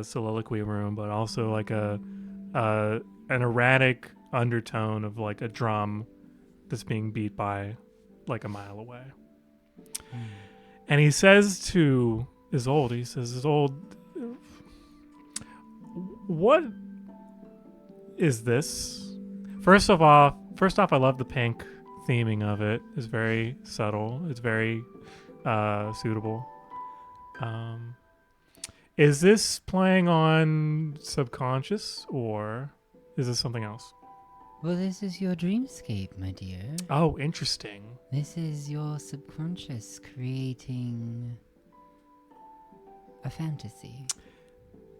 soliloquy room, but also like an erratic undertone of like a drum that's being beat by like a mile away. And he says to Isolde, what is this? First off, I love the pink theming of it. It's very subtle. It's very suitable. Is this playing on subconscious or is this something else? Well, this is your dreamscape, my dear. Oh, interesting. This is your subconscious creating a fantasy.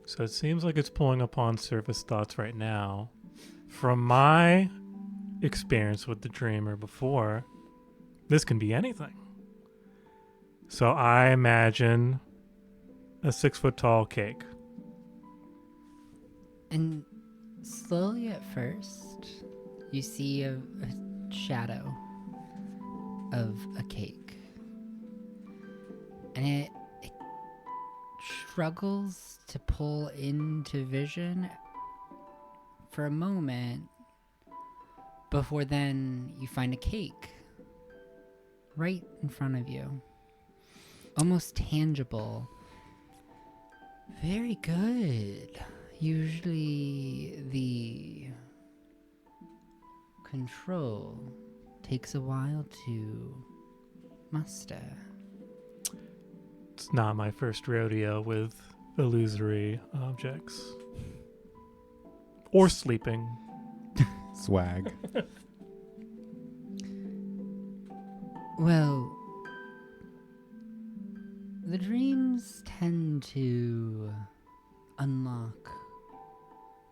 So it seems like it's pulling upon surface thoughts right now. From my experience with the dreamer before, this can be anything. So I imagine a 6-foot-tall cake. And slowly at first, you see a shadow of a cake. And it struggles to pull into vision for a moment before then you find a cake right in front of you. Almost tangible. Very good. Usually the control takes a while to muster. It's not my first rodeo with illusory objects. Or sleeping. Swag. Well, the dreams tend to unlock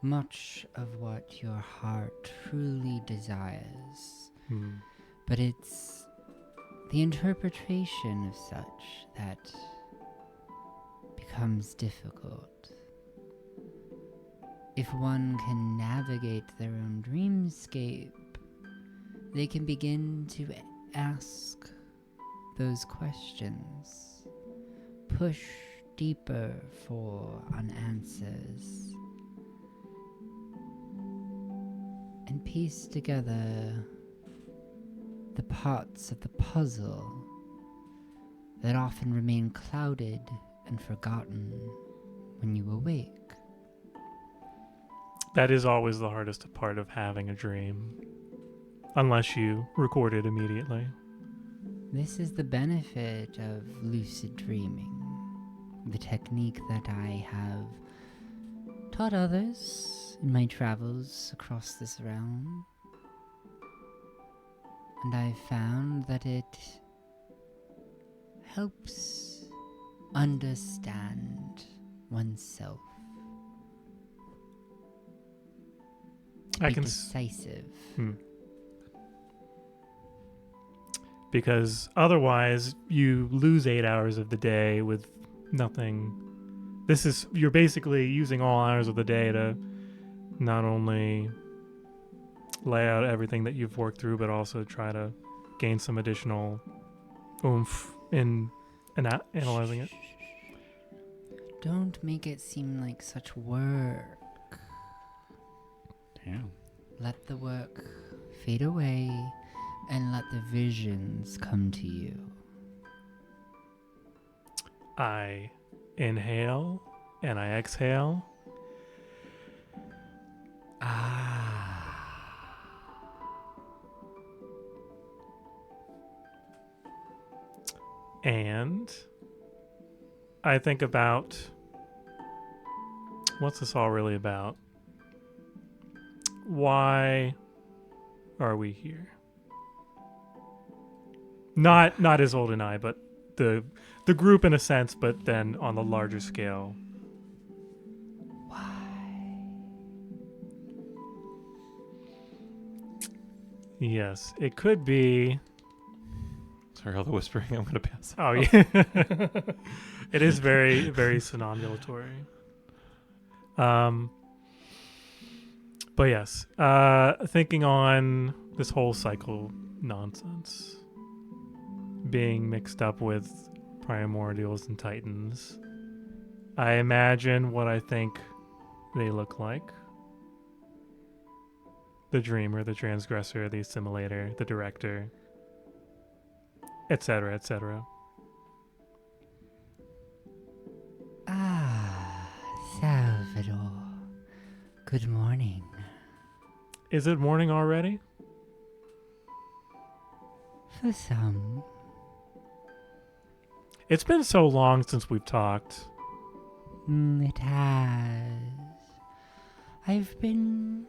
much of what your heart truly desires. But it's the interpretation of such that becomes difficult. If one can navigate their own dreamscape, they can begin to ask those questions, push deeper for answers, and piece together the parts of the puzzle that often remain clouded and forgotten when you awake. That is always the hardest part of having a dream. Unless you record it immediately. This is the benefit of lucid dreaming, the technique that I have taught others in my travels across this realm. And I've found that it helps understand oneself. To I be can decisive. Because otherwise you lose 8 hours of the day with nothing. You're basically using all hours of the day to not only lay out everything that you've worked through, but also try to gain some additional oomph in analyzing it. Don't make it seem like such work. Damn. Let the work fade away and let the visions come to you. I inhale and I exhale. And I think about, what's this all really about? Why are we here? Not Isolde and I, but the group in a sense, but then on the larger scale. Yes, it could be. Sorry, all the whispering. I'm gonna pass. Oh yeah, it is very very somnambulatory. But yes, thinking on this whole cycle nonsense, being mixed up with primordials and titans, I imagine what I think they look like. The dreamer, the transgressor, the assimilator, the director, etc., etc. Ah, Salvador. Good morning. Is it morning already? For some, It's been so long since we've talked. it has. I've been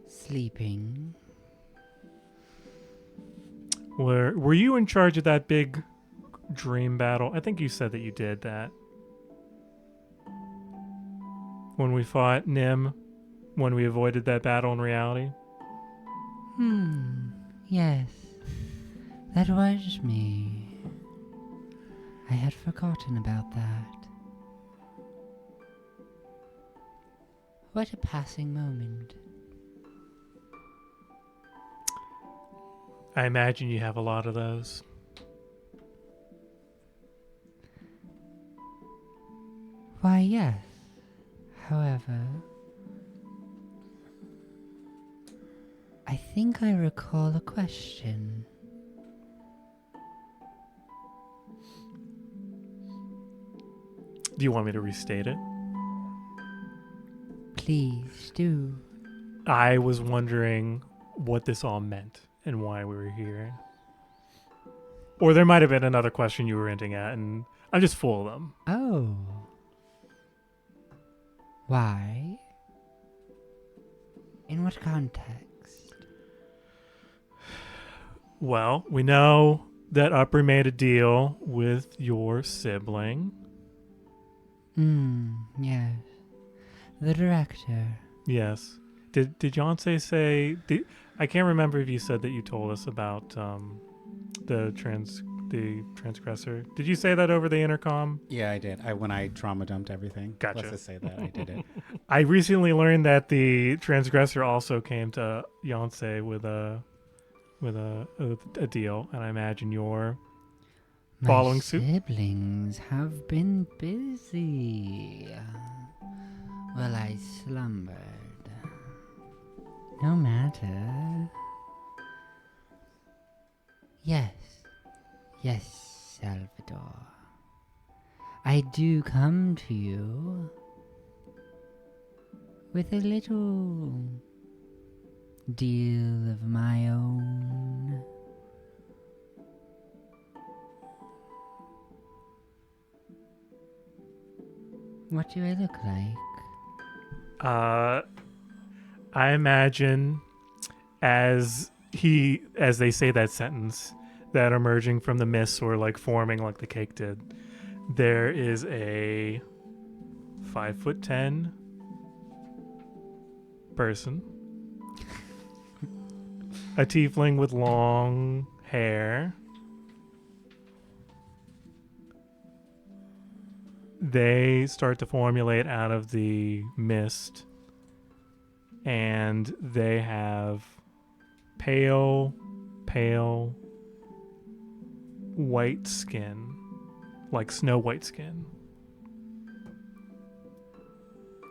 sleeping. Were you in charge of that big dream battle? I think you said that you did that. When we fought Nim, when we avoided that battle in reality. Yes. That was me. I had forgotten about that. What a passing moment. I imagine you have a lot of those. Why, yes. However, I think I recall a question. Do you want me to restate it? Please do. I was wondering what this all meant and why we were here. Or there might have been another question you were hinting at, and I'm just full of them. Oh. Why? In what context? Well, we know that Upper made a deal with your sibling. Yes. The director. Yes. Did Yonsei say? I can't remember if you said that you told us about the transgressor. Did you say that over the intercom? Yeah, I did. When I trauma dumped everything. Gotcha. Let's just say that I did it. I recently learned that the transgressor also came to Yonsei with a deal, and I imagine you're following suit. My siblings have been busy. Well, I slumbered. No matter. Yes, Salvador. I do come to you with a little deal of my own. What do I look like? I imagine as they say that sentence, that emerging from the mist or like forming like the cake did, there is a 5'10" person, a tiefling with long hair. They start to formulate out of the mist, and they have pale white skin, like snow white skin.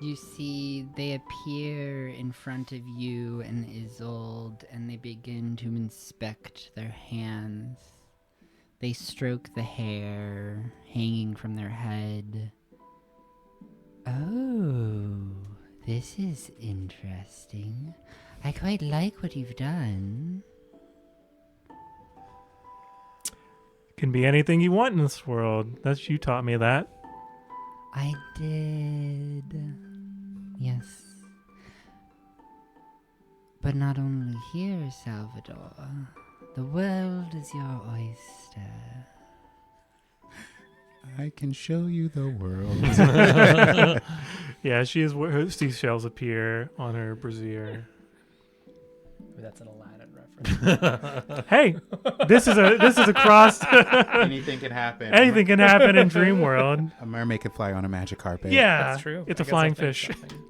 You see, they appear in front of you and Isolde, and they begin to inspect their hands. They stroke the hair hanging from their head. Oh, this is interesting. I quite like what you've done. can be anything you want in this world. That's you taught me that. I did. Yes. But not only here, Salvador. The world is your oyster. I can show you the world. Yeah, she is. Her seashells appear on her brassiere. That's an Aladdin reference. Hey, this is a cross. Anything can happen. Anything can happen in Dream World. A mermaid can fly on a magic carpet. Yeah, That's true. It's I a guess flying I'll think fish. something.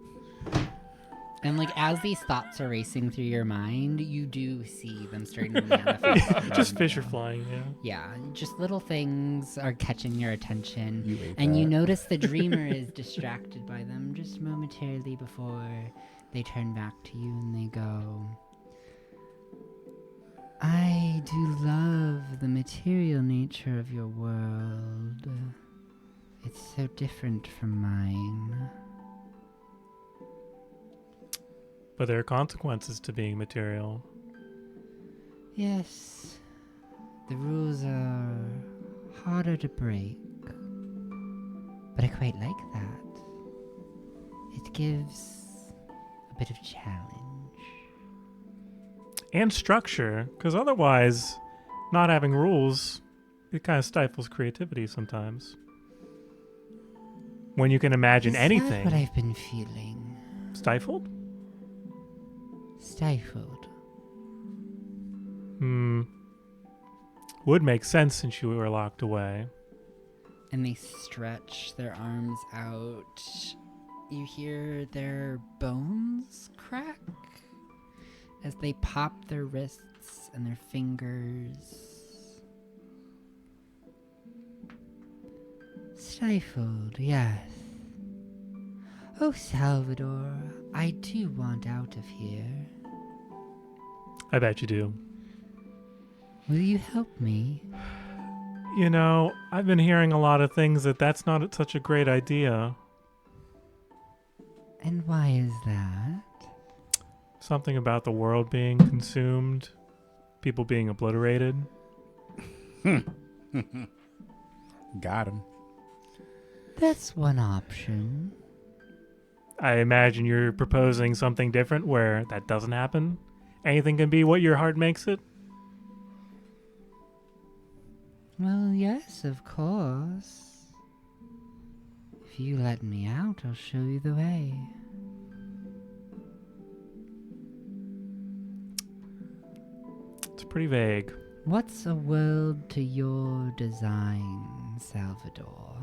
And like as these thoughts are racing through your mind, you do see them starting to manifest. Just fish are flying. Yeah. Yeah, just little things are catching your attention. You ate And you that. notice the dreamer is distracted by them just momentarily before they turn back to you and they go, I do love the material nature of your world. It's so different from mine. But there are consequences to being material. Yes, the rules are harder to break, but I quite like that. It gives a bit of challenge. And structure, because otherwise, not having rules, it kind of stifles creativity sometimes. When you can imagine Is anything. that what I've been feeling? Stifled? Stifled. Would make sense since you were locked away. And they stretch their arms out. You hear their bones crack as they pop their wrists and their fingers. Stifled, yes. Oh, Salvador, I do want out of here. I bet you do. Will you help me? You know, I've been hearing a lot of things that's not such a great idea. And why is that? Something about the world being consumed, people being obliterated. Got him. That's one option. I imagine you're proposing something different where that doesn't happen. Anything can be what your heart makes it. Well, yes, of course. If you let me out, I'll show you the way. It's pretty vague. What's a world to your design, Salvador?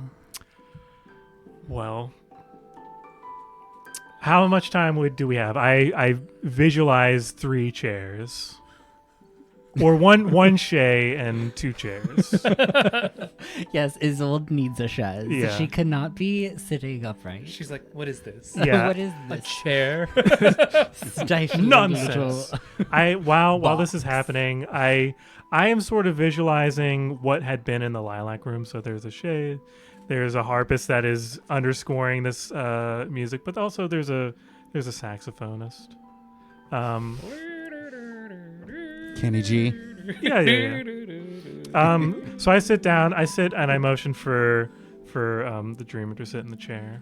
Well, how much time do we have? I visualize 3 chairs. Or one shay and 2 chairs. Yes, Isolde needs a chaise. Yeah. She cannot be sitting upright. She's like, what is this? Yeah. What is A this? chair? Stifling Nonsense. little- While this is happening, I am sort of visualizing what had been in the lilac room. So there's a shade, there's a harpist that is underscoring this music, but also there's a saxophonist. Kenny G. Yeah. So I sit down, and I motion for the dreamer to sit in the chair.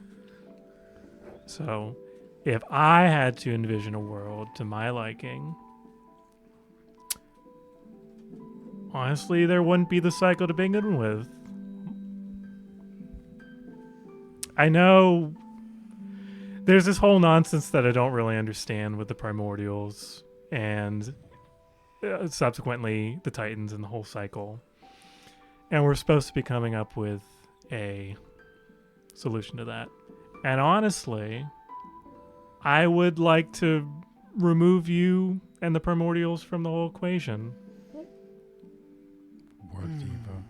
So if I had to envision a world to my liking, honestly, there wouldn't be the cycle to begin with. I know there's this whole nonsense that I don't really understand with the primordials and subsequently the Titans and the whole cycle. And we're supposed to be coming up with a solution to that. And honestly, I would like to remove you and the primordials from the whole equation. Work deeper.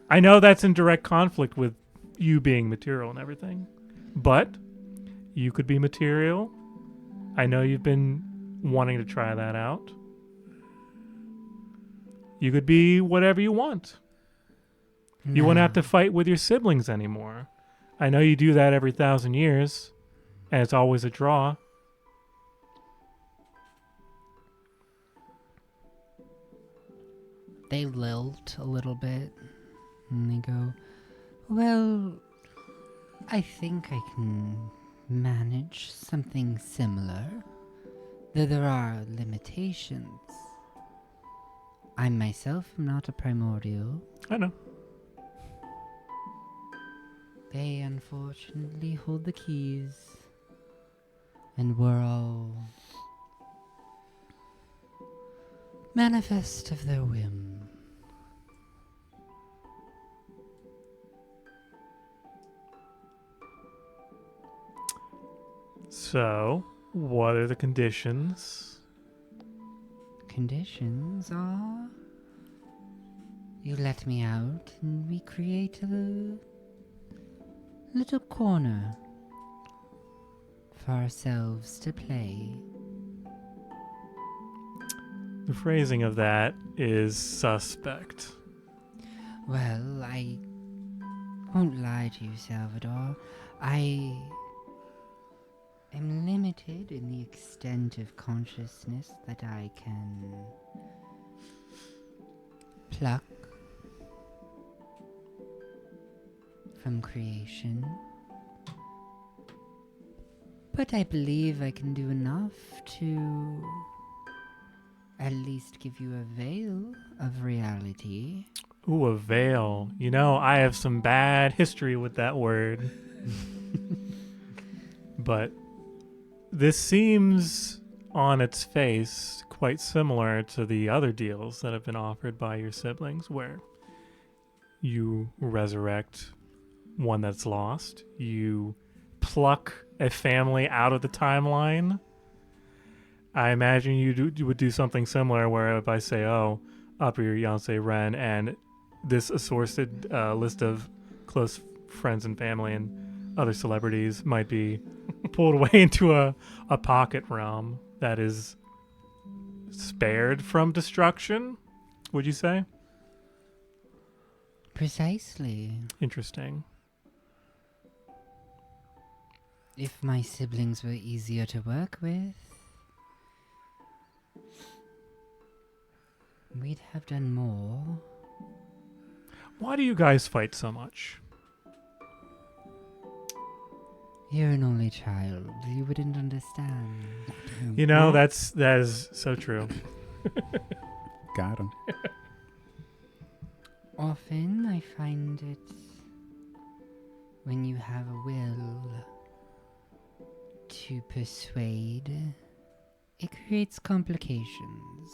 I know that's in direct conflict with you being material and everything, but you could be material. I know you've been wanting to try that out. You could be whatever you want. You won't have to fight with your siblings anymore. I know you do that every 1,000 years, and it's always a draw. They lilt a little bit, and they go, well, I think I can manage something similar, though there are limitations. I myself am not a primordial. I know. They unfortunately hold the keys, and we're all manifest of their whim. So, what are the conditions? Conditions are you let me out and we create a little corner for ourselves to play. The phrasing of that is suspect. Well, I won't lie to you, Salvador. I am limited in the extent of consciousness that I can pluck from creation. But I believe I can do enough to at least give you a veil of reality. Ooh, a veil. You know, I have some bad history with that word. But this seems, on its face, quite similar to the other deals that have been offered by your siblings, where you resurrect one that's lost, you pluck a family out of the timeline. I imagine you would do something similar, where if I say, oh, up your Yonsei Ren, and this assorted list of close friends and family and other celebrities might be pulled away into a pocket realm that is spared from destruction, would you say? Precisely. Interesting. If my siblings were easier to work with, we'd have done more. Why do you guys fight so much? You're an only child. You wouldn't understand. You know, that is so true. Got him. Often I find it when you have a will to persuade, it creates complications.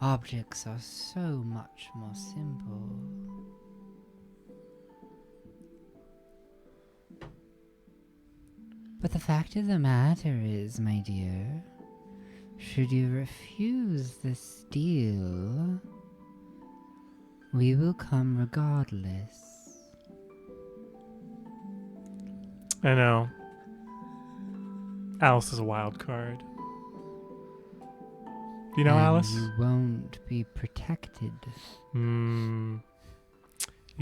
Objects are so much more simple. But the fact of the matter is, my dear, should you refuse this deal, we will come regardless. I know. Alice is a wild card. Do you know And Alice? you won't be protected. You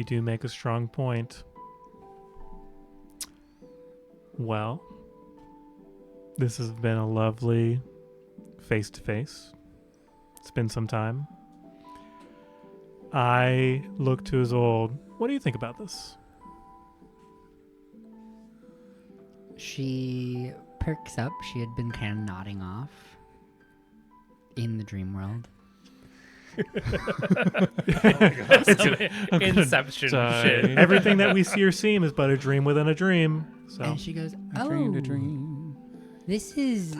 do make a strong point. Well, this has been a lovely face-to-face. It's been some time. I look to Isolde. What do you think about this? She perks up. She had been kind of nodding off in the dream world. Inception die. shit. Everything that we see or seem is but a dream within a dream. So And she goes, I oh, dreamed a dream. this is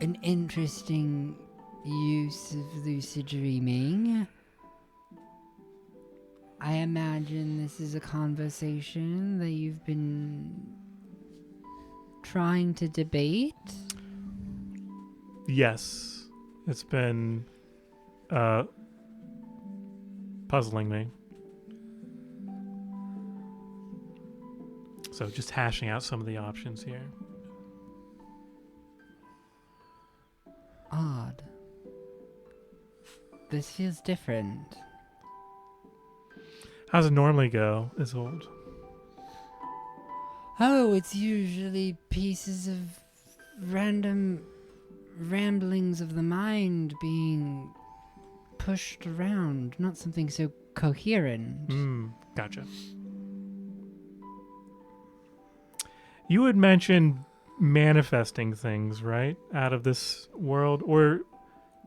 an interesting use of lucid dreaming. I imagine this is a conversation that you've been trying to debate. yes, it's been puzzling me. So just hashing out some of the options here. Odd. This feels different. How's it normally go, Isolde? Oh, it's usually pieces of random ramblings of the mind being pushed around, not something so coherent. Gotcha. You had mentioned manifesting things, right? Out of this world, or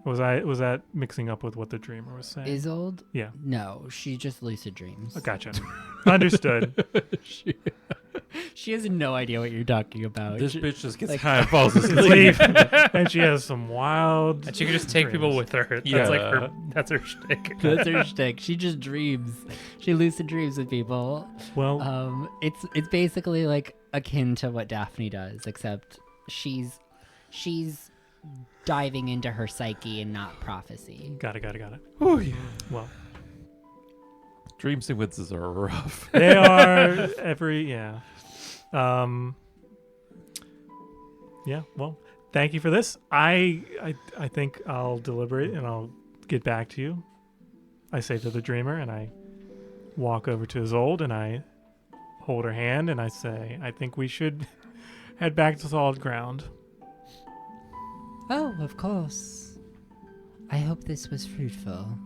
was that mixing up with what the dreamer was saying? Isolde? Yeah. No, she just lucid dreams. Gotcha. Understood. She has no idea what you're talking about. This bitch just gets like- high and falls asleep. Sleep. And she has some wild. And she can just take people with her. That's Yeah. like her. That's her shtick. That's her shtick. She just dreams. She lucid dreams with people. Well, It's basically like akin to what Daphne does, except she's diving into her psyche and not prophecy. got it. Oh, yeah. Well, Dream sequences are rough. they are yeah. Well, thank you for this. I think I'll deliberate and I'll get back to you. I say to the dreamer, and I walk over to Isolde and I hold her hand and I say, I think we should head back to solid ground. Oh, of course. I hope this was fruitful.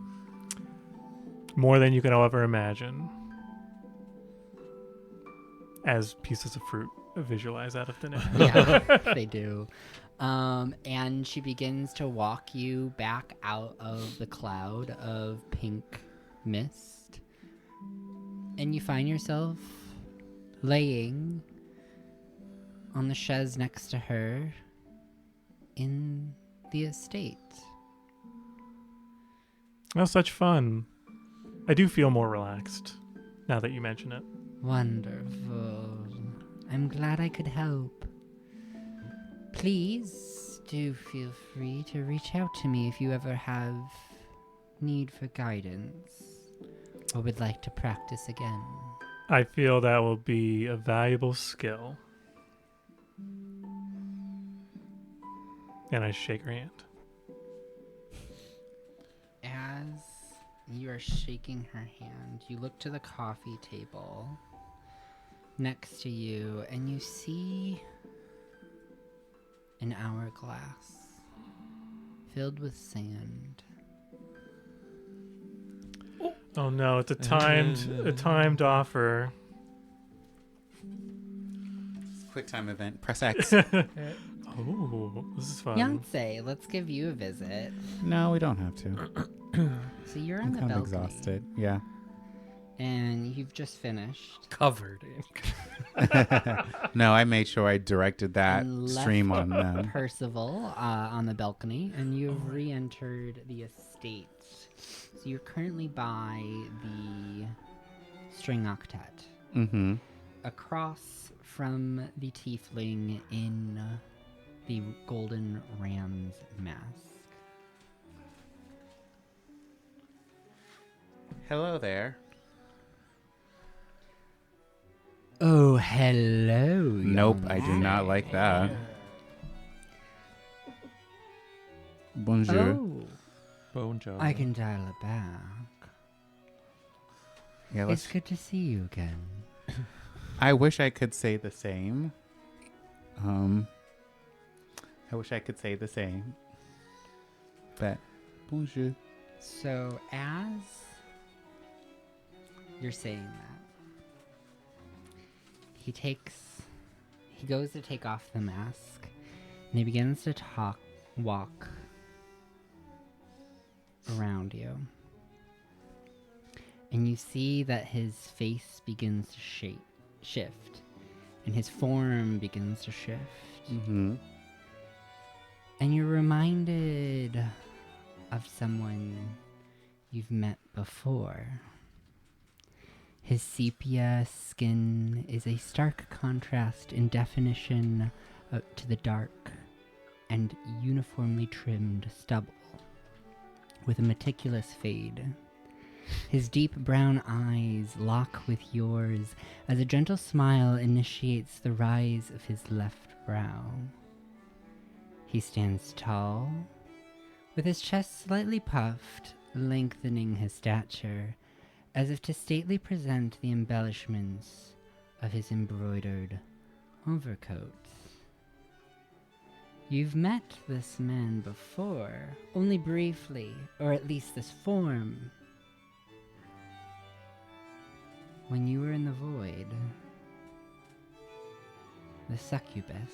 More than you can ever imagine. As pieces of fruit visualize out of thin air. Yeah, they do. And she begins to walk you back out of the cloud of pink mist. And you find yourself laying on the chaise next to her in the estate. That was such fun. I do feel more relaxed now that you mention it. Wonderful. I'm glad I could help. Please do feel free to reach out to me if you ever have need for guidance or would like to practice again. I feel that will be a valuable skill. And I shake her hand. As you are shaking her hand, you look to the coffee table next to you and you see an hourglass filled with sand. Oh no, it's a timed offer. Quick time event. Press X. Oh, this is fun. Beyonce, let's give you a visit. No, we don't have to. So you're on I'm the kind of balcony, exhausted. Yeah. and you've just finished. Covered in. No, I made sure I directed that and left stream on them. Percival on the balcony, and you've re-entered the estate. So you're currently by the string octet, Mm-hmm. across from the tiefling in the golden ram's mask. Hello there. Oh, hello. Nope, young I do not like that. Bonjour. Oh, Bone job. I can dial it back. Yeah, let's. It's good to see you again. I wish I could say the same. I wish I could say the same. But bonjour. So as you're saying that, he goes to take off the mask, and he begins to walk around you. And you see that his face begins to shift, and his form begins to shift. Mm-hmm. And you're reminded of someone you've met before. His sepia skin is a stark contrast in definition to the dark and uniformly trimmed stubble, with a meticulous fade. His deep brown eyes lock with yours as a gentle smile initiates the rise of his left brow. He stands tall, with his chest slightly puffed, lengthening his stature, as if to stately present the embellishments of his embroidered overcoat. You've met this man before, only briefly, or at least this form. When you were in the void. The succubus.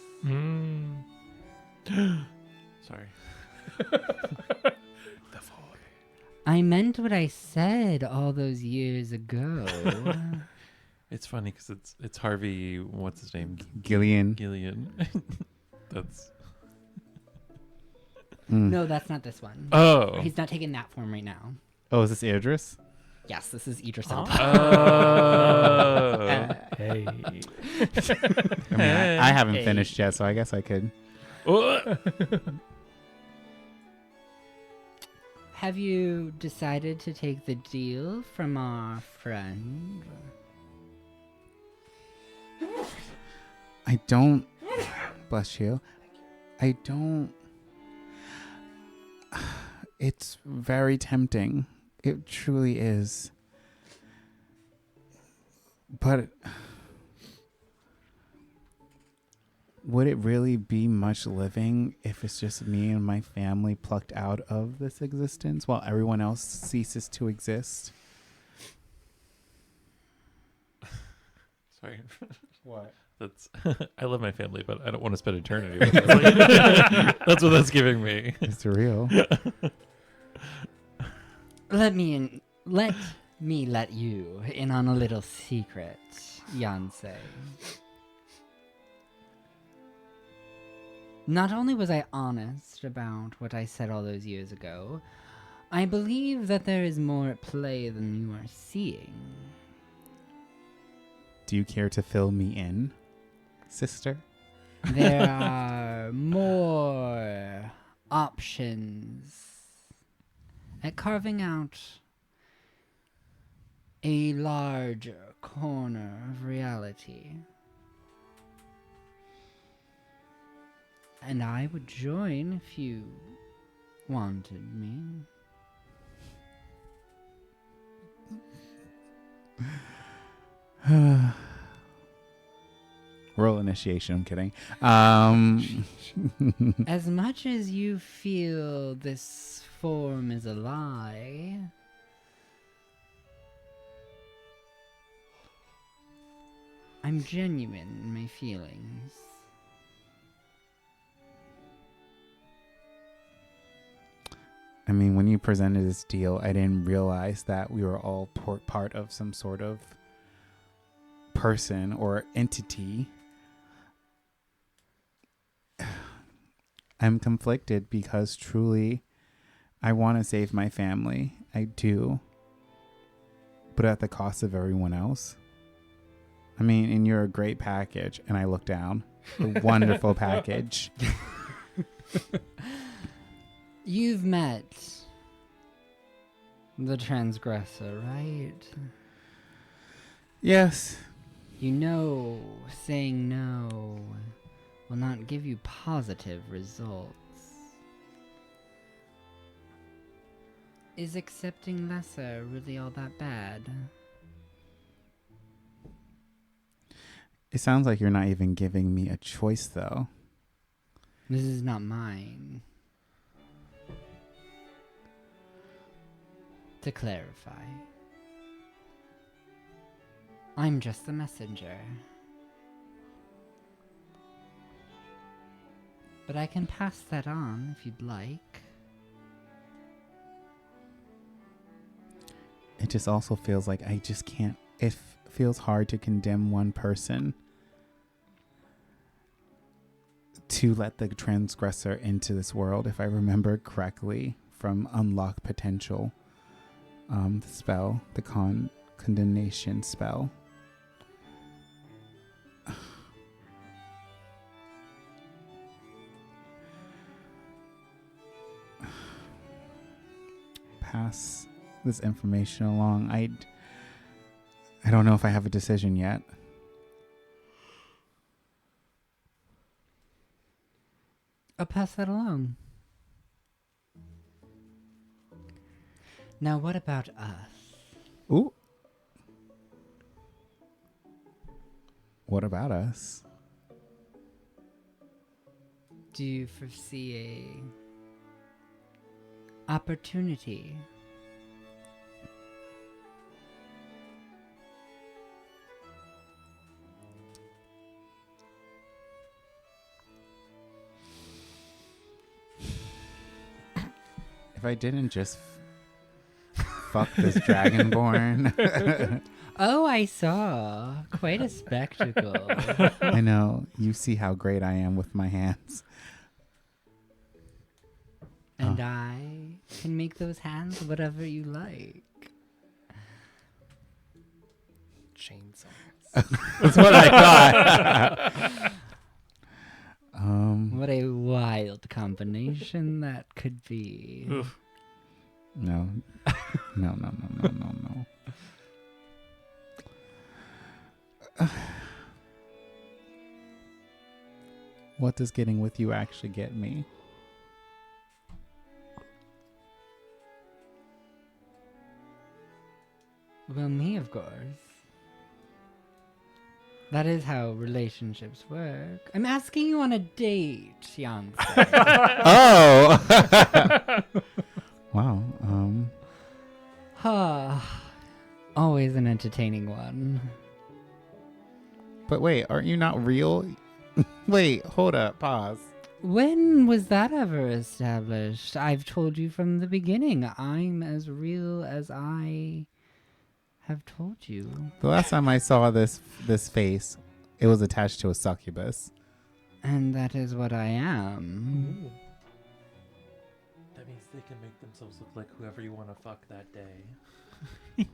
Sorry. I meant what I said all those years ago. It's funny because it's Harvey. What's his name? Gillian. Gillian. That's. No, that's not this one. Oh. He's not taking that form right now. Oh, is this Idris? Yes, this is Idris Oh. Hey. I mean, I haven't Hey. finished yet, so I guess I could. Have you decided to take the deal from our friend? I don't. Bless you. I don't. It's very tempting. It truly is. But would it really be much living if it's just me and my family plucked out of this existence while everyone else ceases to exist? Sorry. What? That's. I love my family, but I don't want to spend eternity with them. That's what that's giving me. It's real. Let me let you in on a little secret, Yancey. Not only was I honest about what I said all those years ago, I believe that there is more at play than you are seeing. Do you care to fill me in, sister? There are more options at carving out a larger corner of reality. And I would join if you wanted me. Roll initiation. I'm kidding. As much as you feel this form is a lie, I'm genuine in my feelings. I mean, when you presented this deal, I didn't realize that we were all part of some sort of person or entity. I'm conflicted because truly I want to save my family. I do. But at the cost of everyone else. I mean, and you're a great package. And I look down. A wonderful package. You've met the transgressor, right? Yes. You know saying no will not give you positive results. Is accepting lesser really all that bad? It sounds like you're not even giving me a choice, though. This is not mine. To clarify, I'm just the messenger. But I can pass that on if you'd like. It just also feels like I just can't. It feels hard to condemn one person to let the transgressor into this world, if I remember correctly, from Unlock Potential. The spell, the condemnation spell. Pass this information along. I don't know if I have a decision yet. I'll pass that along. Now, what about us? Ooh. What about us? Do you foresee a opportunity? If I didn't just fuck this dragonborn. Oh, I saw. Quite a spectacle. I know. You see how great I am with my hands. And I can make those hands whatever you like. Chainsaws. That's what I thought. What a wild combination that could be. Oof. No. No. What does getting with you actually get me? Well, me, of course. That is how relationships work. I'm asking you on a date, Yance. Oh! Wow. Always an entertaining one. But wait, aren't you not real? Wait, hold up. Pause. When was that ever established? I've told you from the beginning. I'm as real as I have told you. The last time I saw this face, it was attached to a succubus. And that is what I am. That means they can make themselves look like whoever you want to fuck that day.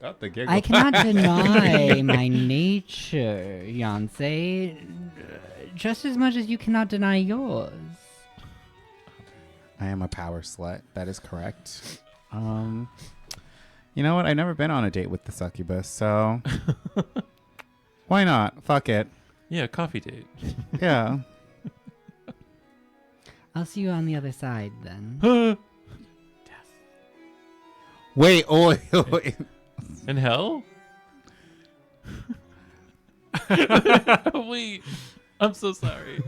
Not the giggle. I cannot deny my nature, Yance, just as much as you cannot deny yours. I am a power slut. That is correct. You know what? I've never been on a date with the succubus, so why not? Fuck it. Yeah, coffee date. Yeah. I'll see you on the other side then. Wait, oh, wait. In hell? Wait, I'm so sorry.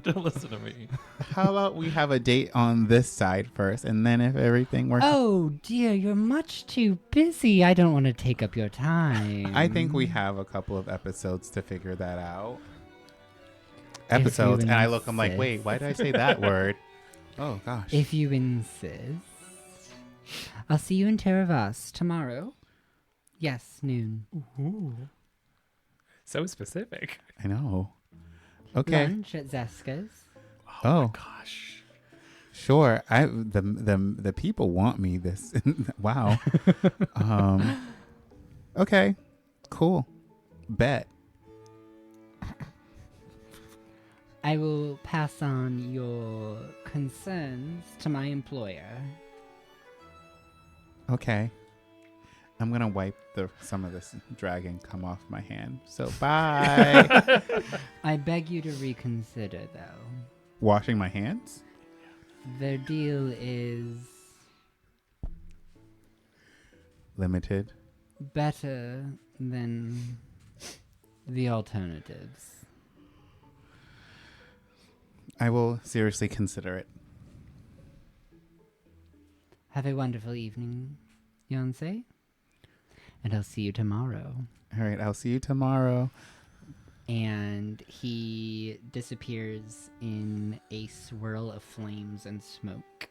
Don't listen to me. How about we have a date on this side first, and then if everything works, Oh dear, you're much too busy. I don't want to take up your time. I think we have a couple of episodes to figure that out. If you Episodes, and I look, I'm like, insist. wait, why did I say that word? Oh gosh. If you insist. I'll see you in Teravas tomorrow. Yes, noon. Ooh. So specific. I know. Okay. Lunch at Zeska's. Oh, Gosh. sure. The people want me this. Wow. Okay. Cool. Bet. I will pass on your concerns to my employer. Okay. I'm gonna wipe some of this dragon come off my hand. So bye. I beg you to reconsider, though. Washing my hands? The deal is Limited. better than the alternatives. I will seriously consider it. Have a wonderful evening, Yonsei. And I'll see you tomorrow. All right, I'll see you tomorrow. And he disappears in a swirl of flames and smoke.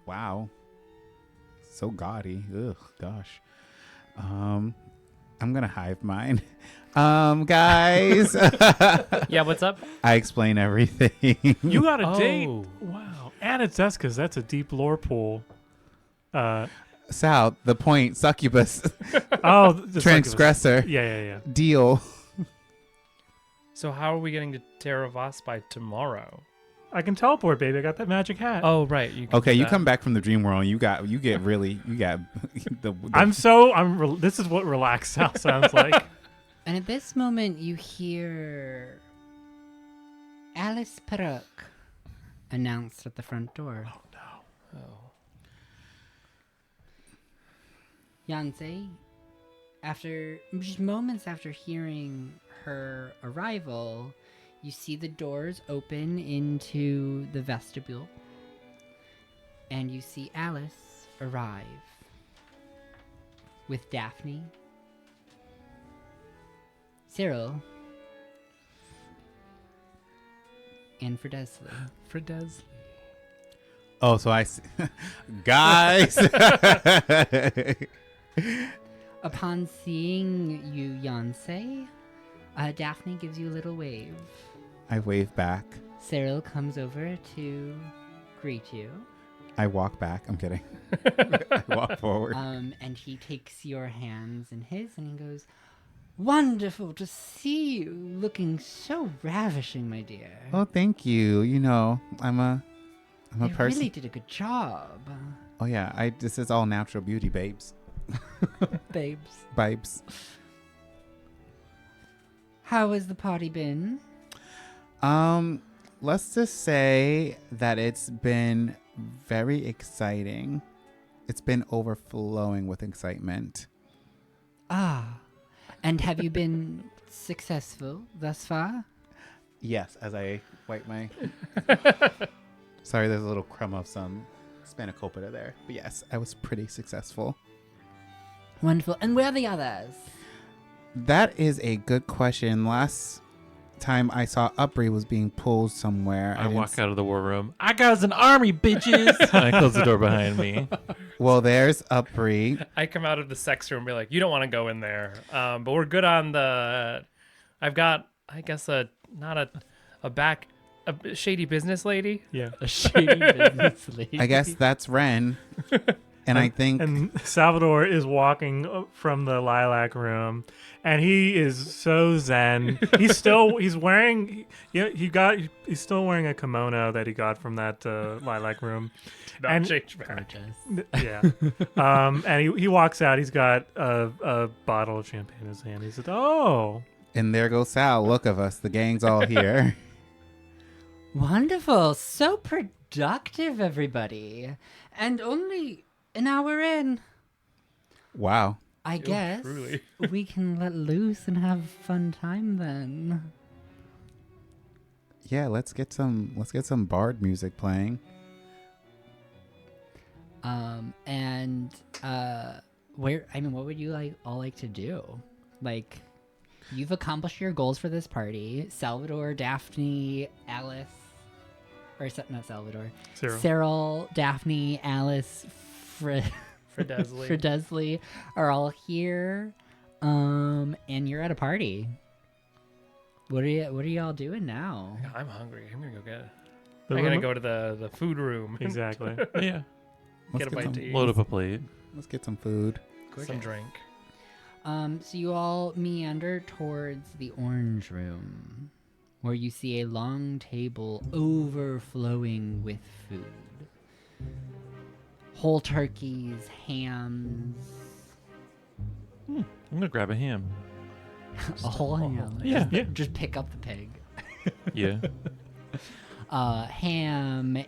Wow. So gaudy. Ugh, gosh. I'm gonna hive mine. Guys. Yeah, what's up? I explain everything. You got a Oh. date. Wow. And it's Zeska's. That's a deep lore pool. Sal, the point, succubus, Oh, the transgressor, succubus. Yeah. deal. So how are we getting to Teravas by tomorrow? I can teleport, baby. I got that magic hat. Oh, right. You can Okay, do you that. come back from the dream world. You got the This is what relaxed Sal sounds like. And at this moment, you hear Alice Peruk announced at the front door. Oh. Yancey, after just moments after hearing her arrival, you see the doors open into the vestibule, and you see Alice arrive with Daphne, Cyril, and Fredesley. Fredes. Oh, so I see. Guys. Upon seeing you, Yancey, Daphne gives you a little wave. I wave back. Cyril comes over to greet you. I walk back. I'm kidding. I walk forward. And he takes your hands in his and he goes, "Wonderful to see you, looking so ravishing, my dear. Oh, thank you. You know, I'm a You person. really did a good job, Oh yeah, this is all natural beauty, babes. babes. Babes. How has the party been?" Let's just say that it's been very exciting. It's been overflowing with excitement. Ah, and have you been successful thus far? Yes, as I wipe my... Sorry, there's a little crumb of some spanakopita there. But yes, I was pretty successful. Wonderful. And where are the others? That is a good question. Last time I saw Upri was being pulled somewhere. I walk out of the war room. I got an army, bitches. And I close the door behind me. Well, there's Upri. I come out of the sex room and be like, you don't want to go in there. But we're good on the... I've got, I guess, a shady business lady. Yeah. A shady business lady. I guess that's Ren. And I think... And Salvador is walking from the lilac room, and he is so zen. He's wearing he's still wearing a kimono that he got from that lilac room. Not change back. Gorgeous. Yeah. And he walks out. He's got a bottle of champagne in his hand. He said, "Oh." And there goes Sal. Look of us. The gang's all here. Wonderful. So productive, everybody. And only an hour in. Wow. I guess truly. we can let loose and have a fun time then. Yeah, let's get some bard music playing. What would you all like to do? Like, you've accomplished your goals for this party. Salvador, Daphne, Alice, not Salvador. Cyril, Daphne, Alice, Fredesley are all here. And you're at a party. What are y'all doing now? I'm hungry. I'm gonna go get. The I gotta room- go to the food room. Exactly. Yeah. Get a bite to eat. Load up a plate. Let's get some food. Some drink. So you all meander towards the orange room, where you see a long table overflowing with food. Whole turkeys, hams, I'm gonna grab a ham. a whole ham. Yeah. Yeah. Just pick up the pig. Yeah. Ham,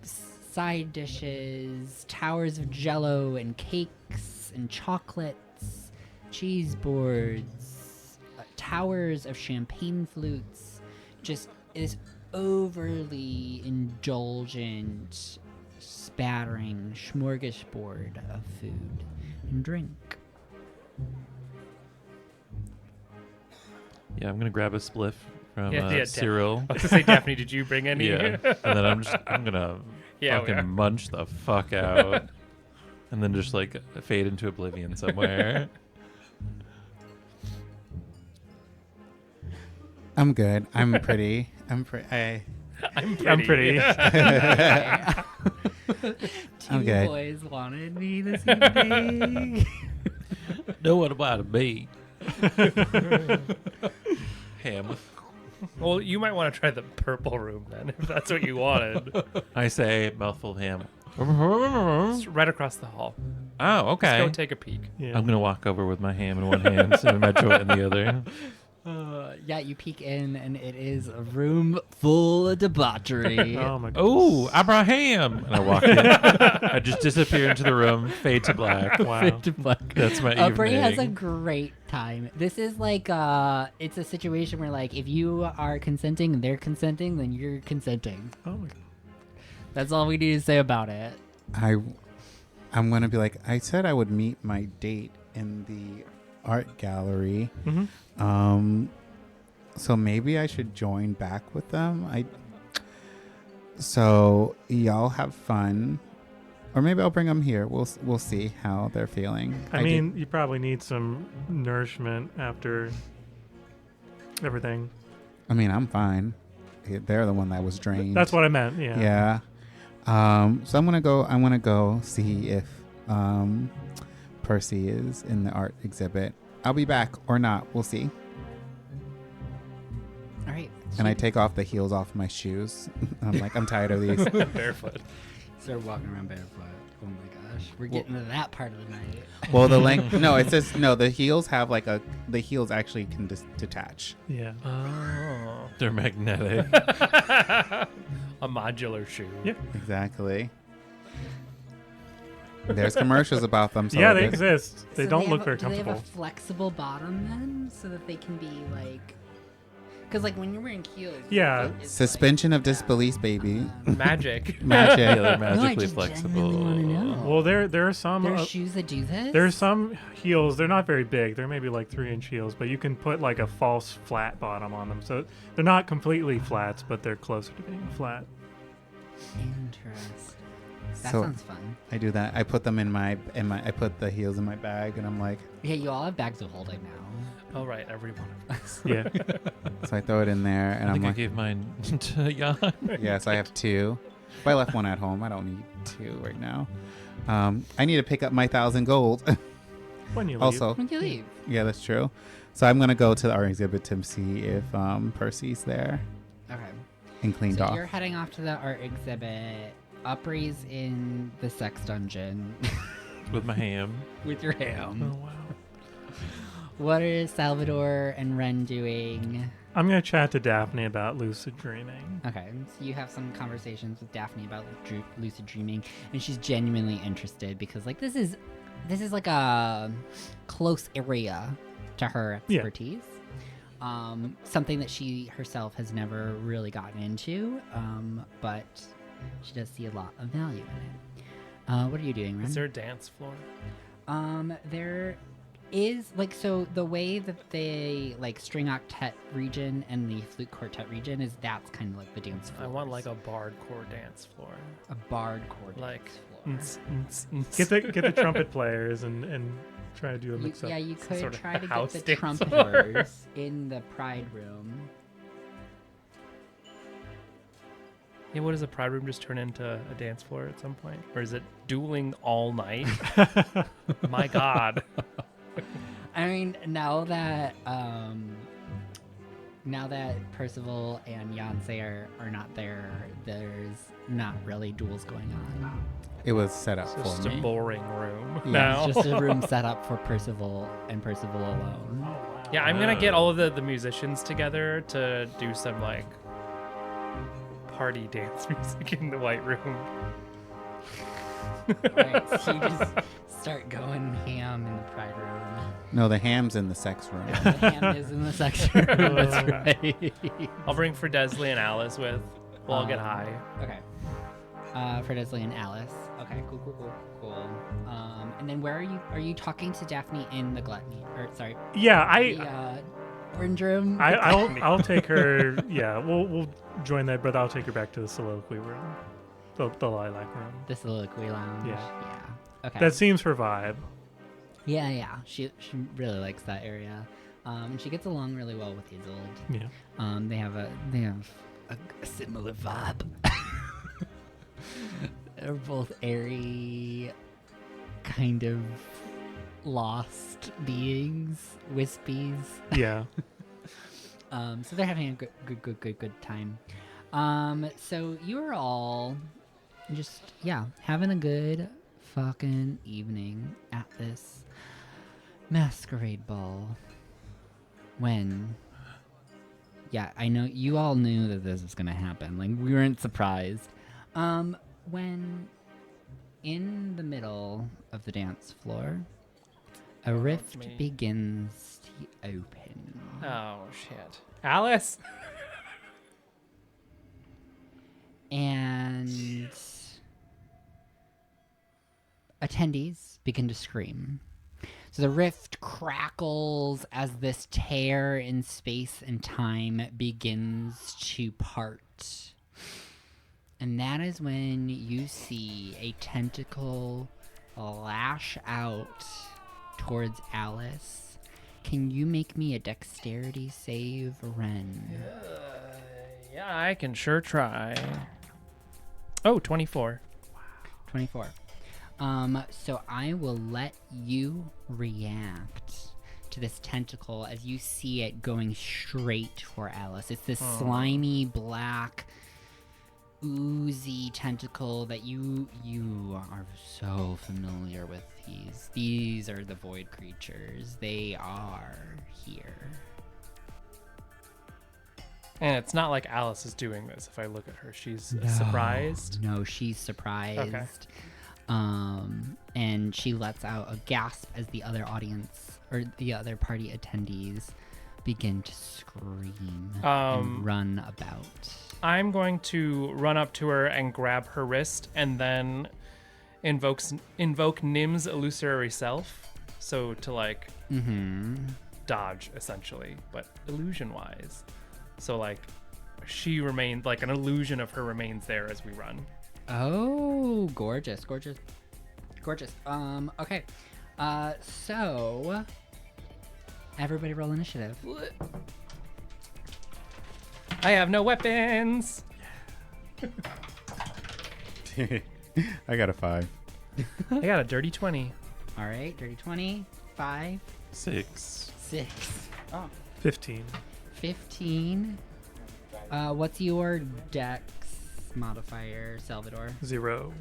side dishes, towers of jello and cakes and chocolates, cheese boards, towers of champagne flutes. Just this overly indulgent, spattering smorgasbord of food and drink. Yeah, I'm gonna grab a spliff from Yeah, Cyril. I was gonna say, Daphne, did you bring any? Yeah, and then I'm gonna Yeah, we are. fucking munch the fuck out, and then just like fade into oblivion somewhere. I'm good. I'm pretty. I'm pretty. I'm I'm pretty. Two Okay. boys wanted me this evening. Know what about a bee? Ham. Well, you might want to try the purple room then, if that's what you wanted. I say mouthful of ham. It's right across the hall. Oh, okay. Let's go take a peek. Yeah. I'm gonna walk over with my ham in one hand and my joint in the other. Yeah, you peek in, and it is a room full of debauchery. Oh my god. Oh, Abraham! And I walk in. I just disappear into the room, fade to black. Wow. That's my Bray has a evening. great time. This is like it's a situation where like if you are consenting and they're consenting, then you're consenting. Oh my god. That's all we need to say about it. I'm gonna be like, I said I would meet my date in the art gallery. Mm-hmm. So maybe I should join back with them. So y'all have fun, or maybe I'll bring them here. We'll see how they're feeling. I mean, you probably need some nourishment after everything. I mean, I'm fine. They're the one that was drained. That's what I meant. Yeah. Yeah. So I'm gonna go see if Percy is in the art exhibit. I'll be back or not. We'll see. All right. And I take off the heels off my shoes. I'm like, I'm tired of these. Barefoot. start walking around barefoot. Oh my gosh, we're getting to that part of the night. Well, the length. No, it says no. The heels have like the heels actually can detach. Yeah. Oh. They're magnetic. A modular shoe. Yep. Exactly. There's commercials about them. So Yeah, it they is- exist. They So don't look have very do they comfortable. have a flexible bottom then, so that they can be like, because like when you're wearing heels, Yeah. it's Suspension like, of disbelief, baby. Magic. Magic. Yeah, they're No, I magically just flexible. genuinely wanna know. Well, there are some. There's shoes that do this. There's some heels. They're not very big. They're maybe like 3-inch heels, but you can put like a false flat bottom on them. So they're not completely flats, but they're closer to being flat. Interesting. That So sounds fun. I do that. I put them in my. I put the heels in my bag, and I'm like, Yeah, you all have bags of holding now. All right, every one of us. Yeah. so I throw it in there, and I I'm think I like, gave mine to Jan. yeah. So I have 2. But I left one at home. I don't need 2 right now. I need to pick up my 1,000 gold. When you leave. also, When do you leave? yeah, that's true. So I'm gonna go to the art exhibit to see if Percy's there Okay. and cleaned So off. you're heading off to the art exhibit. Upri's in the sex dungeon With my ham. with your Oh ham. wow. What are Salvador and Ren doing? I'm gonna chat to Daphne about lucid dreaming. Okay, so you have some conversations with Daphne about lucid dreaming, and she's genuinely interested because like this is like a close area to her Yeah. expertise. Something that she herself has never really gotten into, but she does see a lot of value in it. What are you doing, Ren? Is there a dance floor? There is like, so the way that they like string octet region and the flute quartet region is, that's kind of like the dance floor. I want like a bardcore dance floor. a bard chord Like, dance floor. Get the trumpet players and try to do a mix up. Yeah, you could Sort of try to get house the dance trumpeters in the pride room. Yeah, what does a pride room just turn into a dance floor at some point? Or is it dueling all night? My God. I mean, now that Percival and Yancey are not there, there's not really duels going on. It was set up It's for just a me. boring room Yeah. now. It's just a room set up for Percival and Percival alone. Yeah, I'm gonna get all of the musicians together to do some like party dance music in the White Room. Right, so you just start going ham in the pride room. No, the ham's in the sex room. The ham is in the section room. That's right. I'll bring Fredesley and Alice with. We'll all get Um, high. Okay. For Desley and Alice. Okay, cool. And then where are you? Are you talking to Daphne in the gluttony? Or sorry, Yeah, the orange room? I'll take her. Yeah, we'll join that, but I'll take her back to the soliloquy room, the lilac room. The soliloquy lounge. Yeah. Okay. That seems her vibe. Yeah. She really likes that area. And she gets along really well with Isolde. Yeah. They have a similar vibe. They're both airy, kind of lost beings, wispies. Yeah. So they're having a good time. So you're all just having a good fucking evening at this masquerade ball. When Yeah, I know you all knew that this was gonna happen. Like we weren't surprised. When in the middle of the dance floor, a rift me. begins to open. Oh shit, Alice. And attendees begin to scream. So the rift crackles as this tear in space and time begins to part. And that is when you see a tentacle lash out towards Alice. Can you make me a dexterity save, Ren? Yeah, I can sure try. Oh, 24. 24. So I will let you react to this tentacle as you see it going straight for Alice. It's this slimy, black, oozy tentacle that you are so familiar with. These are the void creatures. They are here. And it's not like Alice is doing this. If I look at her, she's surprised. No, she's surprised. And she lets out a gasp as the other audience or the other party attendees begin to scream and run about. I'm going to run up to her and grab her wrist and then invoke Nim's illusory self. So to like dodge essentially, but illusion wise. So like she remains like an illusion of her remains there as we run. Oh, gorgeous. Okay. So everybody roll initiative. I have no weapons. I got a 5. I got a dirty 20. All right, dirty 20, 5, 6. 6, 15. 15. What's your dex modifier, Salvador? 0.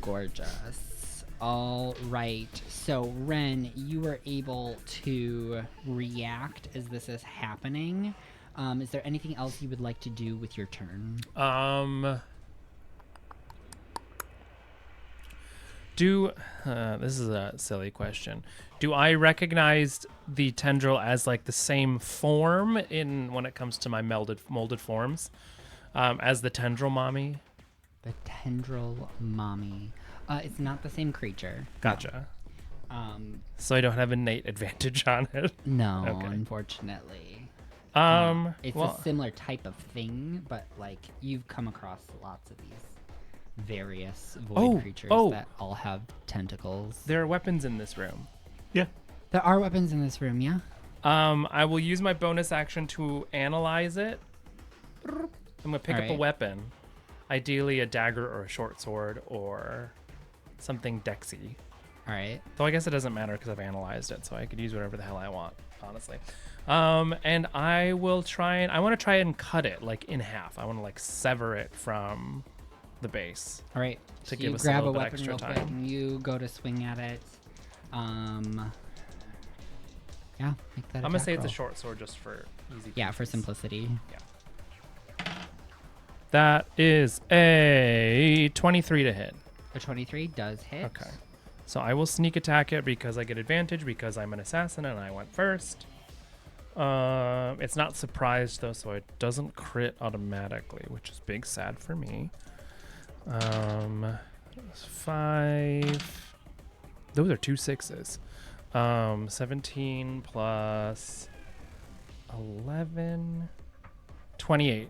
Gorgeous. All right. So, Ren, you were able to react as this is happening. Is there anything else you would like to do with your turn? This is a silly question. Do I recognize the tendril as like the same form in when it comes to my molded forms as the tendril mommy? The tendril mommy. It's not the same creature. Gotcha. No. So I don't have innate advantage on it. No, Okay. unfortunately. It's well, a similar type of thing, but like you've come across lots of these various void creatures that all have tentacles. there are weapons in this room. Yeah. There are weapons in this room, yeah? I will use my bonus action to analyze it. I'm gonna pick up a Alright. weapon, ideally a dagger or a short sword or something dexy. All right. Though I guess it doesn't matter because I've analyzed it, so I could use whatever the hell I want, honestly. And I will I want to try and cut it like in half. I want to like sever it from the base. All right. To So give you us a grab little bit weapon extra real quick time. and you go to swing at it. Yeah, make that I'm gonna say attack it's a roll. short sword just for easy. Yeah, for feats. simplicity. That is a 23 to hit. A 23 does hit. Okay. So I will sneak attack it because I get advantage because I'm an assassin and I went first. It's not surprised though, so it doesn't crit automatically, which is big sad for me. 5. Those are 2 6s. 17 plus 11. 28.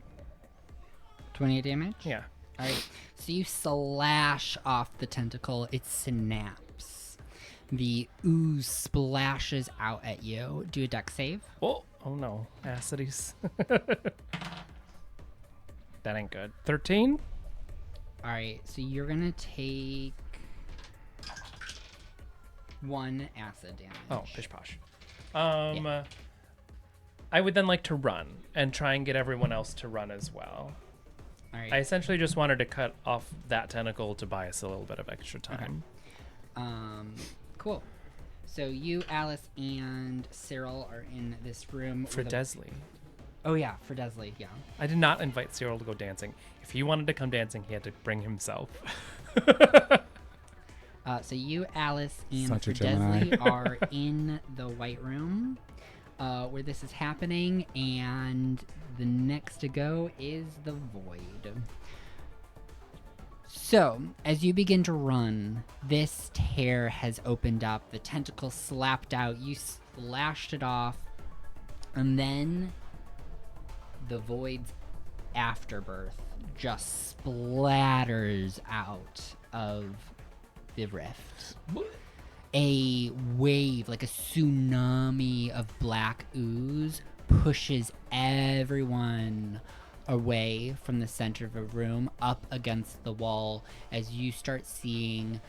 28 damage? Yeah. All right. So you slash off the tentacle. It snaps. The ooze splashes out at you. Do a dex save. Oh no. Acidies. That ain't good. 13? All right. So you're going to take 1 acid damage. Oh, pish posh. I would then like to run and try and get everyone else to run as well. All right. I essentially just wanted to cut off that tentacle to buy us a little bit of extra time. Cool. So you, Alice, and Cyril are in this room. For with Desley. Oh yeah, for Desley, yeah. I did not invite Cyril to go dancing. If he wanted to come dancing, he had to bring himself. So you, Alice, and Such a for Gemini. Desley are in the White Room where this is happening, and the next to go is the Void. So, as you begin to run, this tear has opened up. The tentacle slapped out. You slashed it off. And then the Void's afterbirth just splatters out of the rift. A wave, like a tsunami of black ooze, pushes everyone away from the center of a room up against the wall as you start seeing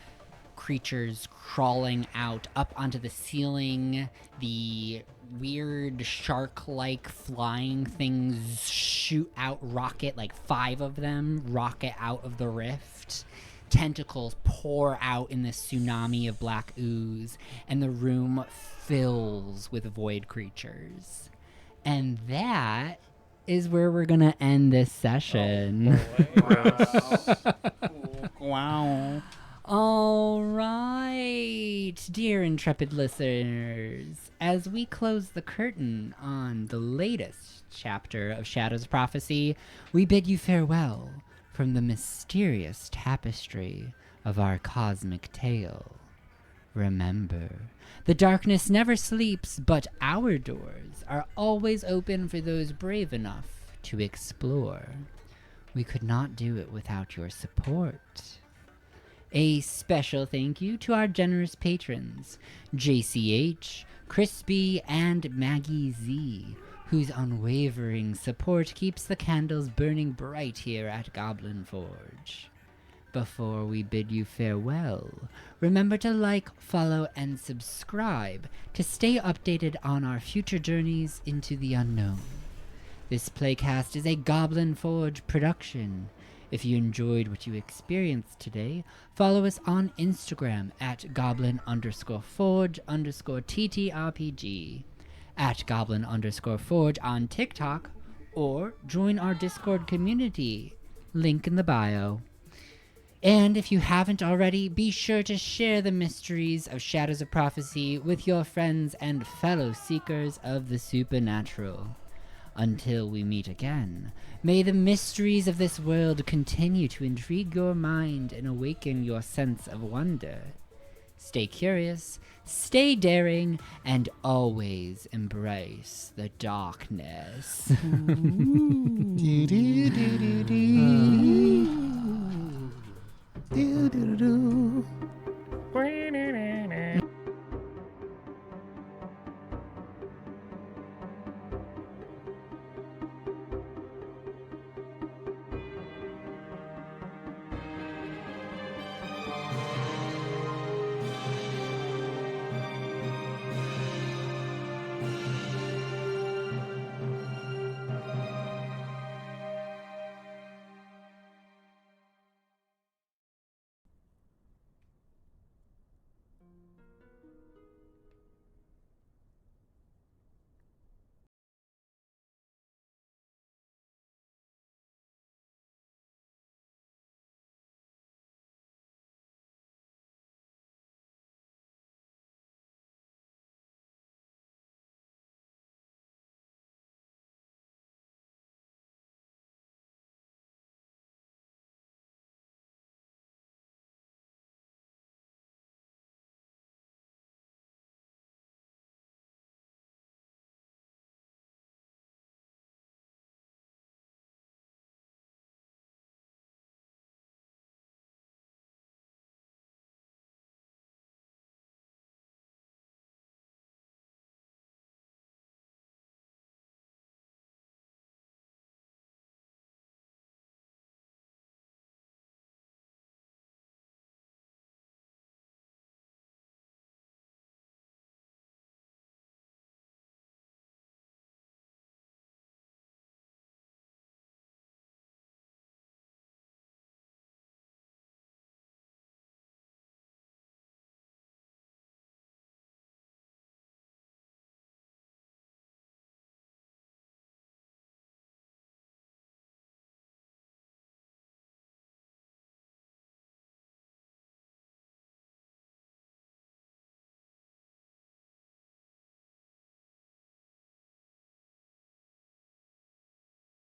creatures crawling out up onto the ceiling. The weird shark-like flying things shoot out, rocket, like 5 of them rocket out of the rift. Tentacles pour out in this tsunami of black ooze, and the room fills with void creatures. And that is where we're gonna end this session. Wow. All right, dear intrepid listeners, as we close the curtain on the latest chapter of Shadows of Prophecy, we bid you farewell from the mysterious tapestry of our cosmic tale. Remember, the darkness never sleeps, but our doors are always open for those brave enough to explore. We could not do it without your support. A special thank you to our generous patrons, JCH, Crispy, and Maggie Z, whose unwavering support keeps the candles burning bright here at Goblin Forge. Before we bid you farewell, remember to like, follow, and subscribe to stay updated on our future journeys into the unknown. This playcast is a Goblin Forge production. If you enjoyed what you experienced today, follow us on Instagram at goblin_forge_TTRPG, at goblin_forge on TikTok, or join our Discord community. Link in the bio. And if you haven't already, be sure to share the mysteries of Shadows of Prophecy with your friends and fellow seekers of the supernatural. Until we meet again, may the mysteries of this world continue to intrigue your mind and awaken your sense of wonder. Stay curious, stay daring, and always embrace the darkness. Do, do, do, do, do. Do, do, do, do.